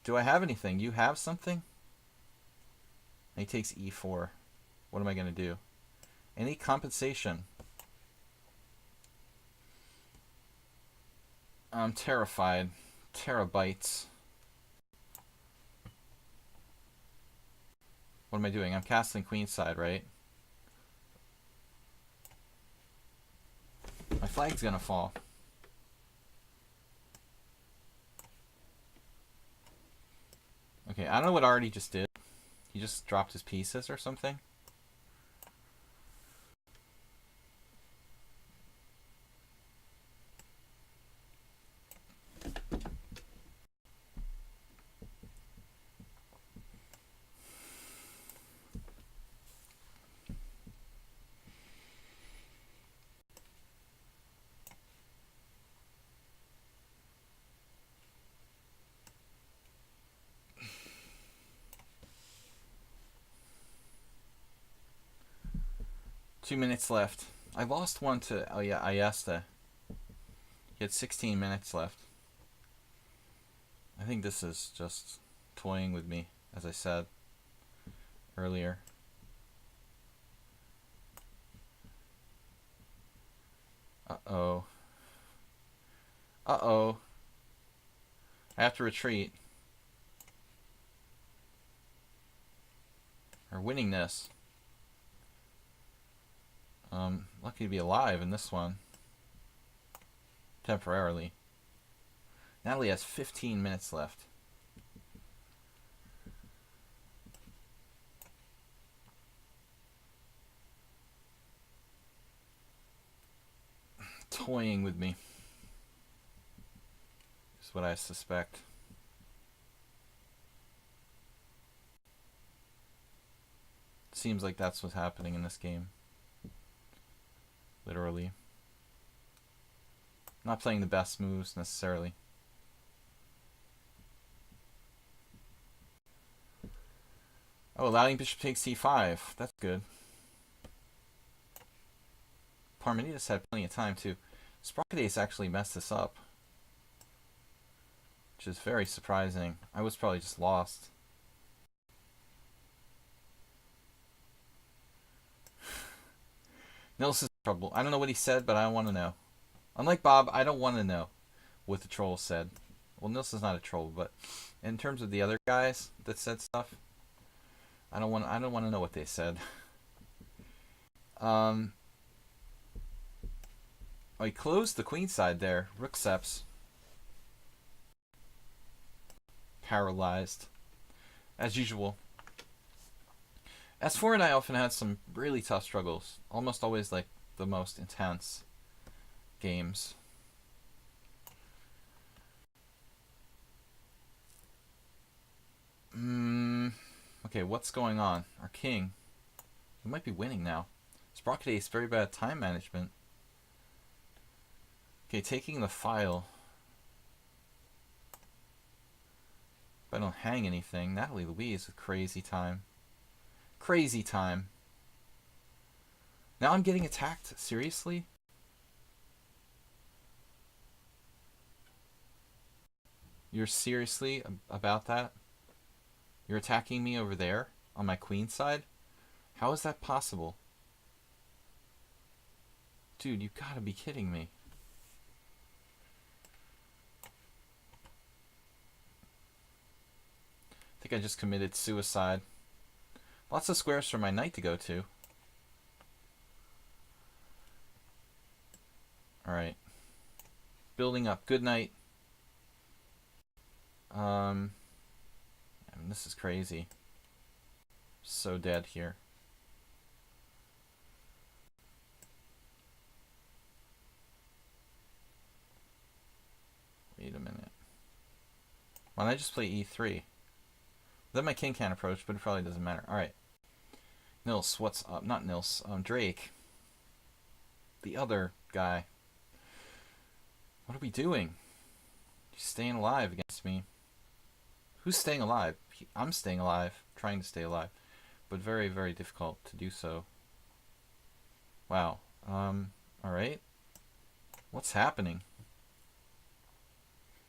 Do I have anything? You have something? And he takes E4. What am I gonna do? Any compensation? I'm terrified. Terabytes. What am I doing? I'm castling queenside, right? My flag's gonna fall. Okay, I don't know what Artie just did. He just dropped his pieces or something. Two minutes left. I lost one to, oh yeah, Ayesta. He had 16 minutes left. I think this is just toying with me, as I said earlier. Uh-oh. Uh-oh. I have to retreat. We're winning this. Lucky to be alive in this one. Temporarily. Natalie has 15 minutes left. toying with me. Is what I suspect. Seems like that's what's happening in this game. Literally. Not playing the best moves necessarily. Oh, allowing bishop takes c5. That's good. Parmenides had plenty of time too. Sprockadace actually messed this up, which is very surprising. I was probably just lost. Nils is in trouble. I don't know what he said, but I don't want to know. Unlike Bob, I don't want to know what the troll said. Well, Nils is not a troll, but in terms of the other guys that said stuff, I don't want to know what they said. Oh, he closed the queen side there. Rook ceps. Paralyzed. As usual. S4 and I often had some really tough struggles. Almost always like the most intense games. Okay, what's going on? Our king. We might be winning now. Sprockadace, very bad time management. Okay, taking the file. If I don't hang anything, Natalie Louise with crazy time. Crazy time. Now I'm getting attacked? Seriously? You're seriously about that? You're attacking me over there on my queen side? How is that possible? Dude, you gotta be kidding me. I think I just committed suicide. Lots of squares for my knight to go to. Alright. Building up. Good night. I mean, this is crazy. So dead here. Wait a minute. Why don't I just play e3? Then my king can't approach, but it probably doesn't matter. Alright. Nils, what's up? Not Nils. Drake. The other guy. What are we doing? He's staying alive against me. Who's staying alive? I'm staying alive. Trying to stay alive. But very, very difficult to do so. Wow. Alright. What's happening?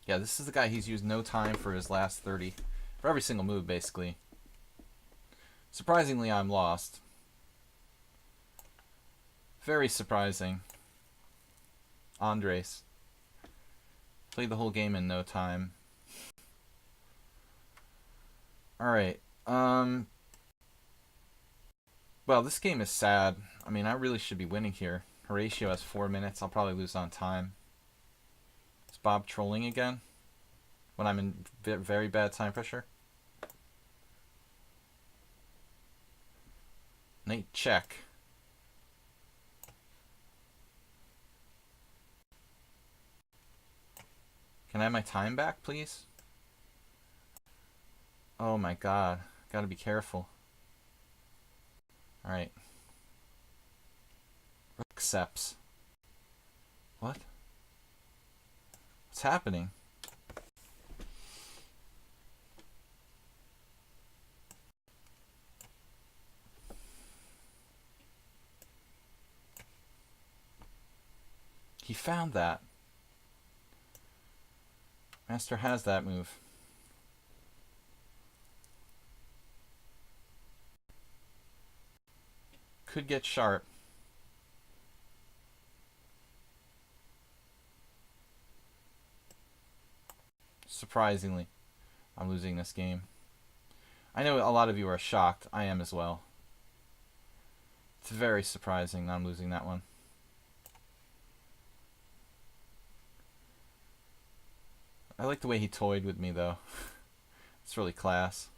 Yeah, this is the guy he's used no time for his last 30. For every single move, basically. Surprisingly, I'm lost. Very surprising. Andres. Played the whole game in no time. Alright. Well, this game is sad. I mean, I really should be winning here. Horatio has 4 minutes. I'll probably lose on time. Is Bob trolling again? When I'm in very bad time pressure? Knight check. Can I have my time back, please? Oh my god. Gotta be careful. Alright. Rook ceps. What? What's happening? He found that. Master has that move. Could get sharp. Surprisingly, I'm losing this game. I know a lot of you are shocked. I am as well. It's very surprising that I'm losing that one. I like the way he toyed with me, though. It's really class.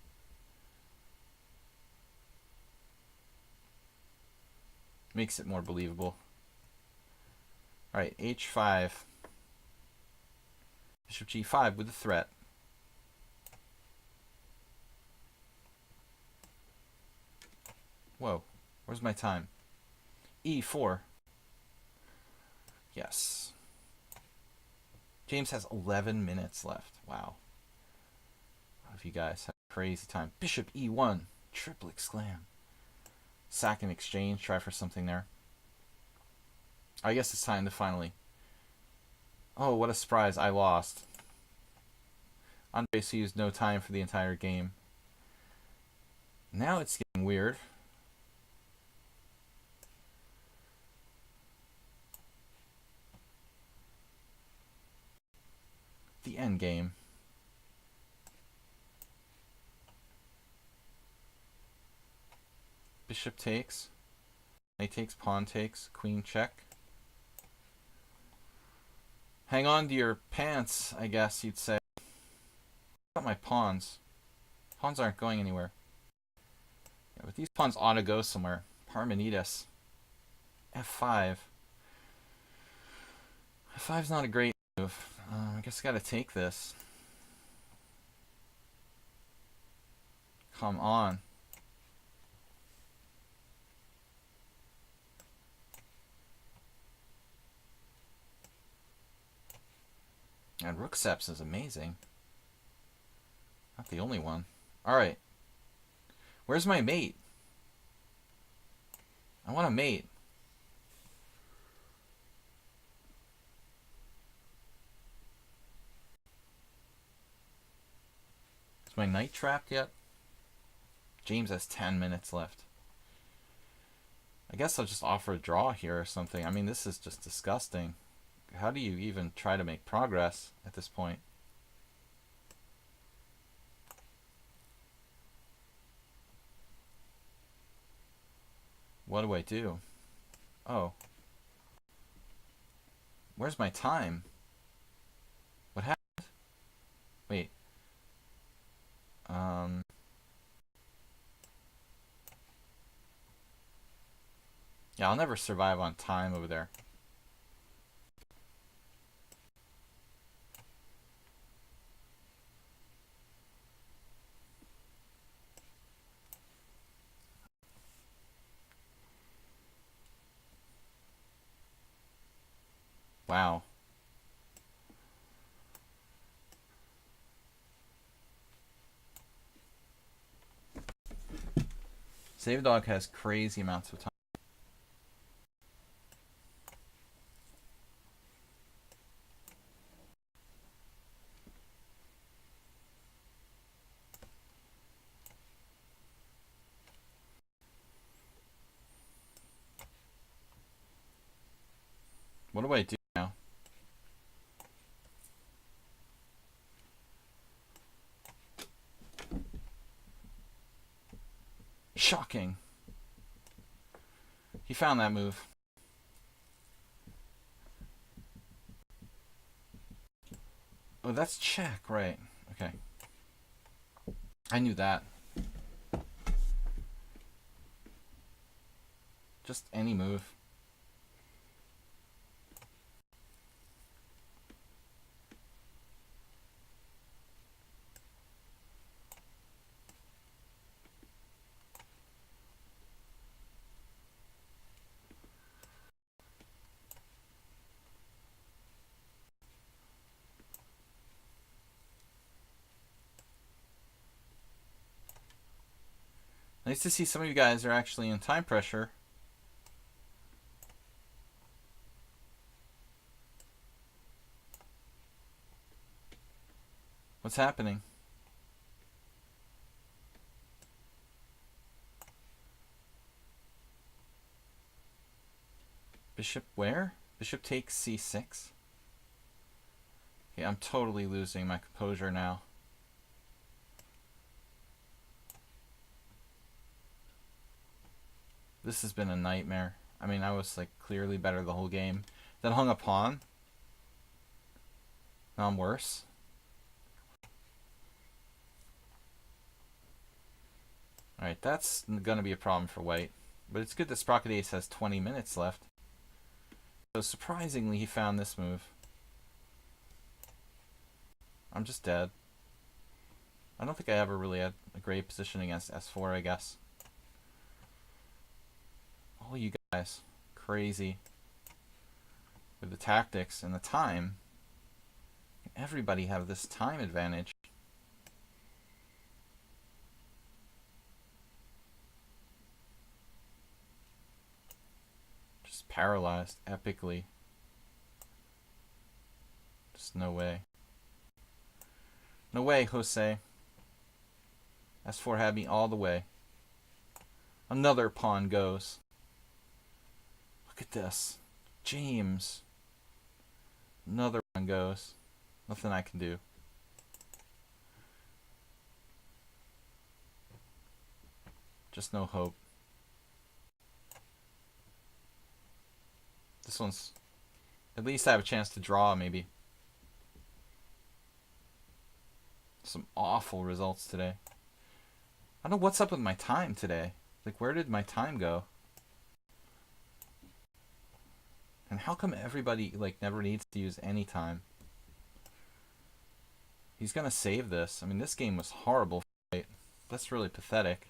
Makes it more believable. Alright, h5. Bishop g5 with a threat. Whoa, where's my time? e4. Yes. James has 11 minutes left. Wow. A lot of you guys have a crazy time. Bishop e1. Triple exclam. Sack and exchange. Try for something there. I guess it's time to finally... Oh, what a surprise. I lost. Andres used no time for the entire game. Now it's getting weird. The end game. Bishop takes. Knight takes, pawn takes, queen check. Hang on to your pants, I guess you'd say. Got my pawns. Pawns aren't going anywhere. Yeah, but these pawns ought to go somewhere. Parmenides. f5. f5's not a great move. I guess I gotta take this. Come on. And rook ceps is amazing. Not the only one. Alright. Where's my mate? I want a mate. Is my knight trapped yet? James has 10 minutes left. I guess I'll just offer a draw here or something. I mean, this is just disgusting. How do you even try to make progress at this point? What do I do? Oh. Where's my time? What happened? Wait. Yeah, I'll never survive on time over there. Wow. Save Dog has crazy amounts of time. What do I do now? Shocking. He found that move. Oh, that's check, right. Okay. I knew that. Just any move. Nice to see some of you guys are actually in time pressure. What's happening? Bishop where? Bishop takes c6. Okay, I'm totally losing my composure now. This has been a nightmare. I mean, I was like clearly better the whole game. Then hung a pawn. Now I'm worse. Alright, that's gonna be a problem for white. But it's good that Sprocket Ace has 20 minutes left. So surprisingly, he found this move. I'm just dead. I don't think I ever really had a great position against S4, I guess. All you guys, crazy. With the tactics and the time. Everybody have this time advantage. Just paralyzed epically. Just no way. No way, Jose. S4 had me all the way. Another pawn goes. Look at this. James. Another one goes. Nothing I can do. Just no hope. This one's... At least I have a chance to draw, maybe. Some awful results today. I don't know what's up with my time today. Like, where did my time go? And how come everybody, like, never needs to use any time? He's gonna save this. I mean, this game was horrible. Right? That's really pathetic.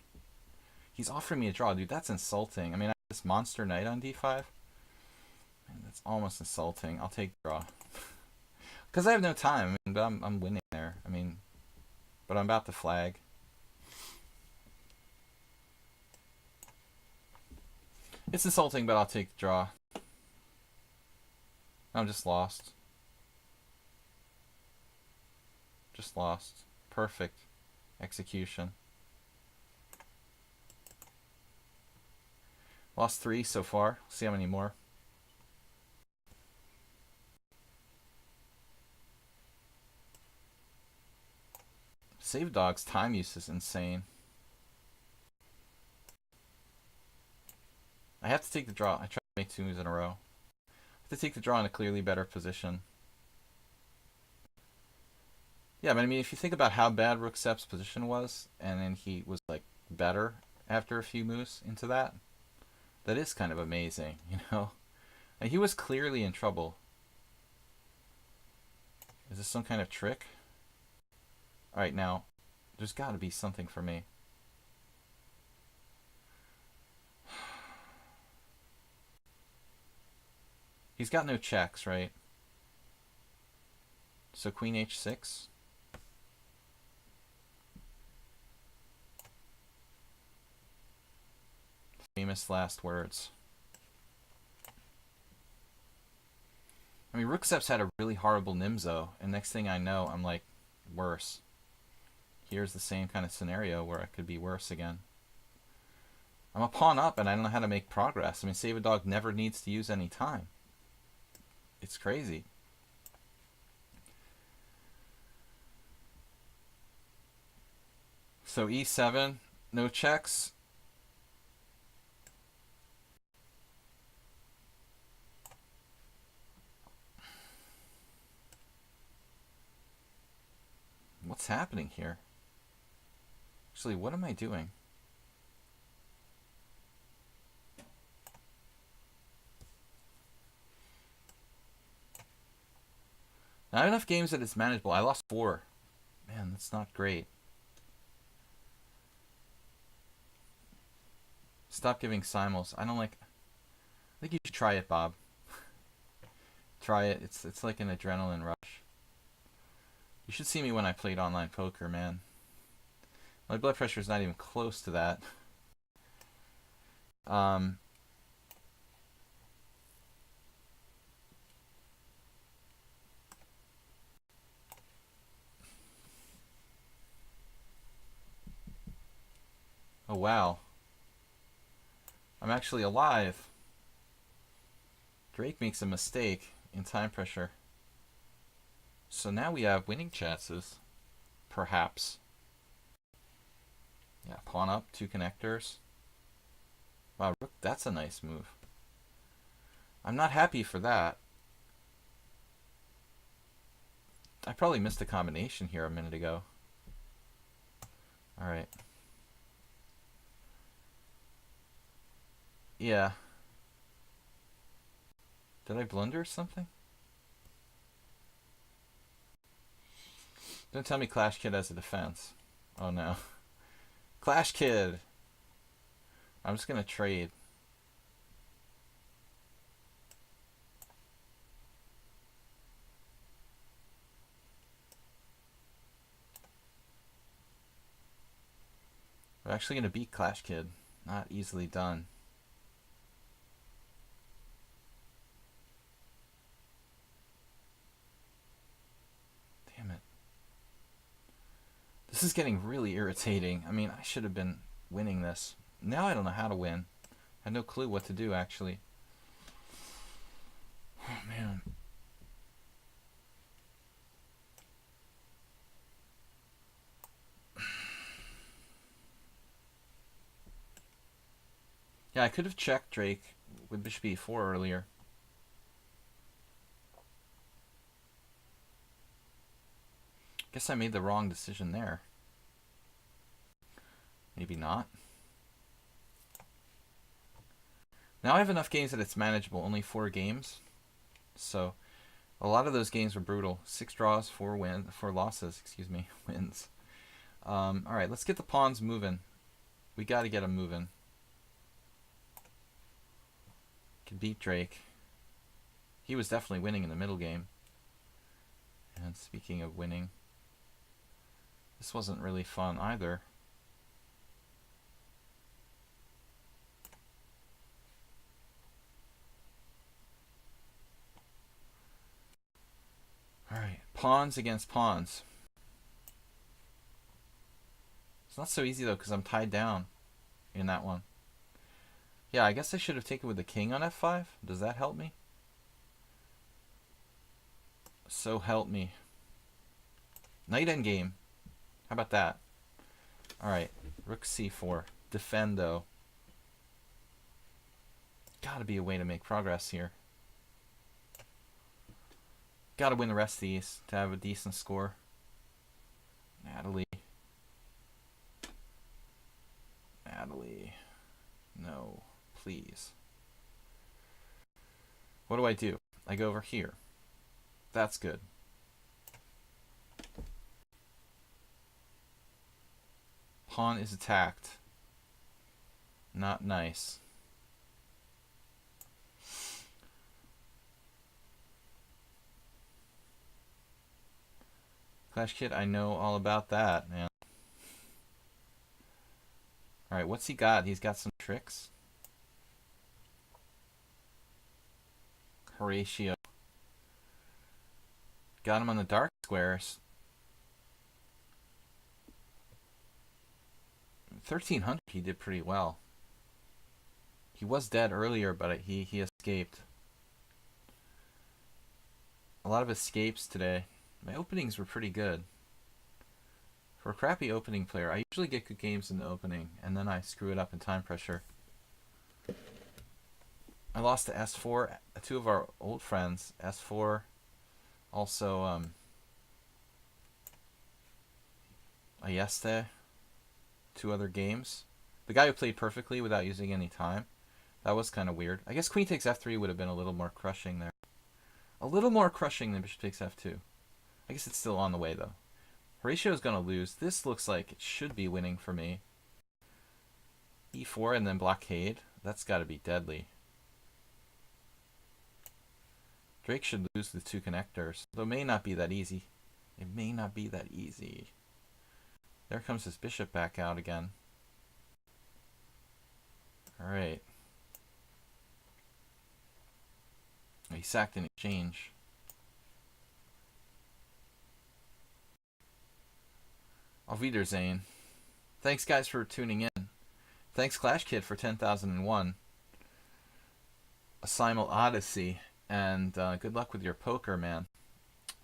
He's offering me a draw. Dude, that's insulting. I mean, I have this monster knight on d5. Man, that's almost insulting. I'll take draw. Because I have no time. I mean, but I'm winning there. I mean, but I'm about to flag. It's insulting, but I'll take the draw. I'm just lost. Just lost. Perfect execution. Lost 3 so far. See how many more. Save Dog's time use is insane. I have to take the draw. I try to make 2 moves in a row. I have to take the draw in a clearly better position. Yeah, but I mean, if you think about how bad Rook Sepp's position was, and then he was like better after a few moves into that, that is kind of amazing, you know? And he was clearly in trouble. Is this some kind of trick? Alright, now, there's got to be something for me. He's got no checks, right? So Queen H6. Famous last words. I mean, Rook Sepp's had a really horrible Nimzo, and next thing I know, I'm like, worse. Here's the same kind of scenario where I could be worse again. I'm a pawn up, and I don't know how to make progress. I mean, Save a Dog never needs to use any time. It's crazy. So E7, no checks. What's happening here? Actually, what am I doing? I have enough games that it's manageable. I lost 4. Man, that's not great. Stop giving simuls. I don't like... I think you should try it, Bob. Try it. It's like an adrenaline rush. You should see me when I played online poker, man. My blood pressure is not even close to that. Oh, wow. I'm actually alive. Drake makes a mistake in time pressure. So now we have winning chances. Perhaps. Yeah, pawn up, 2 connectors. Wow, Rook, that's a nice move. I'm not happy for that. I probably missed a combination here a minute ago. Alright. Yeah. Did Did I blunder something? Don't tell me Clash Kid has a defense. Oh no. Clash Kid! I'm just gonna trade. We're actually gonna beat Clash Kid. Not easily done. Damn it. This is getting really irritating. I mean, I should have been winning this. Now I don't know how to win. I have no clue what to do, actually. Oh, man. Yeah, I could have checked Drake with bishop e4 earlier. Guess I made the wrong decision there. Maybe not. Now I have enough games that it's manageable. Only 4 games. So a lot of those games were brutal. 6 draws, 4 losses, excuse me, wins. All right, let's get the pawns moving. We got to get them moving. Can beat Drake. He was definitely winning in the middle game. And speaking of winning, this wasn't really fun either. Alright, pawns against pawns. It's not so easy though because I'm tied down in that one. Yeah, I guess I should have taken with the king on f5. Does that help me? So help me. Knight endgame. How about that? Alright, rook c4. Defendo. Gotta be a way to make progress here. Gotta win the rest of these to have a decent score. Natalie. Natalie. No, please. What do? I go over here. That's good. Pawn is attacked. Not nice. Clash Kid, I know all about that, man. Alright, what's he got? He's got some tricks. Horatio. Got him on the dark squares. 1300, he did pretty well. He was dead earlier, but he escaped. A lot of escapes today. My openings were pretty good. For a crappy opening player, I usually get good games in the opening, and then I screw it up in time pressure. I lost to S4, 2 of our old friends, S4, also Ayeste, 2 other games. The guy who played perfectly without using any time. That was kind of weird. I guess queen takes f3 would have been a little more crushing there. A little more crushing than bishop takes f2. I guess it's still on the way, though. Horatio is going to lose. This looks like it should be winning for me. E4 and then blockade. That's got to be deadly. Drake should lose the 2 connectors. Though it may not be that easy. It may not be that easy. There comes his bishop back out again. Alright. He sacked in exchange. Auf Wiedersehen. Thanks guys for tuning in. Thanks Clash Kid for 10,001. A simul odyssey. And good luck with your poker, man.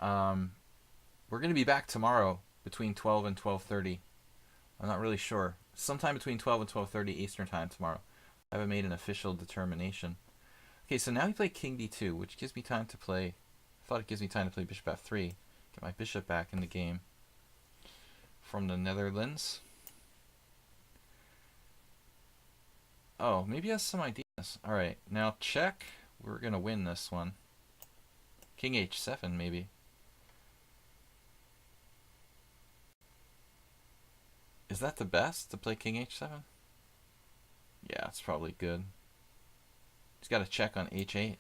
We're going to be back tomorrow between 12 and 12:30. I'm not really sure. Sometime between 12 and 12:30 Eastern time tomorrow. I haven't made an official determination. Okay, so now he played king d2, which gives me time to play... I thought it gives me time to play bishop f3. Get my bishop back in the game. From the Netherlands. Oh, maybe he has some ideas. Alright, now check. We're gonna win this one. King h7 maybe. Is that the best to play king h7? Yeah, it's probably good. He's got to check on h8.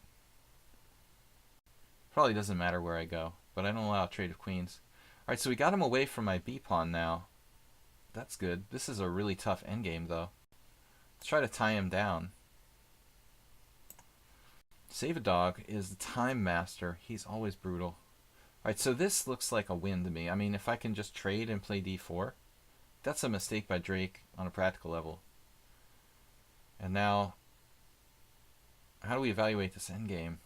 Probably doesn't matter where I go, but I don't allow a trade of queens. Alright, so we got him away from my b pawn now. That's good. This is a really tough endgame, though. Let's try to tie him down. Save a Dog is the time master. He's always brutal. Alright, so this looks like a win to me. I mean, if I can just trade and play d4, that's a mistake by Drake on a practical level. And now, how do we evaluate this endgame?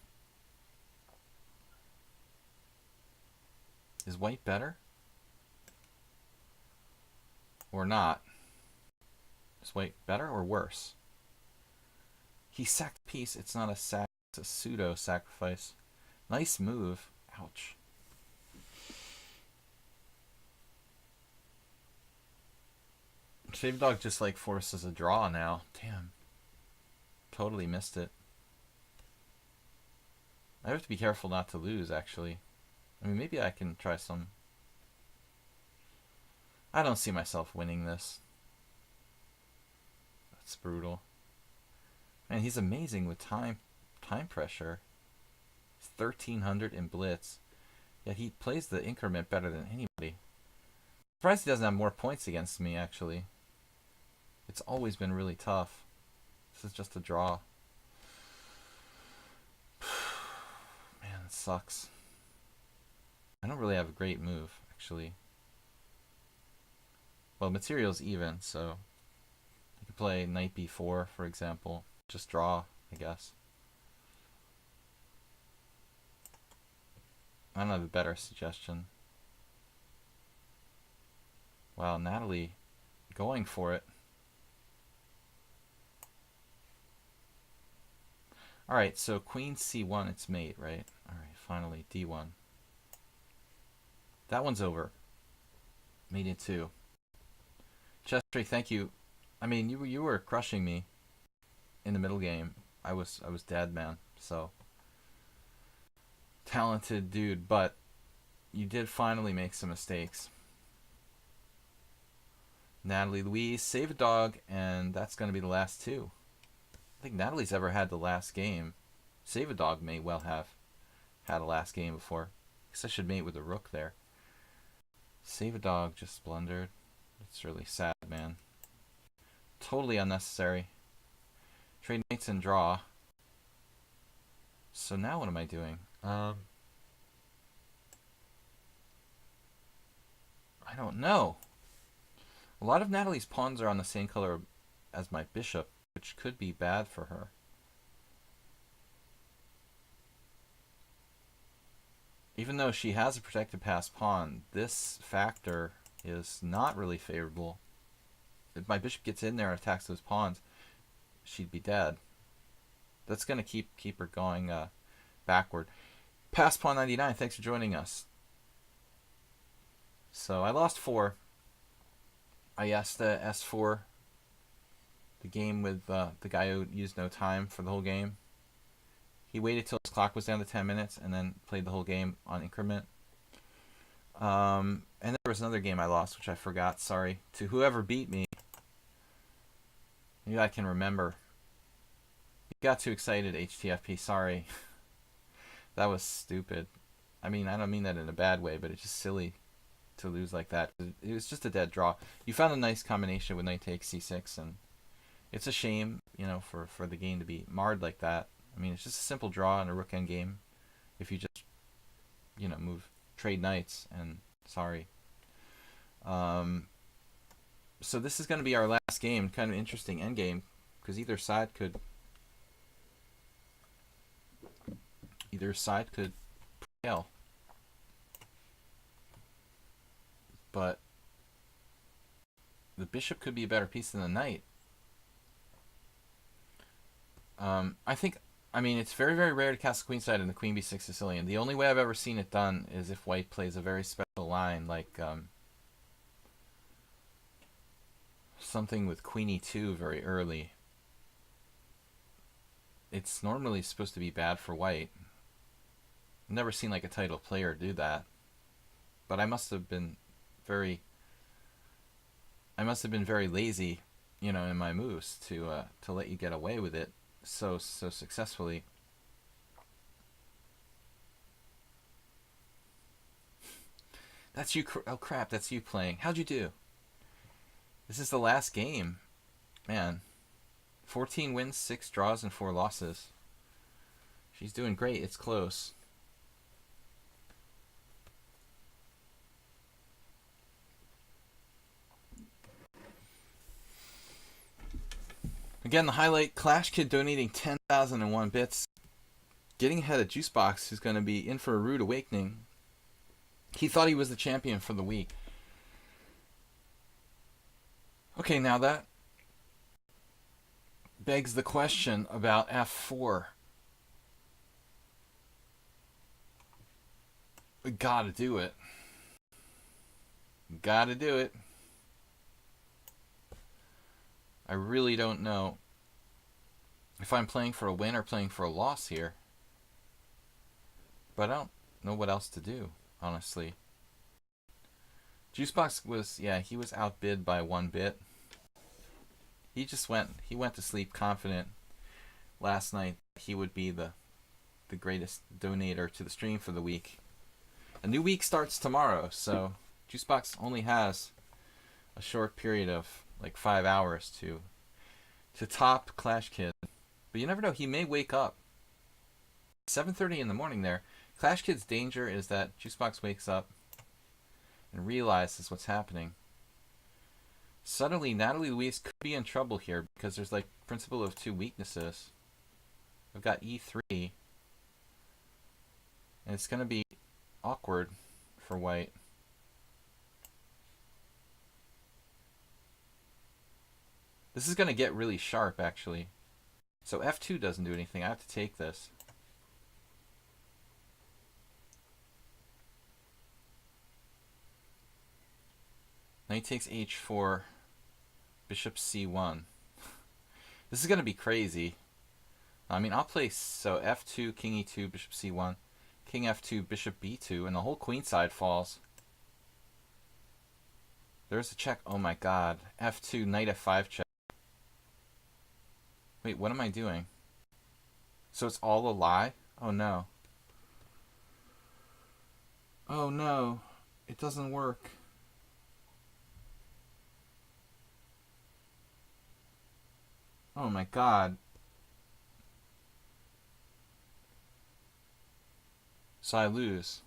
Is white better? Or not? Is white better or worse? He sacked a piece. It's not a sack. It's a pseudo sacrifice. Nice move. Ouch. Save Dog just like forces a draw now. Damn. Totally missed it. I have to be careful not to lose, actually. I mean, maybe I can try some... I don't see myself winning this. That's brutal. Man, he's amazing with time pressure. He's 1300 in blitz. Yet he plays the increment better than anybody. Surprised he doesn't have more points against me, actually. It's always been really tough. This is just a draw. Man, it sucks. I don't really have a great move, actually. Well, material's even, so I could play knight b4, for example. Just draw, I guess. I don't have a better suggestion. Wow, Natalie going for it. Alright, so queen c1, it's mate, right? Alright, finally, d1. That one's over. Mate in 2. Chestry, thank you. I mean, you were crushing me in the middle game. I was dead, man. So talented dude, but you did finally make some mistakes. Natalie Louise, Save a Dog, and that's going to be the last two. I think Natalie's ever had the last game. Save a Dog may well have had a last game before. I guess I should mate with a rook there. Save a Dog just blundered. It's really sad, man. Totally unnecessary. Trade mates and draw. So now what am I doing? I don't know. A lot of Natalie's pawns are on the same color as my bishop, which could be bad for her. Even though she has a protected passed pawn, this factor is not really favorable. If my bishop gets in there and attacks those pawns, she'd be dead. That's going to keep her going backward. Pass pawn 99, thanks for joining us. So I lost 4. I asked S4, the game with the guy who used no time for the whole game. He waited till his clock was down to 10 minutes and then played the whole game on increment. And there was another game I lost, which I forgot, sorry. To whoever beat me. Maybe I can remember. You got too excited, HTFP, sorry. That was stupid. I mean, I don't mean that in a bad way, but it's just silly to lose like that. It was just a dead draw. You found a nice combination with knight takes c6, and it's a shame, you know, for the game to be marred like that. I mean, it's just a simple draw in a rook end game. If you just, you know, trade knights, and sorry. So this is going to be our last game. Kind of interesting end game, because either side could prevail. But the bishop could be a better piece than the knight. I mean, it's very, very rare to castle queenside in the queen b6 Sicilian. The only way I've ever seen it done is if white plays a very special line, like something with queen e2 very early. it's normally supposed to be bad for white. I've never seen like a title player do that. But I must have been very lazy, in my moves to let you get away with it so successfully. That's you. Oh crap! That's you playing. How'd you do? This is the last game, man. 14 wins, 6 draws, and 4 losses. She's doing great. It's close. Again, the highlight: Clash Kid donating 10,001 bits, getting ahead of Juicebox, who's going to be in for a rude awakening. He thought he was the champion for the week. Okay, now that begs the question about F4. We gotta do it. Gotta do it. I really don't know if I'm playing for a win or playing for a loss here. But I don't know what else to do, honestly. Juicebox was, he was outbid by 1 bit. He went to sleep confident last night he would be the greatest donator to the stream for the week. A new week starts tomorrow, so Juicebox only has a short period of like 5 hours to top Clash Kid. But you never know, he may wake up. 7:30 in the morning there. Clash Kid's danger is that Juicebox wakes up and realizes what's happening. Suddenly, Natalie Louise could be in trouble here because there's like principle of 2 weaknesses. I've got E3, and it's going to be awkward for white. This is going to get really sharp, actually. So F2 doesn't do anything. I have to take this. Knight takes H4, Bishop C1. This is going to be crazy. I mean, I'll play, so F2, King E2, Bishop C1, King F2, Bishop B2, and the whole queen side falls. There's a check. Oh my god. F2, Knight F5 check. Wait, what am I doing? So it's all a lie? Oh no. Oh no. It doesn't work. Oh my god. So I lose.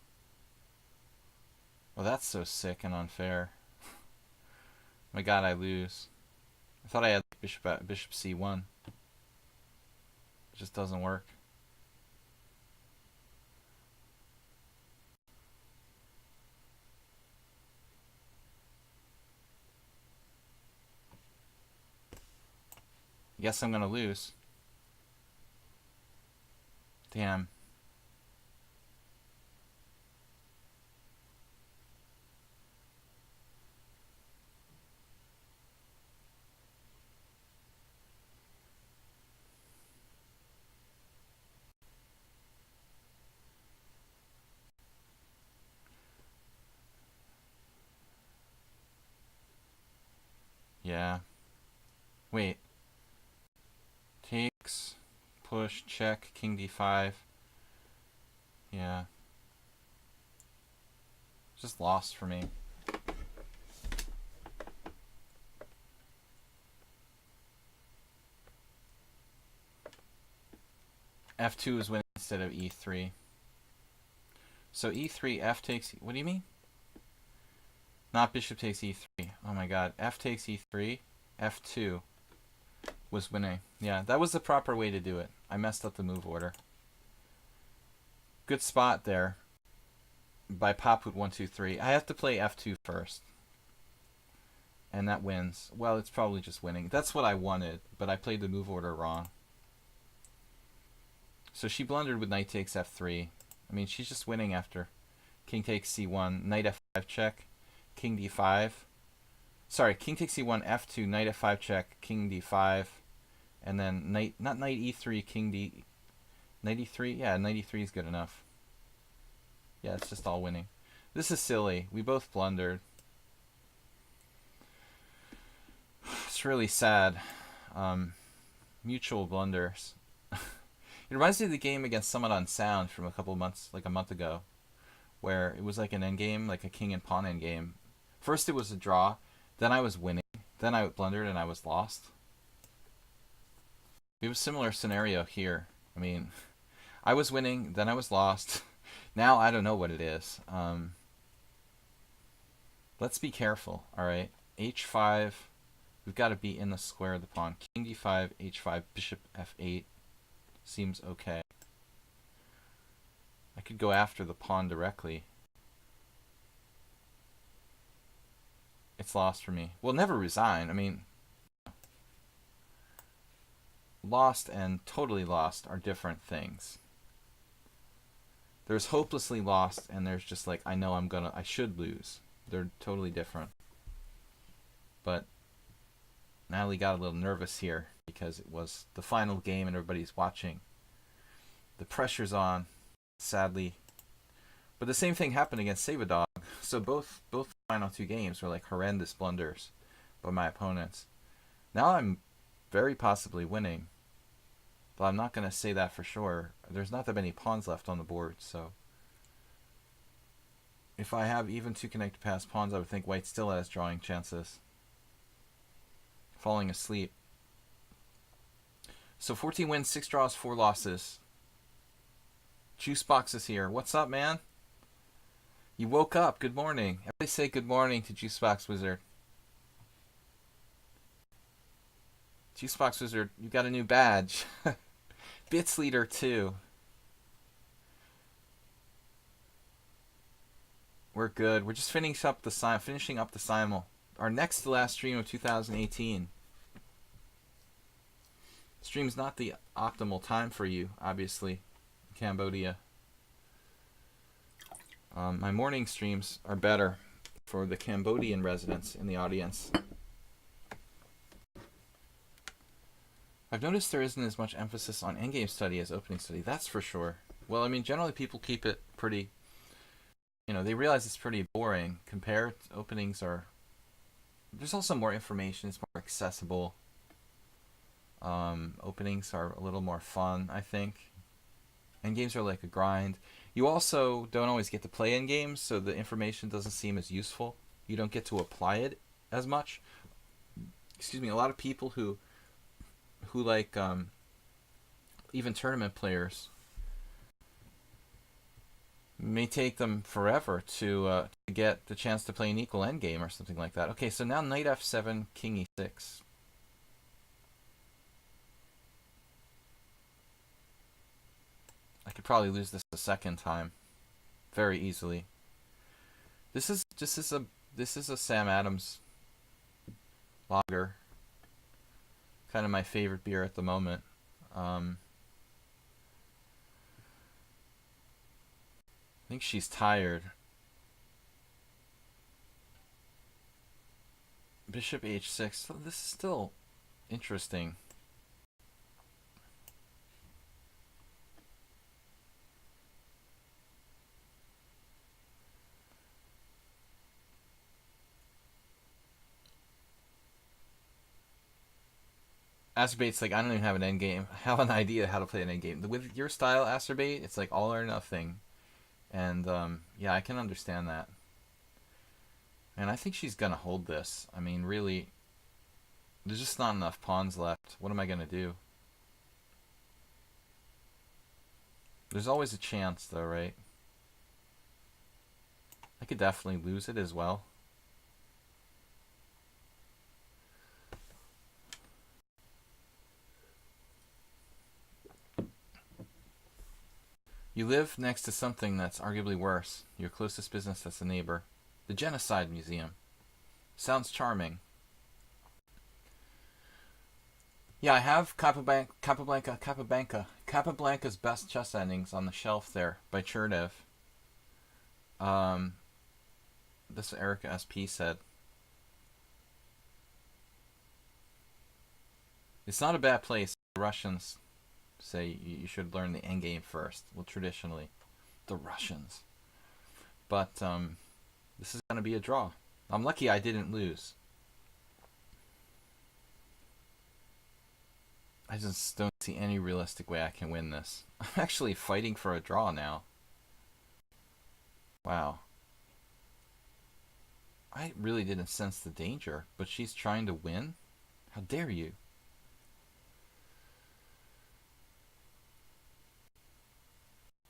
Well, that's so sick and unfair. My god, I lose. I thought I had Bishop C1. It just doesn't work. Guess I'm gonna lose. Damn. Yeah. Wait. Takes, push, check, King D5. Yeah. Just lost for me. F2 is winning instead of E3. So E3, F takes... What do you mean? Not Bishop takes E3. Oh my god. F takes E3. F2 was winning. Yeah, that was the proper way to do it. I messed up the move order. Good spot there by Popwood 123. I have to play F2 first. And that wins. Well, it's probably just winning. That's what I wanted, but I played the move order wrong. So she blundered with Knight takes F3. I mean, she's just winning after King takes C1, Knight F5 check, King D5. Sorry, King takes C1, F2, Knight F5 check, King D5, And then knight, not knight e3, king d, knight e3. Yeah, knight e3 is good enough. Yeah, it's just all winning. This is silly. We both blundered. It's really sad. Mutual blunders. It reminds me of the game against someone on Sound from a couple months, like a month ago, where it was like an endgame, like a king and pawn endgame. First it was a draw, then I was winning, then I blundered and I was lost. We have a similar scenario here. I mean, I was winning, then I was lost. Now I don't know what it is. Let's be careful, alright? h5, we've got to be in the square of the pawn. King d5, h5, bishop f8 seems okay. I could go after the pawn directly. It's lost for me. We'll never resign. I mean, lost and totally lost are different things. There's hopelessly lost and there's just like, I should lose. They're totally different. But Natalie got a little nervous here because it was the final game and everybody's watching. The pressure's on, sadly. But the same thing happened against Save-A-Dog. So both the final two games were like horrendous blunders by my opponents. Now I'm very possibly winning. But I'm not going to say that for sure. There's not that many pawns left on the board, so if I have even two connected passed pawns, I would think white still has drawing chances. Falling asleep. So 14 wins, 6 draws, 4 losses. Juicebox is here. What's up, man? You woke up. Good morning. Everybody say good morning to Juicebox Wizard. Juicebox Wizard, you got a new badge. Bits Leader 2. We're good. We're just finishing up the simul. Our next to last stream of 2018. Stream's not the optimal time for you, obviously, Cambodia. My morning streams are better for the Cambodian residents in the audience. I've noticed there isn't as much emphasis on endgame study as opening study. That's for sure. Well, I mean, generally people keep it pretty, they realize it's pretty boring. Compared to openings are, there's also more information. It's more accessible. Openings are a little more fun, I think. Endgames are like a grind. You also don't always get to play endgames, so the information doesn't seem as useful. You don't get to apply it as much. Excuse me, a lot of people who like even tournament players may take them forever to get the chance to play an equal endgame or something like that. Okay, so now knight f7, king e6. I could probably lose this a second time very easily. This is a Sam Adams lager. Kind of my favorite beer at the moment. I think she's tired. Bishop h6. So this is still interesting. Acerbate's like, I don't even have an endgame. I have an idea how to play an endgame. With your style, Acerbate, it's like all or nothing. And, yeah, I can understand that. And I think she's going to hold this. I mean, really, there's just not enough pawns left. What am I going to do? There's always a chance, though, right? I could definitely lose it as well. You live next to something that's arguably worse. Your closest business that's a neighbor. The Genocide Museum. Sounds charming. Yeah, I have Capablanca's Best Chess Endings on the shelf there by Chernev. This Erica SP said. It's not a bad place. The Russians say you should learn the endgame first. Well, traditionally, the Russians. But this is going to be a draw. I'm lucky I didn't lose. I just don't see any realistic way I can win this. I'm actually fighting for a draw now. Wow. I really didn't sense the danger, but she's trying to win? How dare you?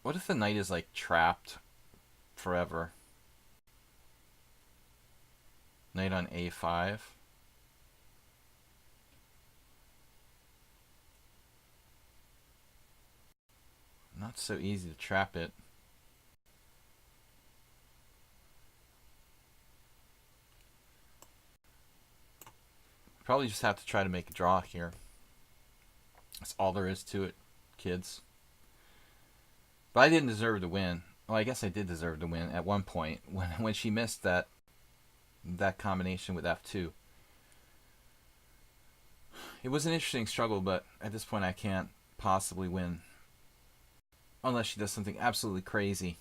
What if the knight is like trapped forever? Knight on a5. Not so easy to trap it. Probably just have to try to make a draw here. That's all there is to it, kids. But I didn't deserve to win. Well, I guess I did deserve to win at one point when she missed that combination with f2. It was an interesting struggle, but at this point I can't possibly win unless she does something absolutely crazy.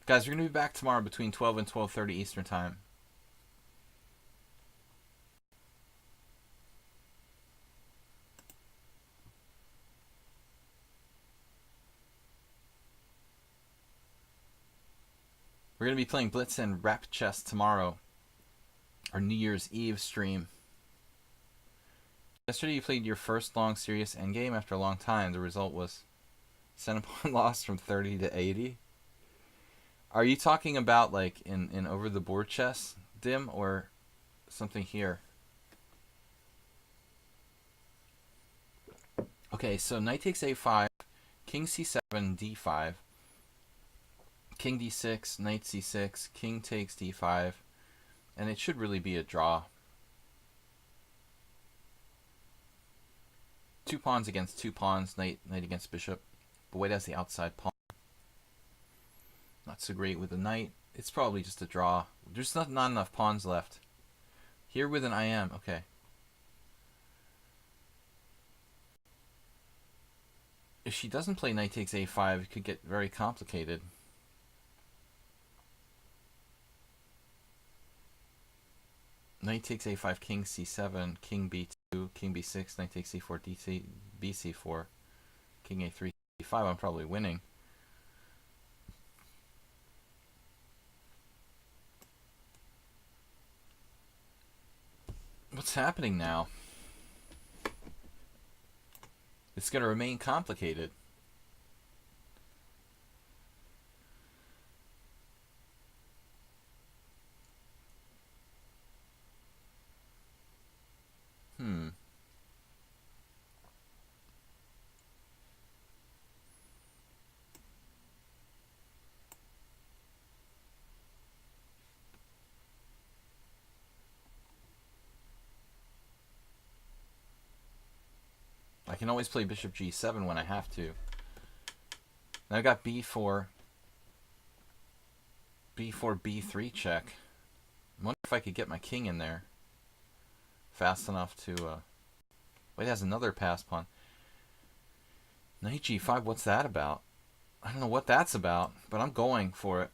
Guys, we're going to be back tomorrow between 12 and 12:30 Eastern Time. We're going to be playing Blitz and Rap Chess tomorrow. Our New Year's Eve stream. Yesterday you played your first long serious endgame after a long time. The result was center pawn lost from 30 to 80. Are you talking about like in over the board chess, Dim, or something here? Okay, so knight takes a5, king c7, d5, king d6, knight c6, king takes d5, and it should really be a draw. Two pawns against two pawns, knight against bishop. But white has the outside pawn. Not so great with the knight. It's probably just a draw. There's not enough pawns left. Here with an IM, okay. If she doesn't play knight takes a5, it could get very complicated. Knight takes a5, king c7, king b2, king b6, knight takes c4, bc4, king a3, c5. I'm probably winning. What's happening now? It's going to remain complicated. I can always play bishop g7 when I have to. Now I got b4, b3 check. I wonder if I could get my king in there fast enough to... Wait, has another pass pawn. Knight g5, what's that about? I don't know what that's about, but I'm going for it.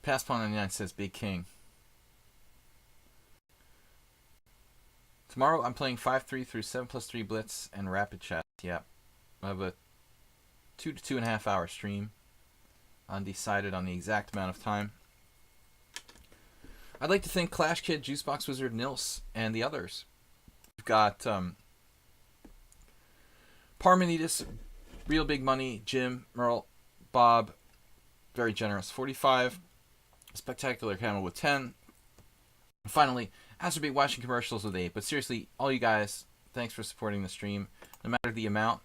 Pass pawn on the 9 says big king. Tomorrow I'm playing 5-3 through 7+3 Blitz and Rapid Chess. Yep. I have a 2 to 2.5 hour stream. Undecided on the exact amount of time. I'd like to thank Clash Kid, Juicebox Wizard, Nils, and the others. We've got Parmenides, Real Big Money, Jim, Merle, Bob, very generous 45, Spectacular Camel with 10, and finally, Astrobate watching commercials with 8. But seriously, all you guys, thanks for supporting the stream, no matter the amount,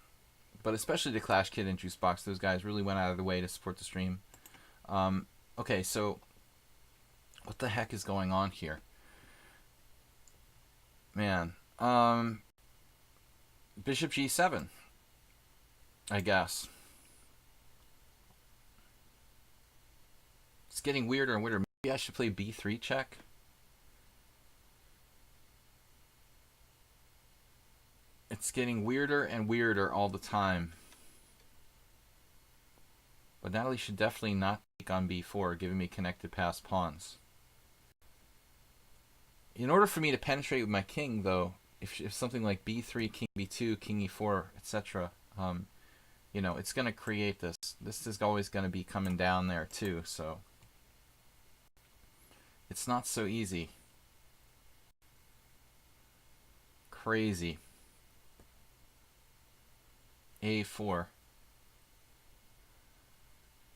but especially the Clash Kid and Juicebox. Those guys really went out of their way to support the stream. Okay, so what the heck is going on here? Man. Bishop G7, I guess. It's getting weirder and weirder. Maybe I should play B3 check. It's getting weirder and weirder all the time. But Natalie should definitely not take on B4, giving me connected passed pawns. In order for me to penetrate with my king, though, if something like B3, King B2, King E4, etc., you know, it's going to create this. This is always going to be coming down there too, so it's not so easy. Crazy. A4.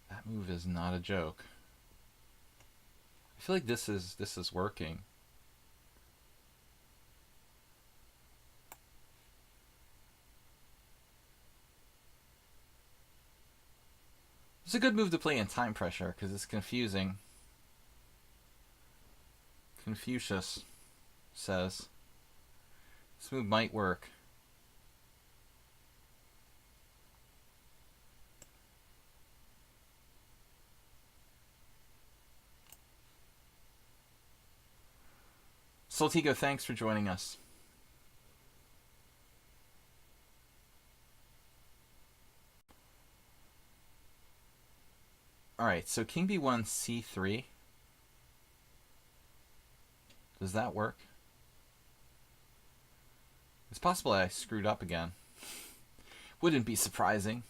That move is not a joke. I feel like this is working. It's a good move to play in time pressure because it's confusing. Confucius says this move might work. Soltigo, thanks for joining us. Alright, so King B1, C3. Does that work? It's possible I screwed up again. Wouldn't be surprising.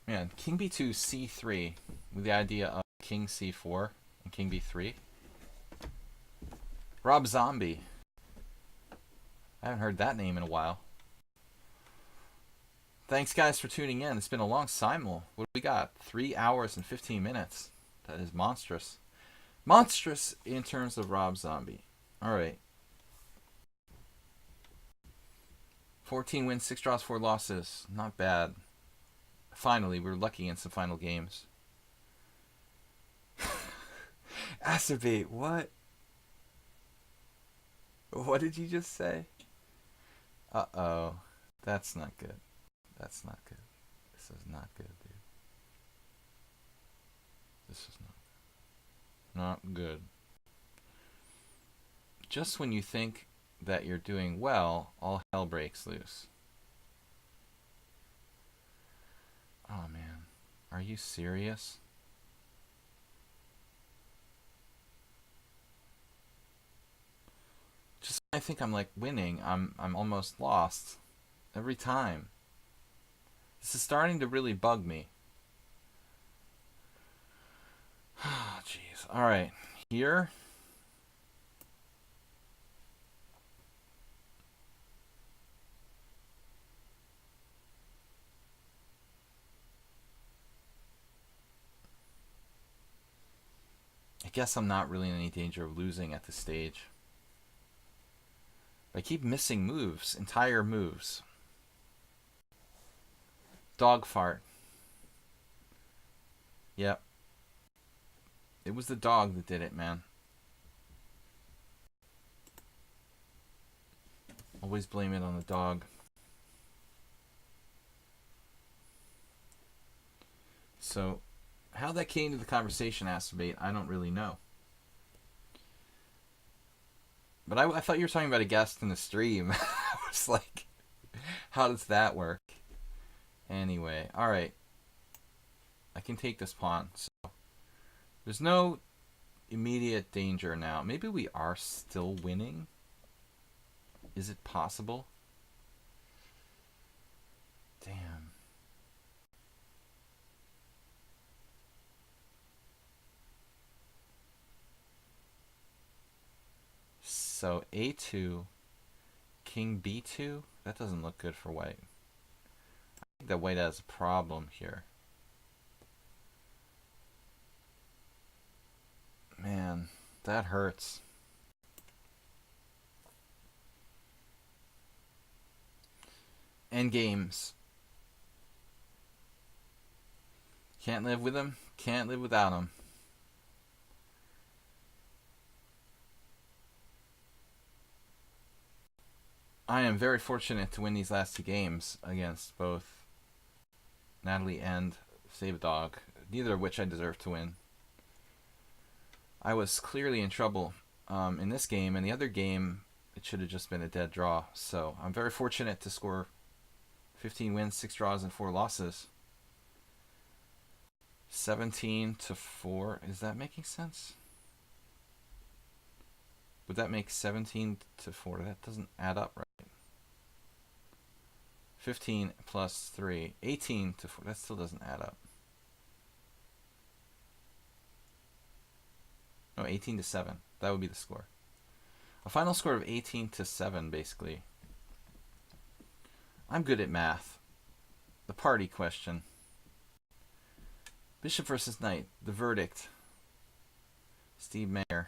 Man, King B2, C3 with the idea of King C4 and King B3. Rob Zombie. I haven't heard that name in a while. Thanks, guys, for tuning in. It's been a long simul. What do we got? 3 hours and 15 minutes. That is monstrous. Monstrous in terms of Rob Zombie. Alright. 14 wins, 6 draws, 4 losses. Not bad. Finally, we're lucky in some final games. Acerbate, what? What did you just say? Uh-oh. That's not good. That's not good. This is not good, dude. This is not good. Just when you think that you're doing well, all hell breaks loose. Oh, man. Are you serious? Just when I think I'm like winning, I'm almost lost every time. This is starting to really bug me. Oh, jeez. All right, here. I guess I'm not really in any danger of losing at this stage. I keep missing moves, entire moves. Dog fart. Yep. It was the dog that did it, man. Always blame it on the dog. So, how that came to the conversation, Acerbate, I don't really know. But I thought you were talking about a guest in the stream. I was like, how does that work? Anyway, alright. I can take this pawn. So there's no immediate danger now. Maybe we are still winning? Is it possible? Damn. So A2, King B2? That doesn't look good for white. I think that white has a problem here. Man, that hurts. Endgames. Can't live with him, can't live without him. I am very fortunate to win these last two games against both Natalie and Save a Dog, neither of which I deserve to win. I was clearly in trouble in this game, and the other game, it should have just been a dead draw. So I'm very fortunate to score 15 wins, 6 draws, and 4 losses. 17-4. Is that making sense? Would that make 17-4? That doesn't add up, right? 15 plus 3. 18-4. That still doesn't add up. No, 18-7. That would be the score. A final score of 18-7, basically. I'm good at math. The party question. Bishop versus Knight. The verdict. Steve Mayer.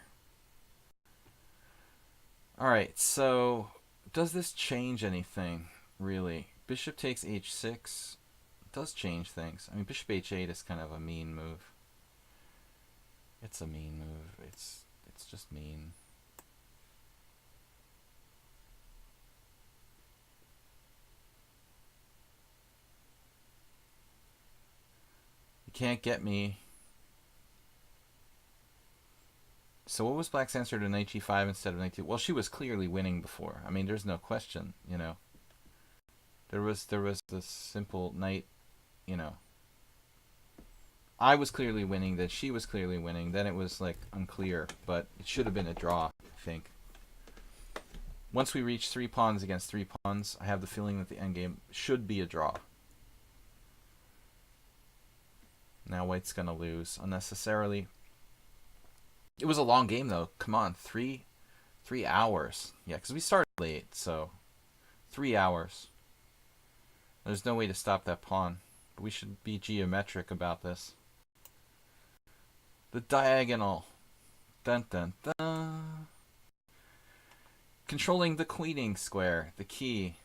Alright, so does this change anything, really? Bishop takes h6. It does change things. I mean, bishop h8 is kind of a mean move. It's a mean move. It's just mean. You can't get me. So what was Black's answer to knight g5 instead of knight g2? Well, she was clearly winning before. I mean, there's no question, you know. There was the simple knight, you know. I was clearly winning, then she was clearly winning, then it was like unclear, but it should have been a draw, I think. Once we reach 3 pawns against 3 pawns, I have the feeling that the endgame should be a draw. Now white's gonna lose unnecessarily. It was a long game though. Come on, 3 hours. Yeah, because we started late, so 3 hours. There's no way to stop that pawn. But we should be geometric about this. The diagonal. Dun dun dun. Controlling the queening square. The key.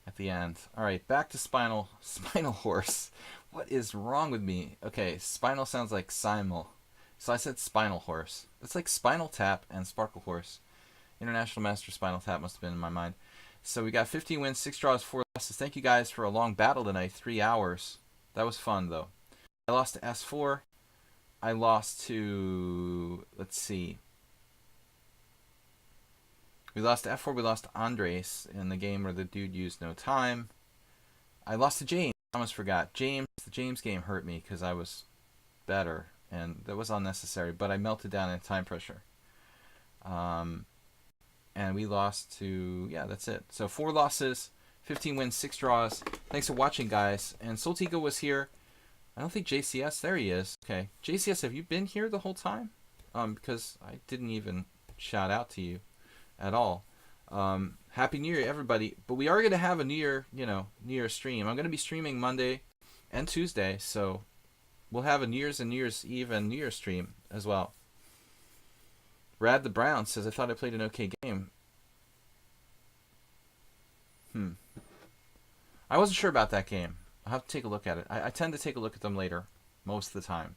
At the end. Alright, back to spinal horse. What is wrong with me? Okay, spinal sounds like simul. So I said spinal horse. It's like Spinal Tap and Sparkle Horse. International Master Spinal Tap must have been in my mind. So we got 15 wins, 6 draws, 4 losses. Thank you guys for a long battle tonight. 3 hours. That was fun, though. I lost to S4. I lost to... Let's see. We lost to F4. We lost to Andres in the game where the dude used no time. I lost to James. I almost forgot. The James game hurt me because I was better. And that was unnecessary. But I melted down in time pressure. And we lost to... Yeah, that's it. So 4 losses, 15 wins, 6 draws. Thanks for watching, guys. And Soltigo was here. I don't think JCS... There he is. Okay. JCS, have you been here the whole time? Because I didn't even shout out to you at all. Happy New Year, everybody. But we are going to have a New Year, New Year stream. I'm going to be streaming Monday and Tuesday, so we'll have a New Year's and New Year's Eve and New Year's stream as well. Rad the Brown says, I thought I played an okay game. I wasn't sure about that game. I'll have to take a look at it. I tend to take a look at them later, most of the time.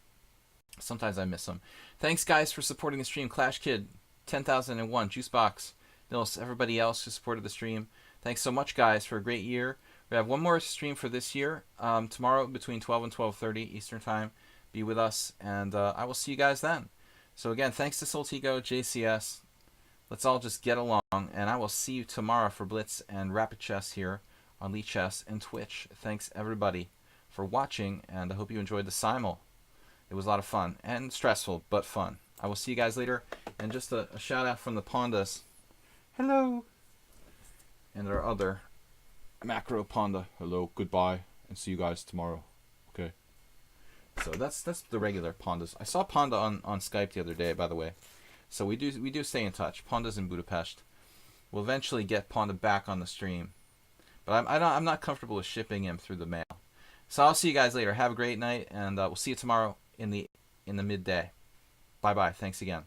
Sometimes I miss them. Thanks, guys, for supporting the stream. Clash Kid, 10,001, Juicebox, Nils, everybody else who supported the stream. Thanks so much, guys, for a great year. We have one more stream for this year. Tomorrow between 12 and 12:30 Eastern Time. Be with us, and I will see you guys then. So again, thanks to Soltigo, JCS. Let's all just get along, and I will see you tomorrow for Blitz and Rapid Chess here on lichess and Twitch. Thanks, everybody, for watching, and I hope you enjoyed the simul. It was a lot of fun, and stressful, but fun. I will see you guys later, and just a shout-out from the Pandas. Hello! And our other macro Panda. Hello, goodbye, and see you guys tomorrow. Okay. So that's the regular Pandas. I saw Panda on Skype the other day, by the way. So we do stay in touch. Panda's in Budapest. We'll eventually get Panda back on the stream, but I'm not comfortable with shipping him through the mail. So I'll see you guys later. Have a great night, and we'll see you tomorrow in the midday. Bye bye. Thanks again.